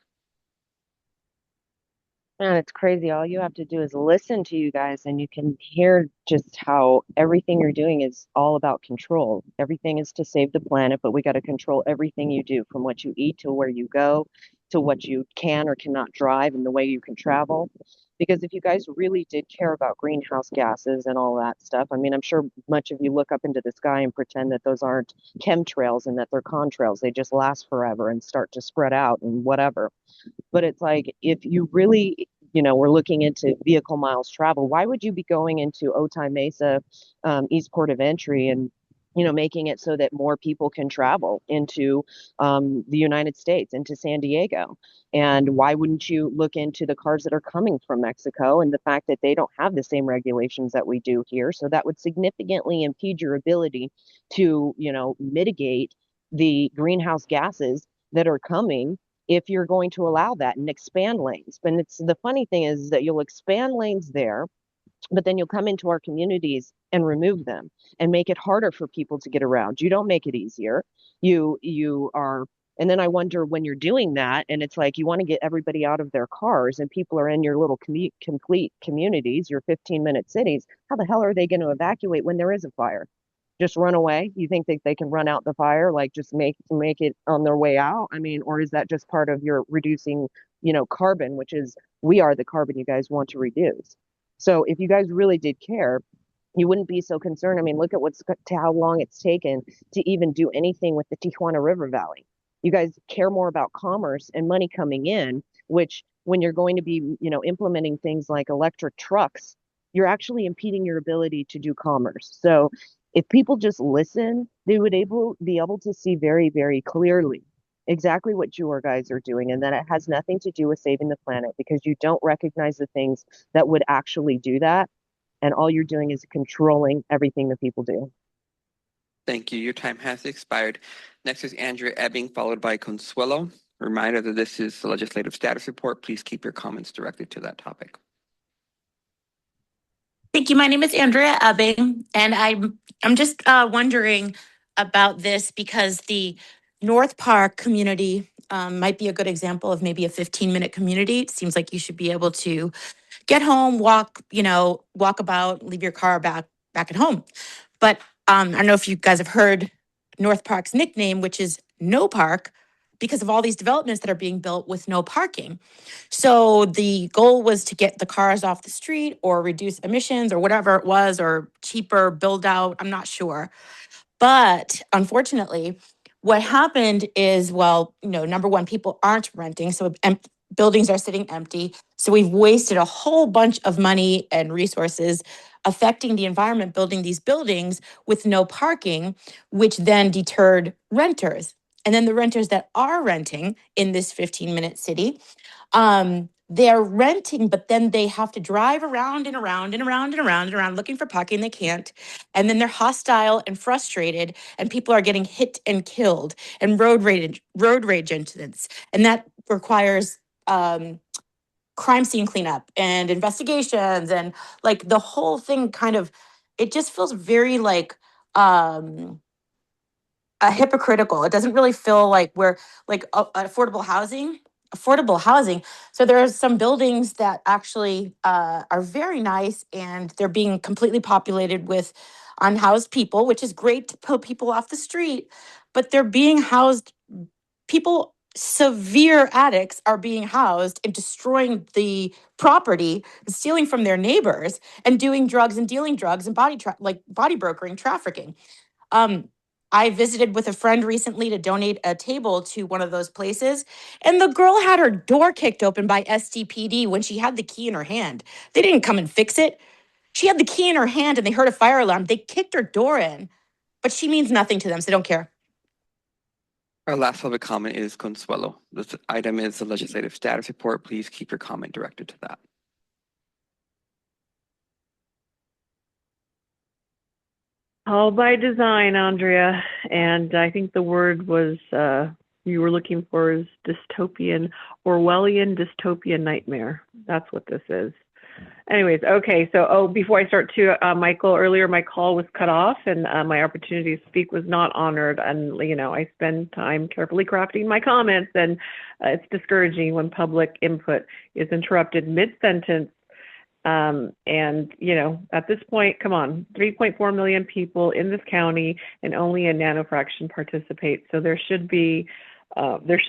Man, it's crazy. All you have to do is listen to you guys and you can hear just how everything you're doing is all about control. Everything is to save the planet, but we got to control everything you do, from what you eat to where you go, to what you can or cannot drive and the way you can travel. Because if you guys really did care about greenhouse gases and all that stuff, I mean, I'm sure much of you look up into the sky and pretend that those aren't chemtrails and that they're contrails. They just last forever and start to spread out and whatever. But it's like, if you really, we're looking into vehicle miles travel, why would you be going into Otay Mesa, East Port of Entry and, making it so that more people can travel into the United States, into San Diego? And why wouldn't you look into the cars that are coming from Mexico and the fact that they don't have the same regulations that we do here? So that would significantly impede your ability to, mitigate the greenhouse gases that are coming if you're going to allow that and expand lanes. But the funny thing is that you'll expand lanes there, but then you'll come into our communities and remove them and make it harder for people to get around. You don't make it easier. You are, and then I wonder, when you're doing that, and it's like you want to get everybody out of their cars and people are in your little complete communities, your 15-minute cities, how the hell are they going to evacuate when there is a fire? Just run away? You think that they can run out the fire, like just make it on their way out? I mean, or is that just part of your reducing, carbon, which is, we are the carbon you guys want to reduce. So if you guys really did care, you wouldn't be so concerned. I mean, look at how long it's taken to even do anything with the Tijuana River Valley. You guys care more about commerce and money coming in, which when you're going to be, implementing things like electric trucks, you're actually impeding your ability to do commerce. So if people just listen, they would be able to see very, very clearly exactly what you guys are doing, and that it has nothing to do with saving the planet, because you don't recognize the things that would actually do that. And all you're doing is controlling everything that people do. Thank you. Your time has expired. Next is Andrea Ebbing, followed by Consuelo. Reminder that this is the legislative status report. Please keep your comments directed to that topic. Thank you. My name is Andrea Ebbing, and I'm just wondering, about this because the North Park community might be a good example of maybe a 15-minute community. It seems like you should be able to get home, walk about, leave your car back at home. But I don't know if you guys have heard North Park's nickname, which is No Park, because of all these developments that are being built with no parking. So the goal was to get the cars off the street or reduce emissions or whatever it was, or cheaper build out, I'm not sure. But unfortunately, what happened is, well, number one, people aren't renting, so buildings are sitting empty. So we've wasted a whole bunch of money and resources affecting the environment, building these buildings with no parking, which then deterred renters. And then the renters that are renting in this 15-minute city, they're renting, but then they have to drive around and around and around and around and around looking for parking. They can't. And then they're hostile and frustrated, and people are getting hit and killed, and road rage incidents. And that requires crime scene cleanup and investigations, and like the whole thing it just feels very hypocritical. It doesn't really feel like we're affordable housing. So there are some buildings that actually are very nice, and they're being completely populated with unhoused people, which is great to put people off the street, but they're being housed. Severe addicts are being housed and destroying the property, stealing from their neighbors, and doing drugs and dealing drugs and body brokering, trafficking. I visited with a friend recently to donate a table to one of those places, and the girl had her door kicked open by SDPD when she had the key in her hand. They didn't come and fix it. She had the key in her hand and they heard a fire alarm. They kicked her door in, but she means nothing to them, so they don't care. Our last public comment is Consuelo. This item is the legislative status report. Please keep your comment directed to that. All by design, Andrea. And I think the word was you were looking for is dystopian, Orwellian dystopian nightmare. That's what this is. Anyways, okay. So, before I start too, Michael, earlier my call was cut off and my opportunity to speak was not honored. And, I spend time carefully crafting my comments, and it's discouraging when public input is interrupted mid-sentence. And, at this point, come on, 3.4 million people in this county and only a nanofraction participate. So there should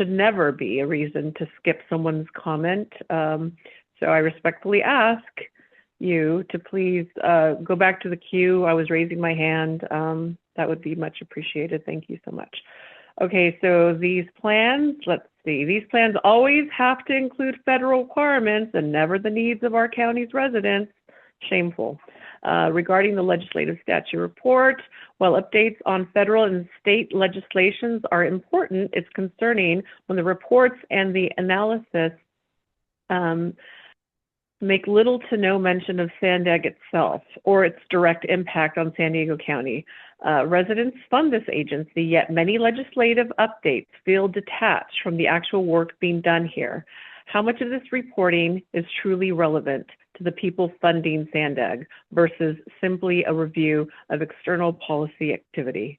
never be a reason to skip someone's comment. So I respectfully ask you to please go back to the queue. I was raising my hand. That would be much appreciated. Thank you so much. Okay, so these plans, let's see. These plans always have to include federal requirements and never the needs of our county's residents. Shameful. Regarding the legislative statute report, while updates on federal and state legislations are important, it's concerning when the reports and the analysis make little to no mention of SANDAG itself or its direct impact on San Diego County. Residents fund this agency, yet many legislative updates feel detached from the actual work being done here. How much of this reporting is truly relevant to the people funding SANDAG versus simply a review of external policy activity?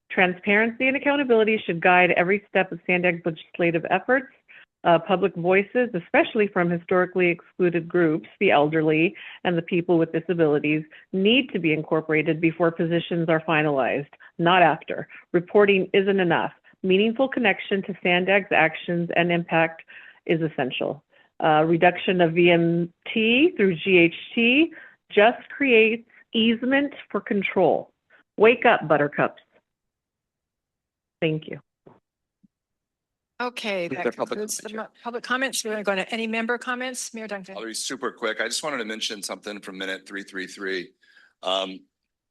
Transparency and accountability should guide every step of SANDAG's legislative efforts. Public voices, especially from historically excluded groups, the elderly and the people with disabilities, need to be incorporated before positions are finalized, not after. Reporting isn't enough. Meaningful connection to SANDAG's actions and impact is essential. Reduction of VMT through GHT just creates easement for control. Wake up, buttercups. Thank you. Okay, that concludes the public comments. We're going to go to any member comments. Mayor Duncan. I'll be super quick. I just wanted to mention something from minute 333.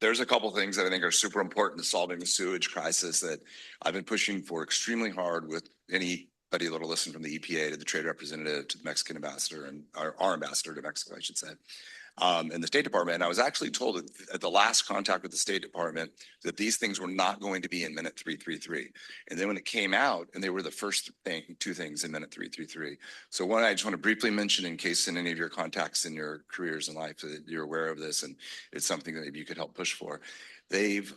There's a couple things that I think are super important to solving the sewage crisis that I've been pushing for extremely hard with anybody that'll listen, from the EPA to the trade representative to the Mexican ambassador and our ambassador to Mexico, I should say. And the State Department. And I was actually told at the last contact with the State Department that these things were not going to be in minute 333. And then when it came out, and they were the first two things in minute 333. So one, I just want to briefly mention in case in any of your contacts in your careers in life that you're aware of this and it's something that maybe you could help push for. They've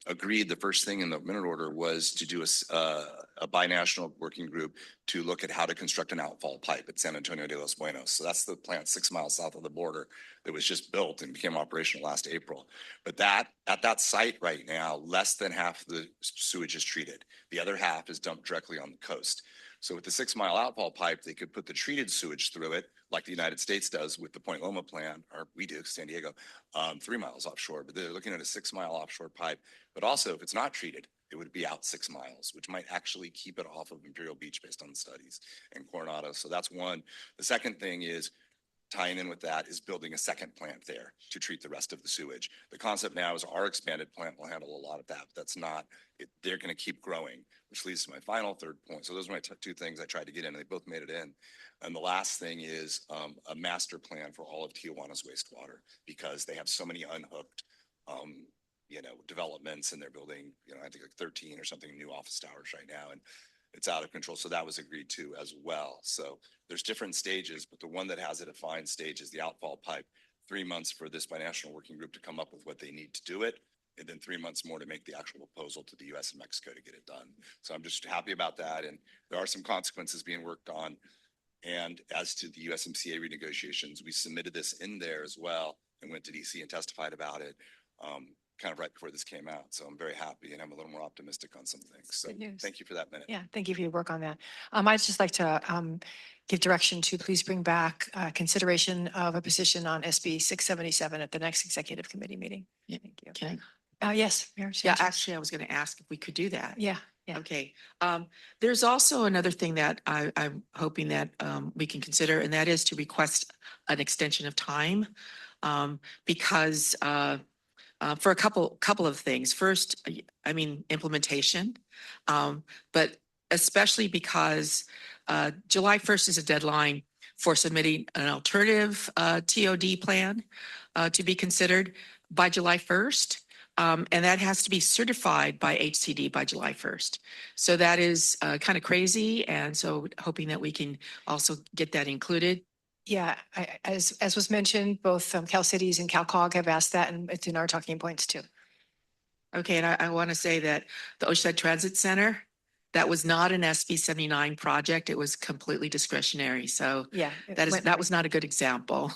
agreed, the first thing in the minute order was to do a binational working group to look at how to construct an outfall pipe at San Antonio de los Buenos. So that's the plant 6 miles south of the border that was just built and became operational last April. But that at that site right now, less than half of the sewage is treated. The other half is dumped directly on the coast. So with the 6 mile outfall pipe, they could put the treated sewage through it, like the United States does with the Point Loma plan, or we do, San Diego, 3 miles offshore. But they're looking at a 6 mile offshore pipe. But also, if it's not treated, it would be out 6 miles, which might actually keep it off of Imperial Beach based on the studies and Coronado. So that's one. The second thing is, tying in with that, is building a second plant there to treat the rest of the sewage. The concept now is our expanded plant will handle a lot of that, but that's not, they're going to keep growing, which leads to my final third point. So those are my two things I tried to get in, and they both made it in. And the last thing is a master plan for all of Tijuana's wastewater, because they have so many unhooked, developments, and they're building, I think like 13 or something new office towers right now. And it's out of control. So that was agreed to as well. So there's different stages, but the one that has a defined stage is the outfall pipe. 3 months for this binational working group to come up with what they need to do it, and then 3 months more to make the actual proposal to the U.S. and Mexico to get it done. So I'm just happy about that. And there are some consequences being worked on. And as to the USMCA renegotiations, we submitted this in there as well and went to DC and testified about it. Kind of right before this came out. So I'm very happy, and I'm a little more optimistic on some things. So thank you for that minute. Yeah, thank you for your work on that. I'd just like to give direction to please bring back consideration of a position on SB 677 at the next executive committee meeting. Thank you. Can Yes, Mayor. Yeah, actually, I was going to ask if we could do that. Yeah. Okay. There's also another thing that I'm hoping that we can consider, and that is to request an extension of time because for a couple of things. First, implementation, but especially because July 1st is a deadline for submitting an alternative TOD plan to be considered by July 1st. And that has to be certified by HCD by July 1st. So that is kind of crazy. And so hoping that we can also get that included. Yeah, as was mentioned, both Cal Cities and CalCog have asked that, and it's in our talking points too. Okay, and I want to say that the Oceanside Transit Center, that was not an SB 79 project. It was completely discretionary. So yeah, that was not a good example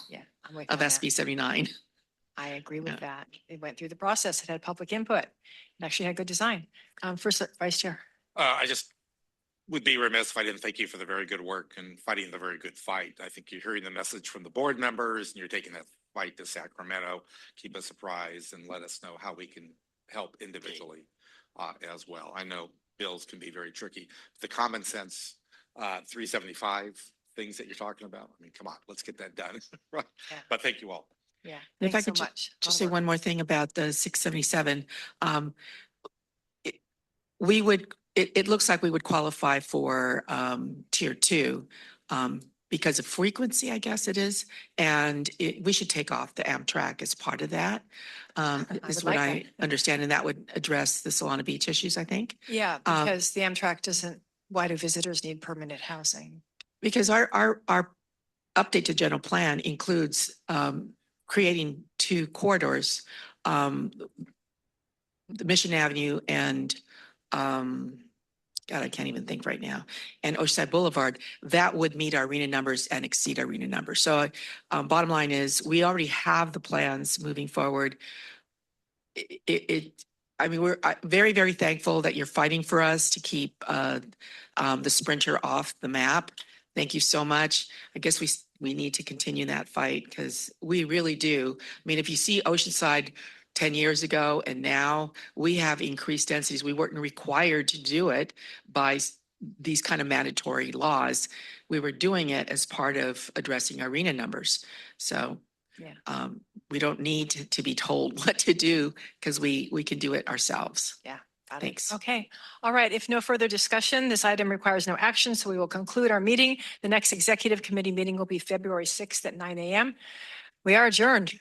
of SB 79. I agree with that. It went through the process. It had public input. It actually had good design. First, Vice Chair. I just would be remiss if I didn't thank you for the very good work and fighting the very good fight. I think you're hearing the message from the board members, and you're taking that fight to Sacramento. Keep us apprised and let us know how we can help individually as well. I know bills can be very tricky. The common sense 375 things that you're talking about, come on, let's get that done. Right. Yeah. But thank you all. Yeah, if I could just say one more thing about the 677, it looks like we would qualify for tier 2 because of frequency, I guess it is, and we should take off the Amtrak as part of that. Is what I understand, and that would address the Solana Beach issues, I think. Yeah, because the Amtrak doesn't. Why do visitors need permanent housing? Because our update to general plan includes creating 2 corridors, the Mission Avenue and God, I can't even think right now, and Oceanside Boulevard. That would meet our arena numbers and exceed our arena numbers. So bottom line is we already have the plans moving forward. We're very, very thankful that you're fighting for us to keep the Sprinter off the map. Thank you so much. I guess we need to continue that fight because we really do. If you see Oceanside 10 years ago and now, we have increased densities. We weren't required to do it by these kind of mandatory laws. We were doing it as part of addressing arena numbers. So we don't need to be told what to do because we can do it ourselves. Yeah. Thanks. Okay. All right. If no further discussion, this item requires no action, so we will conclude our meeting. The next executive committee meeting will be February 6th at 9 a.m. We are adjourned.